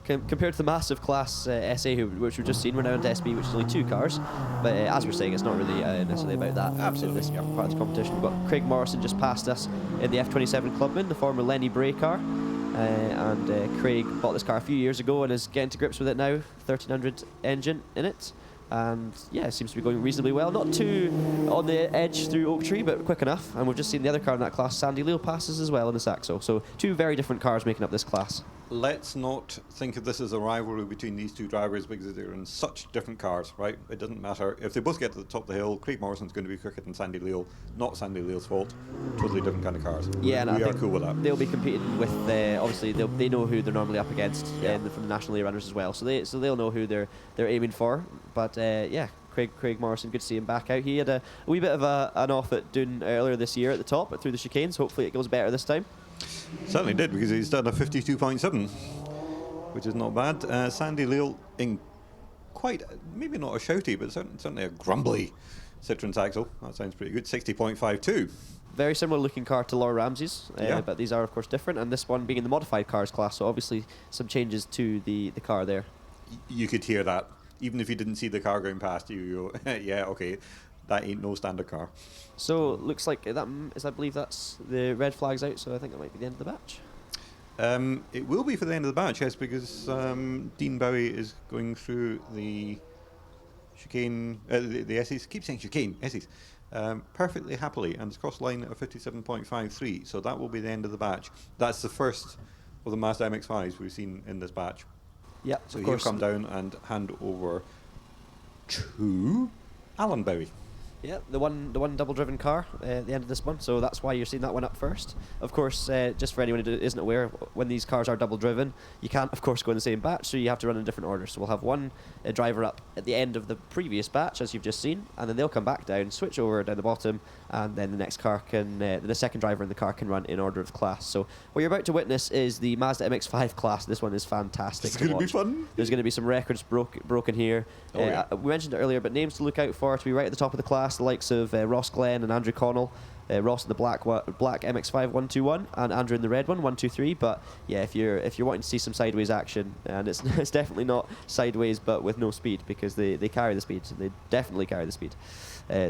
Compared to the massive class SA, which we've just seen, we're now into SB, which is only 2 cars. But as we're saying, it's not really necessarily about that. Absolutely. This part of the competition. We've got Craig Morrison just passed us in the F27 Clubman, the former Lenny Bray car. And Craig bought this car a few years ago and is getting to grips with it now. 1300 engine in it. And yeah, it seems to be going reasonably well. Not too on the edge through Oak Tree, but quick enough. And we've just seen the other car in that class, Sandy Leal, passes as well in the Saxo. So 2 very different cars making up this class. Let's not think of this as a rivalry between these 2 drivers, because they're in such different cars, right? It doesn't matter. If they both get to the top of the hill, Craig Morrison's going to be quicker than Sandy Leal. Not Sandy Leal's fault. Totally different kind of cars. Yeah, we are cool with that. They'll be competing with, obviously, they know who they're normally up against from the National A runners as well. So they'll know who they're aiming for. But yeah, Craig Morrison, good to see him back out. He had a wee bit of an off at Doune earlier this year at the top, but through the chicanes. Hopefully it goes better this time. Certainly did, because he's done a 52.7, which is not bad. Sandy Leal in quite, maybe not a shouty, but certainly a grumbly Citroen's axle. That sounds pretty good. 60.52. Very similar looking car to Laura Ramsey's, Yeah. but these are of course different, and this one being in the modified cars class, so obviously some changes to the car there. You could hear that. Even if you didn't see the car going past you go, yeah, okay, that ain't no standard car. So looks like that I believe that's the red flags out, so I think that might be the end of the batch. It will be for the end of the batch, yes, because Dean Bowie is going through the chicane, the S's, keep saying chicane, S's, perfectly happily, and it's cross line of 57.53, so that will be the end of the batch. That's the first of the Mazda MX-5s we've seen in this batch. Yeah, So of he'll course. come down and hand over to Alan Bowie. Yeah, the one double-driven car at the end of this one, so that's why you're seeing that one up first. Of course, just for anyone who isn't aware, when these cars are double-driven, you can't, of course, go in the same batch, so you have to run in different orders. So we'll have one driver up at the end of the previous batch, as you've just seen, and then they'll come back down, switch over down the bottom, and then the next car can, the second driver in the car can run in order of class. So what you're about to witness is the Mazda MX-5 class. This one is fantastic. It's going to be fun. There's going to be some records broken here. Oh, yeah. We mentioned it earlier, but names to look out for to be right at the top of the class, the likes of Ross Glenn and Andrew Connell. Ross in the black MX-5 121 and Andrew in the red one 123. But yeah, if you're wanting to see some sideways action, and it's it's definitely not sideways but with no speed, because they carry the speed. They definitely carry the speed.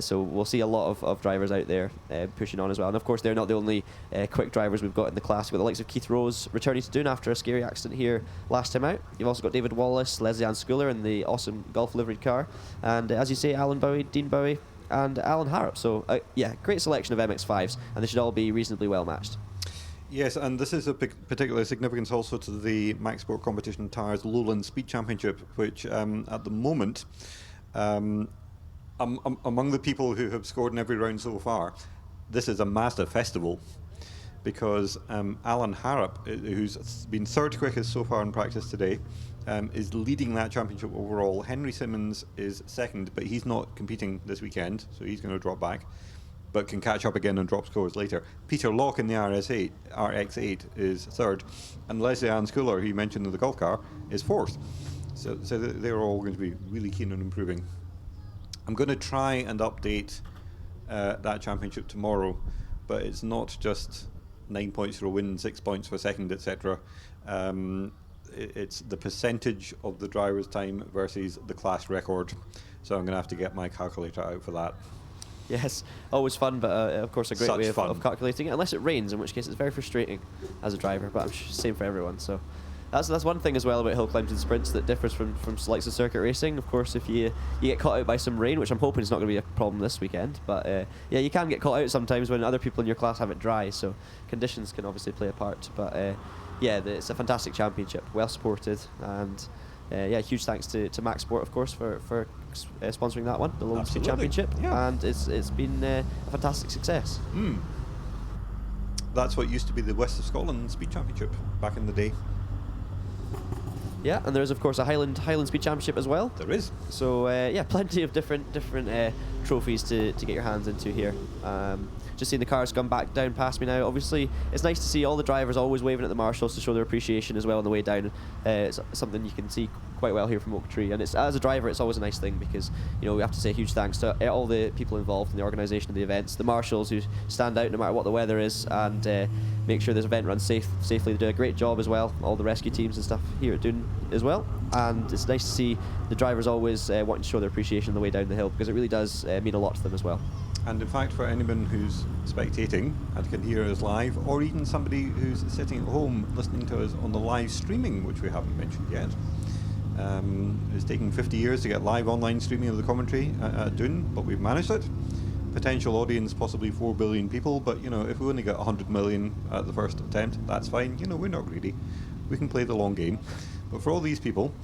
So we'll see a lot of drivers out there pushing on as well. And of course, they're not the only quick drivers we've got in the class. We've got the likes of Keith Rose returning to Doune after a scary accident here last time out. You've also got David Wallace, Leslie Ann Schooler in the awesome Golf liveried car, and as you say, Alan Bowie, Dean Bowie, and Alan Harrop. So yeah, great selection of MX-5s, and they should all be reasonably well matched. Yes, and this is a particular significance also to the Max Sport Competition Tyres Lowland Speed Championship, which at the moment, among the people who have scored in every round so far, this is a Mazda festival, because Alan Harrop, who's been third quickest so far in practice today, is leading that championship overall. Henry Simmons is second, but he's not competing this weekend, so he's going to drop back, but can catch up again and drop scores later. Peter Locke in the RX-8 is third, and Leslie Ann Schooler, who you mentioned in the golf car, is fourth. So they're all going to be really keen on improving. I'm going to try and update that championship tomorrow, but it's not just 9 points for a win, 6 points for second, etc. It's the percentage of the driver's time versus the class record. So I'm going to have to get my calculator out for that. Yes, always fun, but of course a great Such way fun. of calculating it, unless it rains, in which case it's very frustrating as a driver, but I'm same for everyone. So that's one thing as well about hill climbs and sprints that differs from likes of circuit racing. Of course, if you get caught out by some rain, which I'm hoping is not going to be a problem this weekend, but yeah, you can get caught out sometimes when other people in your class have it dry, so conditions can obviously play a part. But yeah, it's a fantastic championship, well supported, and yeah, huge thanks to Max Sport, of course, for sponsoring that one, the Lowland Speed Absolutely. Championship, Yeah. and it's been a fantastic success. That's what used to be the West of Scotland Speed Championship back in the day. Yeah, and there's of course a Highland Speed Championship as well. There is. So yeah, plenty of different trophies to get your hands into here. Just seeing the cars come back down past me now. Obviously, it's nice to see all the drivers always waving at the marshals to show their appreciation as well on the way down. It's something you can see quite well here from Oak Tree, and it's, as a driver, it's always a nice thing, because we have to say huge thanks to all the people involved in the organisation of the events, the marshals who stand out no matter what the weather is, and make sure this event runs safely. They do a great job as well, all the rescue teams and stuff here at Doune as well, and it's nice to see the drivers always wanting to show their appreciation on the way down the hill, because it really does mean a lot to them as well. And in fact, for anyone who's spectating and can hear us live, or even somebody who's sitting at home listening to us on the live streaming, which we haven't mentioned yet, it's taken 50 years to get live online streaming of the commentary at Doune, but we've managed it. Potential audience possibly 4 billion people, but if we only get 100 million at the first attempt, that's fine. We're not greedy. We can play the long game. But for all these people,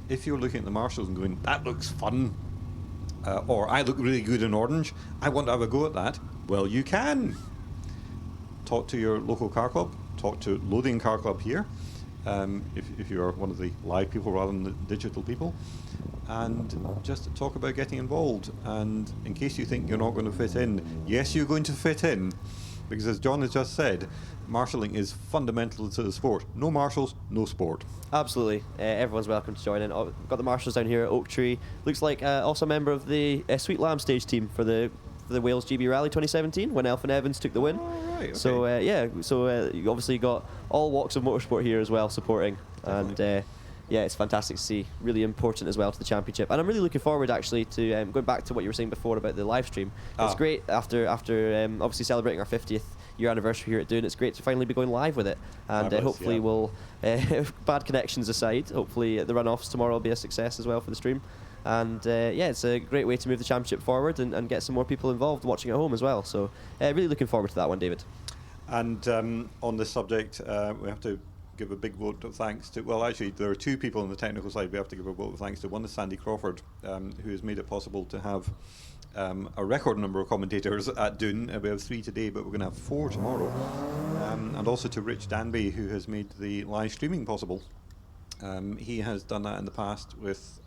if you're looking at the marshals and going, that looks fun, or I look really good in orange, I want to have a go at that, well, you can. Talk to your local car club, talk to Lothian Car Club here, if you're one of the live people rather than the digital people, and just talk about getting involved. And in case you think you're not going to fit in, yes, you're going to fit in, because as John has just said, marshalling is fundamental to the sport. No marshals, no sport. Absolutely. Everyone's welcome to join in. We've got the marshals down here at Oak Tree. Looks like also a member of the Sweet Lamb stage team for the Wales GB Rally 2017 when Elfyn Evans took the win. Oh, right, okay. So you obviously got all walks of motorsport here as well supporting. Definitely. And it's fantastic to see. Really important as well to the championship. And I'm really looking forward actually to going back to what you were saying before about the live stream. It's great after obviously celebrating our 50th year anniversary here at Doune. It's great to finally be going live with it. And hopefully we'll, bad connections aside, hopefully the runoffs tomorrow will be a success as well for the stream. And it's a great way to move the championship forward and get some more people involved watching at home as well. So really looking forward to that one, David. And on this subject, we have to give a big vote of thanks to, well, actually there are two people on the technical side we have to give a vote of thanks to. One is Sandy Crawford, who has made it possible to have a record number of commentators at Doune. We have 3 today, but we're going to have 4 tomorrow. And also to Rich Danby, who has made the live streaming possible. He has done that in the past with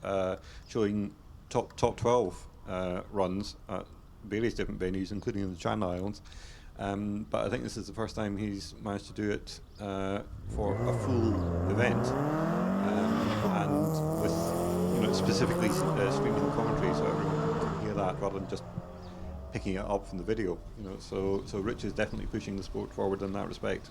showing top 12 runs at various different venues, including in the Channel Islands. But I think this is the first time he's managed to do it for a full event, and with specifically streaming the commentary, so everyone can hear that rather than just picking it up from the video. So Rich is definitely pushing the sport forward in that respect.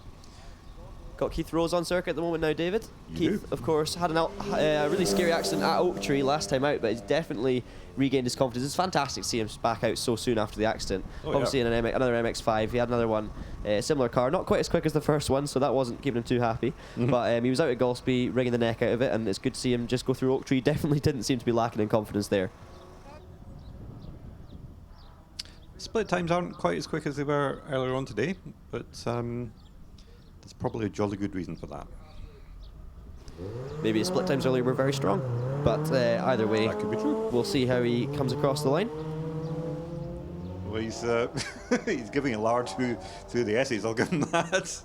Got Keith Rose on circuit at the moment now, David. You Keith, of course, had a really scary accident at Oak Tree last time out, but he's definitely regained his confidence. It's fantastic to see him back out so soon after the accident. Obviously, in another MX-5, he had another one, similar car, not quite as quick as the first one, so that wasn't keeping him too happy. But he was out at Golspie, wringing the neck out of it, and it's good to see him just go through Oak Tree. Definitely didn't seem to be lacking in confidence there. Split times aren't quite as quick as they were earlier on today, but there's probably a jolly good reason for that. Maybe his split times earlier were very strong, but either way, That could be true. we'll see how he comes across the line. Well, he's he's giving it large through the S's. I'll give him that.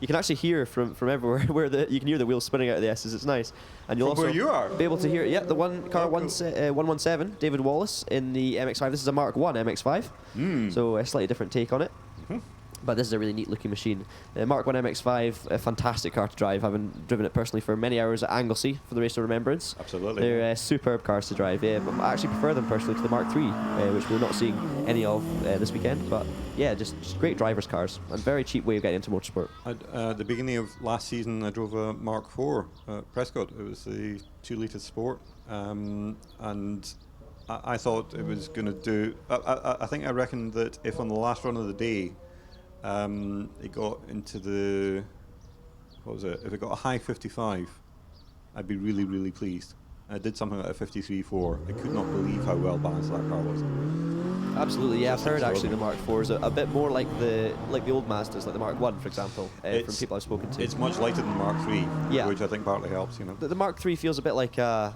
You can actually hear from everywhere where you can hear the wheels spinning out of the S's. It's nice, and you'll From also where you are? be able to hear. Yeah, the one car, Oh, cool. 117, David Wallace in the MX-5. This is a Mark 1 MX-5, so a slightly different take on it. But this is a really neat looking machine. Mark 1 MX-5, a fantastic car to drive, having driven it personally for many hours at Anglesey for the Race of Remembrance. Absolutely. They're superb cars to drive. I actually prefer them personally to the Mark 3, which we're not seeing any of this weekend. But yeah, just great drivers' cars and very cheap way of getting into motorsport. At the beginning of last season, I drove a Mark 4 at Prescott. It was the 2-litre Sport, and I thought it was going to do. I reckoned that if on the last run of the day, it got into the, if it got a high 55, I'd be really, really pleased. I did something like a 53.4. I could not believe how well balanced that car was. Absolutely, yeah. I've heard actually the Mark 4 is a bit more like the old Mazdas, like the Mark 1, for example, from people I've spoken to. It's much lighter than the Mark 3, Yeah. which I think partly helps. The Mark 3 feels a bit like a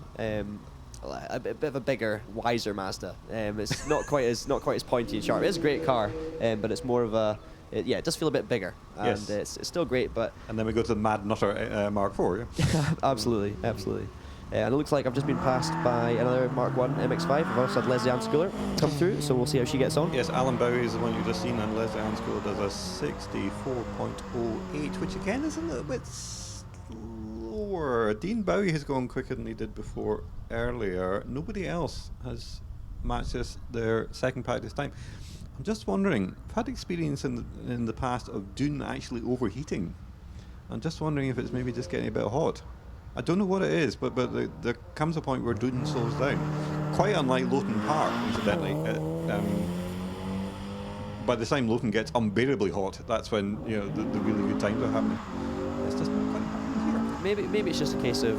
bit of a bigger, wiser Mazda. It's not quite as pointy and sharp. It's a great car, but it's more of a. It does feel a bit bigger, and Yes. it's still great. But And then we go to the Mad Nutter Mark 4, yeah? absolutely. And it looks like I've just been passed by another Mark 1 MX-5. I've also had Leslie Ann Schooler come through, so we'll see how she gets on. Yes, Alan Bowie is the one you've just seen, and Leslie Ann School does a 64.08, which again is a little bit slower. Dean Bowie has gone quicker than he did before earlier. Nobody else has matched their second practice time. I'm just wondering, I've had experience in the past of Doune actually overheating. I'm just wondering if it's maybe just getting a bit hot. I don't know what it is, but there comes a point where Doune slows down. Quite unlike Lothian Park, incidentally. By the time Lothian gets unbearably hot, that's when the really good times are happening. It's just not quite happening here. Maybe it's just a case of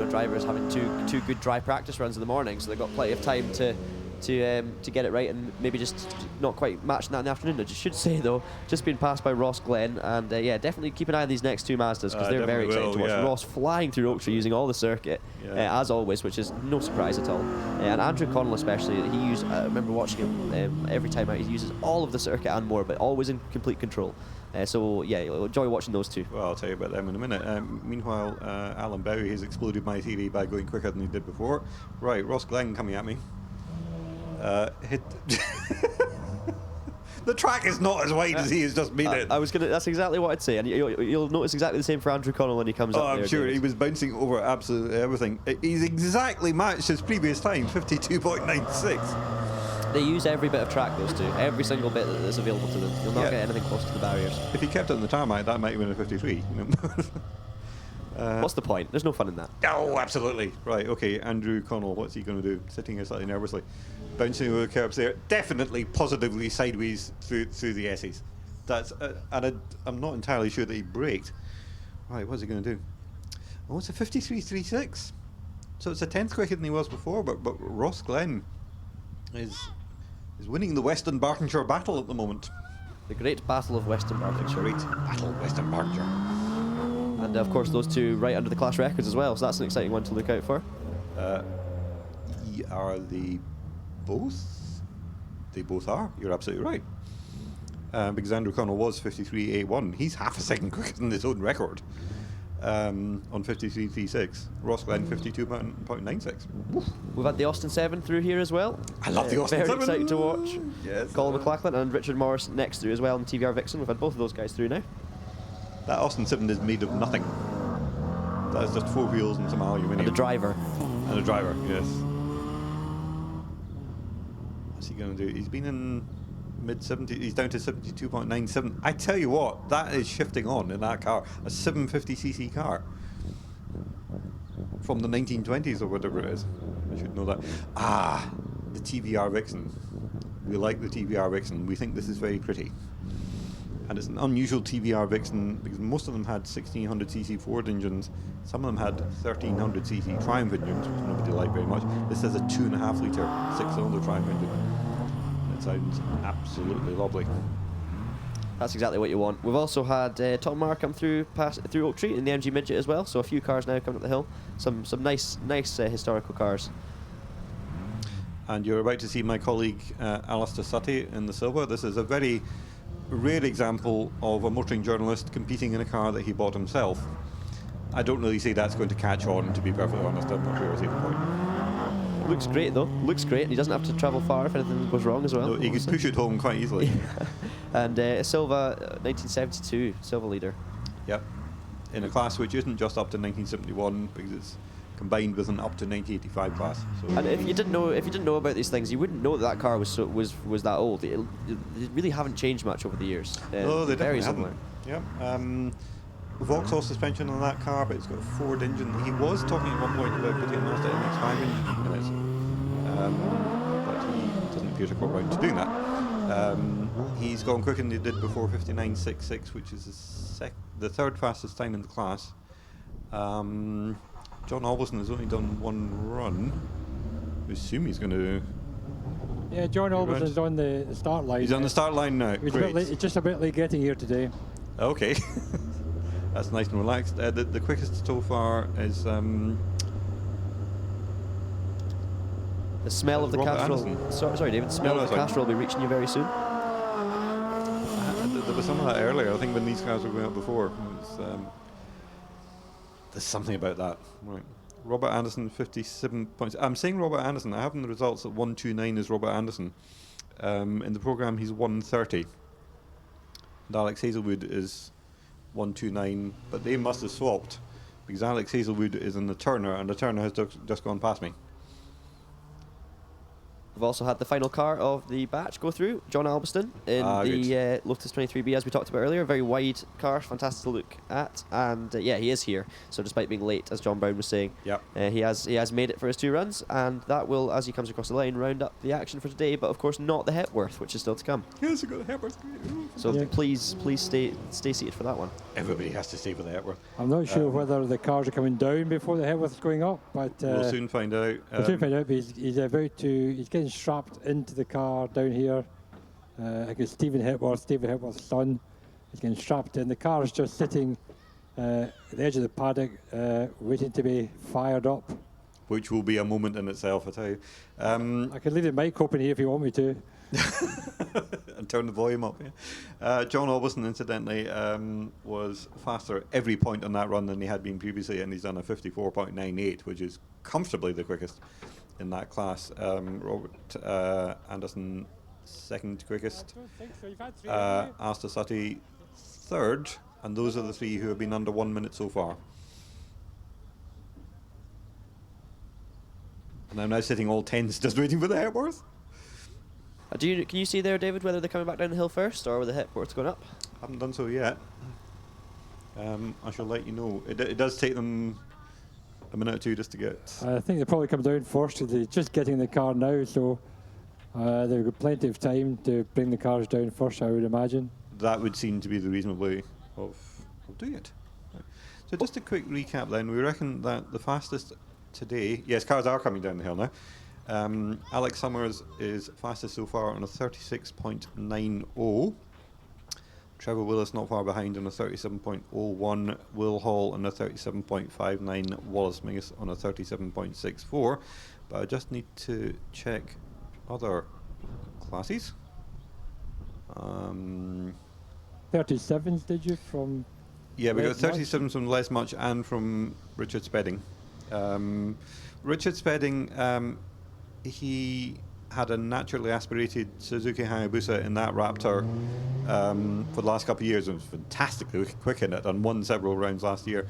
drivers having two good dry practice runs in the morning, so they've got plenty of time to get it right, and maybe just not quite matching that in the afternoon. I should say though, just been passed by Ross Glenn, and definitely keep an eye on these next two Mazdas, because they're very exciting to watch. Yeah. Ross flying through Oak Tree using all the circuit, as always, which is no surprise at all. And Andrew Connell especially, I remember watching him every time out. He uses all of the circuit and more, but always in complete control. So you'll enjoy watching those two. Well, I'll tell you about them in a minute. Meanwhile, Alan Bowie has exploded my theory by going quicker than he did before. Right, Ross Glenn coming at me. The track is not as wide as he has just made it. I was gonna. That's exactly what I'd say, and you'll notice exactly the same for Andrew Connell when he comes up. I'm there, sure David. he was bouncing over absolutely everything. He's exactly matched his previous time, 52.96. They use every bit of track, those two. Every single bit that is available to them. You'll not get anything close to the barriers. If he kept it on the tarmac, that might have been a 53. What's the point? There's no fun in that. Oh, absolutely. Right, okay, Andrew Connell, what's he going to do? Sitting here slightly nervously. Bouncing over the curbs there. Definitely, positively sideways through the S's. That's I'm not entirely sure that he braked. Right, what's he going to do? Oh, it's a 53.36. So it's a 10th quicker than he was before, but Ross Glenn is winning the Western Bartonshire battle at the moment. The great battle of Western Bartonshire. Great battle of Western Bartonshire. And of course those two right under the class records as well, so that's an exciting one to look out for. Are they both? They both are. You're absolutely right. Because Andrew Connell was 53.81. He's half a second quicker than his own record on 53.36. Ross Glenn 52.96. We've had the Austin 7 through here as well. I love the Austin 7. Very exciting to watch. Yes. Colin McLachlan and Richard Morris next through as well on TVR Vixen. We've had both of those guys through now. That Austin 7 is made of nothing. That is just 4 wheels and some aluminium. And a driver. And a driver, yes. What's he going to do? He's been in mid-70s. He's down to 72.97. I tell you what, that is shifting on in that car. A 750cc car. From the 1920s or whatever it is. I should know that. The TVR Vixen. We like the TVR Vixen. We think this is very pretty. And it's an unusual TVR Vixen because most of them had 1600cc Ford engines. Some of them had 1300cc Triumph engines, which nobody liked very much. This has a 2.5 litre 6-cylinder Triumph engine. It sounds absolutely lovely. That's exactly what you want. We've also had Tom Marr come through Oak Tree in the MG Midget as well, so a few cars now coming up the hill. Some nice historical cars. And you're about to see my colleague Alistair Sutty in the silver. This is a very rare example of a motoring journalist competing in a car that he bought himself. I don't really see that's going to catch on, to be perfectly honest. I'm not sure I see the point. Looks great though. Looks great. He doesn't have to travel far if anything goes wrong as well. No, he could push it home quite easily. And Silva, 1972 Silva leader. Yep. In a class which isn't just up to 1971 because it's combined with an up to 1985 class. So And if you didn't know about these things, you wouldn't know that car was that old. It really haven't changed much over the years. no, they very definitely similar. haven't. Yep. Vauxhall suspension on that car, but it's got a Ford engine. He was talking at one point about putting a Mazda MX-5 engine in it, but he doesn't appear to got around to doing that. He's gone quicker than he did before, 59.66, which is the third fastest time in the class. John Alberson has only done one run. We assume he's going to... Yeah, John Alberson's on the start line. He's on the start line now. He's Great. he's just a bit late getting here today. Okay. That's nice and relaxed. The quickest so far is... The smell of the Robert Castrol. Anderson. Sorry, David. The smell of the Castrol will be reaching you very soon. There was some of that earlier, I think, when these cars were going up before. There's something about that. Right. Robert Anderson, 57 points. I'm saying Robert Anderson. I have in the results that 129 is Robert Anderson. In the programme, he's 130. And Alex Hazelwood is 129, but they must have swapped because Alex Hazelwood is in the Turner, and the Turner has just gone past me. We've also had the final car of the batch go through, John Albiston in the Lotus 23B, as we talked about earlier. A very wide car, fantastic to look at, and yeah, he is here. So despite being late, as John Brown was saying, he has made it for his 2 runs, and that will, as he comes across the line, round up the action for today. But of course, not the Hepworth, which is still to come. Yes, I got the Hepworth. So please stay seated for that one. Everybody has to stay for the Hepworth. I'm not sure whether the cars are coming down before the Hepworth is going up, but We'll soon find out. we'll soon find out. But he's getting strapped into the car down here. I guess Stephen Hepworth's son, is getting strapped in. The car is just sitting at the edge of the paddock, waiting to be fired up. Which will be a moment in itself, I tell you. I can leave the mic open here if you want me to. And turn the volume up. Yeah. John Alberson, incidentally, was faster every point on that run than he had been previously, and he's done a 54.98, which is comfortably the quickest in that class. Robert Anderson second quickest. I don't think so. You've had three, haven't you? Asta Sati third, and those are the three who have been under 1 minute so far. And I'm now sitting all tense, just waiting for the Hepworth. Can you see there, David, whether they're coming back down the hill first or whether the Hepworth's going up? Haven't done so yet. I shall let you know. It does take them a minute or two just to get. I think they probably come down first. They're just getting the car now, so they've got plenty of time to bring the cars down first, I would imagine. That would seem to be the reasonable way of doing it. Right. So just a quick recap then. We reckon that the fastest today, yes, cars are coming down the hill now. Alex Summers is fastest so far on a 36.90. Trevor Willis not far behind on a 37.01. Will Hall on a 37.59. Wallace Mingus on a 37.64. But I just need to check other classes. 37s, did you, from... Yeah, we got Les 37 from Les Much and from Richard Spedding. Richard Spedding, he had a naturally aspirated Suzuki Hayabusa in that Raptor for the last couple of years. It was fantastically quick in it and won several rounds last year.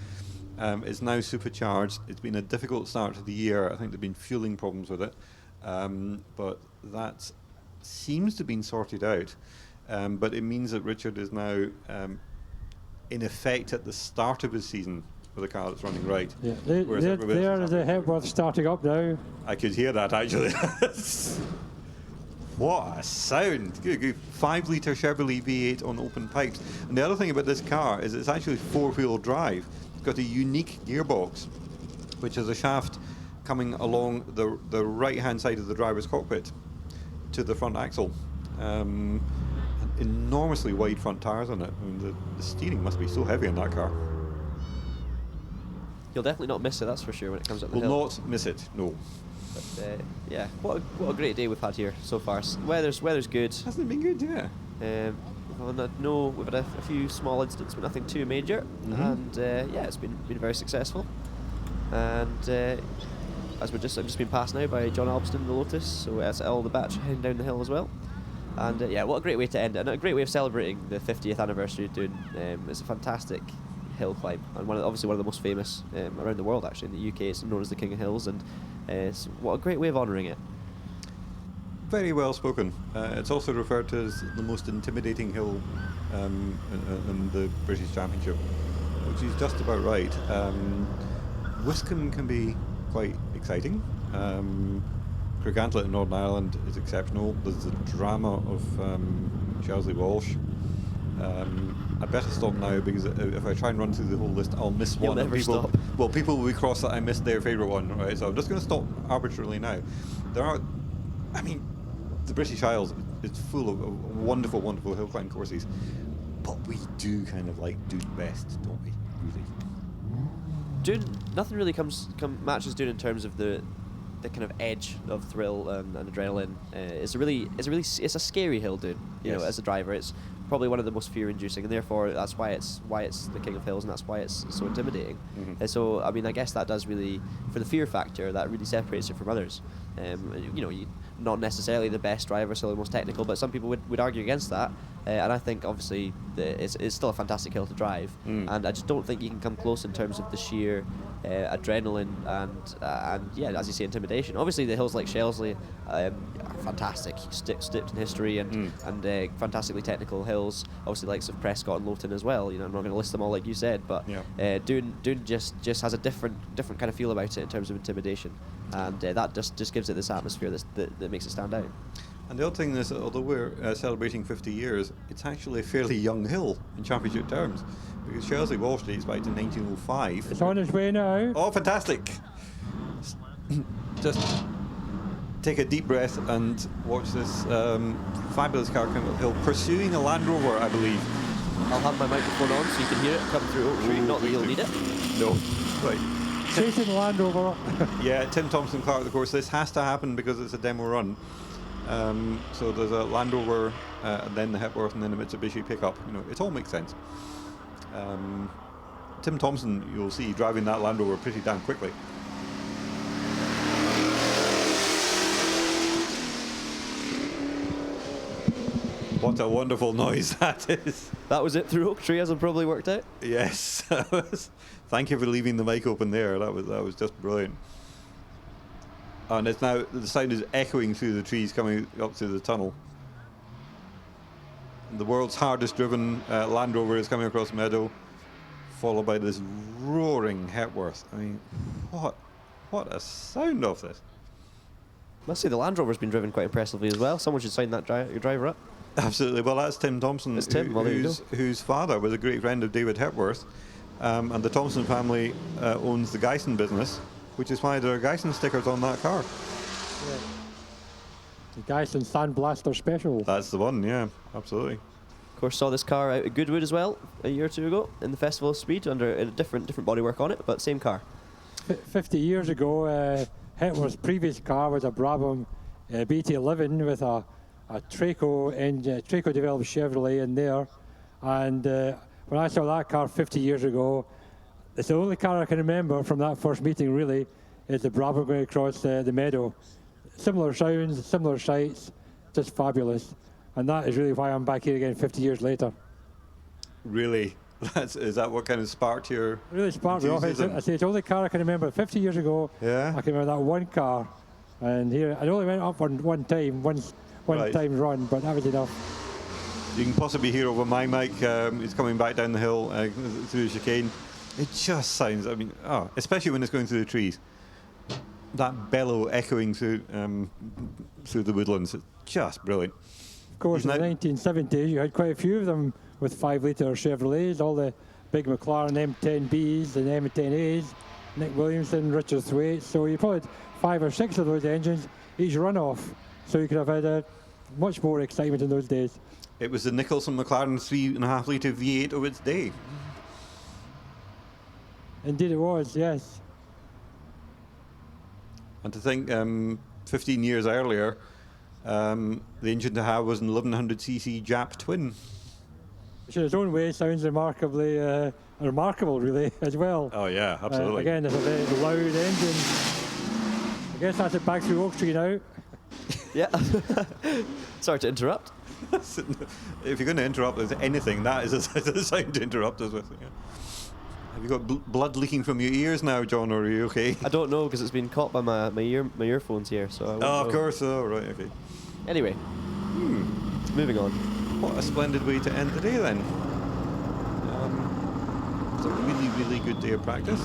It's now supercharged. It's been a difficult start to the year. I think there've been fueling problems with it. But that seems to have been sorted out. But it means that Richard is now in effect at the start of his season with a car that's running right. Yeah, there is the Hepworth starting up now. I could hear that actually. What a sound! Good. 5 litre Chevrolet V8 on open pipes. And the other thing about this car is it's actually 4-wheel drive. It's got a unique gearbox, which is a shaft coming along the right-hand side of the driver's cockpit to the front axle. And enormously wide front tyres on it. I mean, the steering must be so heavy in that car. You'll definitely not miss it, that's for sure, when it comes up the Will hill. not miss it, no. But yeah, what a great day we've had here so far. Weather's good. Hasn't it been good, yeah? We've had a few small incidents, but nothing too major. And yeah, it's been very successful. And as I've just been passed now by John Albston in the Lotus, so that's all the batch heading down the hill as well. And yeah, what a great way to end it, and a great way of celebrating the 50th anniversary of Doune. It's a fantastic hill climb, and obviously one of the most famous around the world. Actually, in the UK, it's known as the King of Hills, and what a great way of honouring it. Very well spoken. It's also referred to as the most intimidating hill in the British Championship, which is just about right. Wiscombe can be quite exciting. Craigantlett in Northern Ireland is exceptional. There's the drama of Chesley Walsh. I better stop now, because if I try and run through the whole list, I'll miss You'll one. never People, stop. well, people will be cross that I missed their favourite one, right? So I'm just going to stop arbitrarily now. The British Isles is full of wonderful, wonderful hill climb courses, but we do kind of like Doune best, don't we? Really. Doune, nothing really matches Doune in terms of the kind of edge of thrill and adrenaline. It's a scary hill, Doune. You know, as a driver, it's probably one of the most fear-inducing, and therefore that's why it's the King of Hills, and that's why it's so intimidating. And so, I mean, I guess that does really, for the fear factor, that really separates it from others. Not necessarily the best driver, still the most technical, but some people would argue against that. And I think obviously it's still a fantastic hill to drive, and I just don't think you can come close in terms of the sheer adrenaline and yeah, as you say, intimidation. Obviously, the hills like Shelsley are fantastic, steeped in history and fantastically technical hills. Obviously, likes of Prescott and Lothian as well. You know, I'm not going to list them all like you said, but Doune just has a different kind of feel about it in terms of intimidation, and that just gives it this atmosphere that makes it stand out. And the other thing is, although we're celebrating 50 years, it's actually a fairly young hill in championship terms, because Chesley Walsh dates back to 1905. It's on its way now. Oh, fantastic! Just take a deep breath and watch this fabulous car come up hill, pursuing a Land Rover, I believe. I'll have my microphone on so you can hear it come through Oak Tree. Not that you'll need it. No. Right. Chasing Land Rover. Yeah, Tim Thompson Clark, of course. This has to happen because it's a demo run. So there's a Land Rover, and then the Hepworth, and then a Mitsubishi pickup. You know, it all makes sense. Tim Thompson, you'll see driving that Land Rover pretty damn quickly. What a wonderful noise that is. That was it through Oak Tree, as it probably worked out. Yes. Thank you for leaving the mic open there. That was just brilliant. And it's now, the sound is echoing through the trees coming up through the tunnel. The world's hardest driven Land Rover is coming across the meadow, followed by this roaring Hepworth. I mean, what a sound of this. Must say the Land Rover's been driven quite impressively as well. Someone should sign that your driver up. Absolutely. Well, that's Tim Thompson, It's Tim. Well, there you go. whose father was a great friend of David Hepworth. And the Thompson family owns the Geisen business, which is why there are Geisen stickers on that car. Yeah. The Geisen Sandblaster Special. That's the one, yeah, absolutely. Of course, saw this car out at Goodwood as well a year or two ago in the Festival of Speed under a different bodywork on it, but same car. 50 years ago, Hepworth's previous car was a Brabham BT11 with a Traco developed Chevrolet in there. And when I saw that car 50 years ago, it's the only car I can remember from that first meeting, really, is the Brabham going across the meadow. Similar sounds, similar sights, just fabulous. And that is really why I'm back here again 50 years later. Really? Is that what kind of sparked your Really sparked me off. I say it's the only car I can remember. 50 years ago, Yeah. I can remember that one car. And here, I only went up one Right. time run, but that was enough. You can possibly hear over my mic, it's coming back down the hill through the chicane. It just sounds, I mean, especially when it's going through the trees. That bellow echoing through the woodlands, it's just brilliant. Of course, in the 1970s, you had quite a few of them with 5-litre Chevrolets, all the big McLaren M10Bs and M10As, Nick Williamson, Richard Thwaite. So you probably had 5 or 6 of those engines, each runoff. So you could have had much more excitement in those days. It was the Nicholson McLaren 3.5-litre V8 of its day. Indeed it was, yes. And to think 15 years earlier, the engine to have was an 1100cc Jap twin. Which in its own way sounds remarkable, really, as well. Oh, yeah, absolutely. Again, it's a very loud engine. I guess that's it back through Oak Tree now. Yeah. Sorry to interrupt. If you're going to interrupt with anything, that is a sound to interrupt us with. Yeah. Have you got blood leaking from your ears now, John, or are you okay? I don't know because it's been caught by my earphones here. So I won't know. Of course. Oh, right, okay. Anyway, moving on. What a splendid way to end the day, then. It's a really, really good day of practice.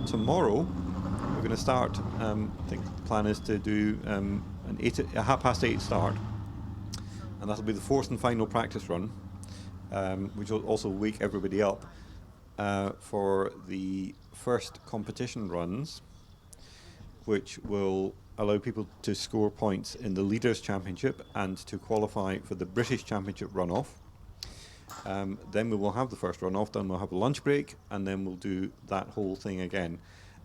Tomorrow, we're going to start. I think the plan is to do a 8:30 start, and that'll be the 4th and final practice run, which will also wake everybody up for the first competition runs, which will allow people to score points in the Leaders' Championship and to qualify for the British Championship runoff. Then we will have the first runoff, then we'll have a lunch break, and then we'll do that whole thing again.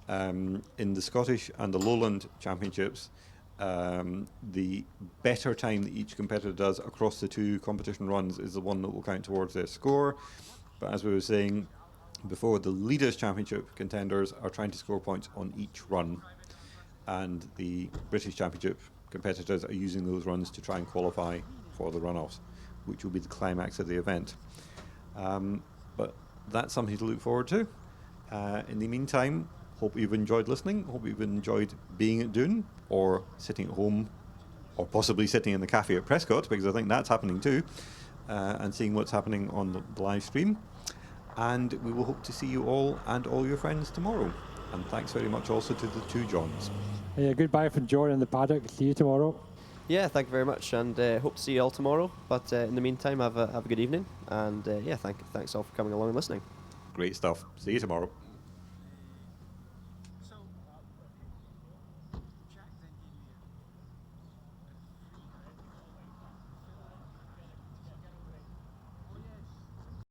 In the Scottish and the Lowland Championships, the better time that each competitor does across the 2 competition runs is the one that will count towards their score. But as we were saying before, the Leaders' Championship contenders are trying to score points on each run, and the British Championship competitors are using those runs to try and qualify for the runoffs, which will be the climax of the event. But that's something to look forward to. In the meantime, hope you've enjoyed listening, hope you've enjoyed being at Doune, or sitting at home, or possibly sitting in the cafe at Prescott, because I think that's happening too, and seeing what's happening on the live stream. And we will hope to see you all and all your friends tomorrow. And thanks very much also to the 2 Johns. Goodbye from John in the paddock. See you tomorrow. Yeah, thank you very much, and hope to see you all tomorrow. But in the meantime, have a good evening, and thanks all for coming along and listening. Great stuff. See you tomorrow.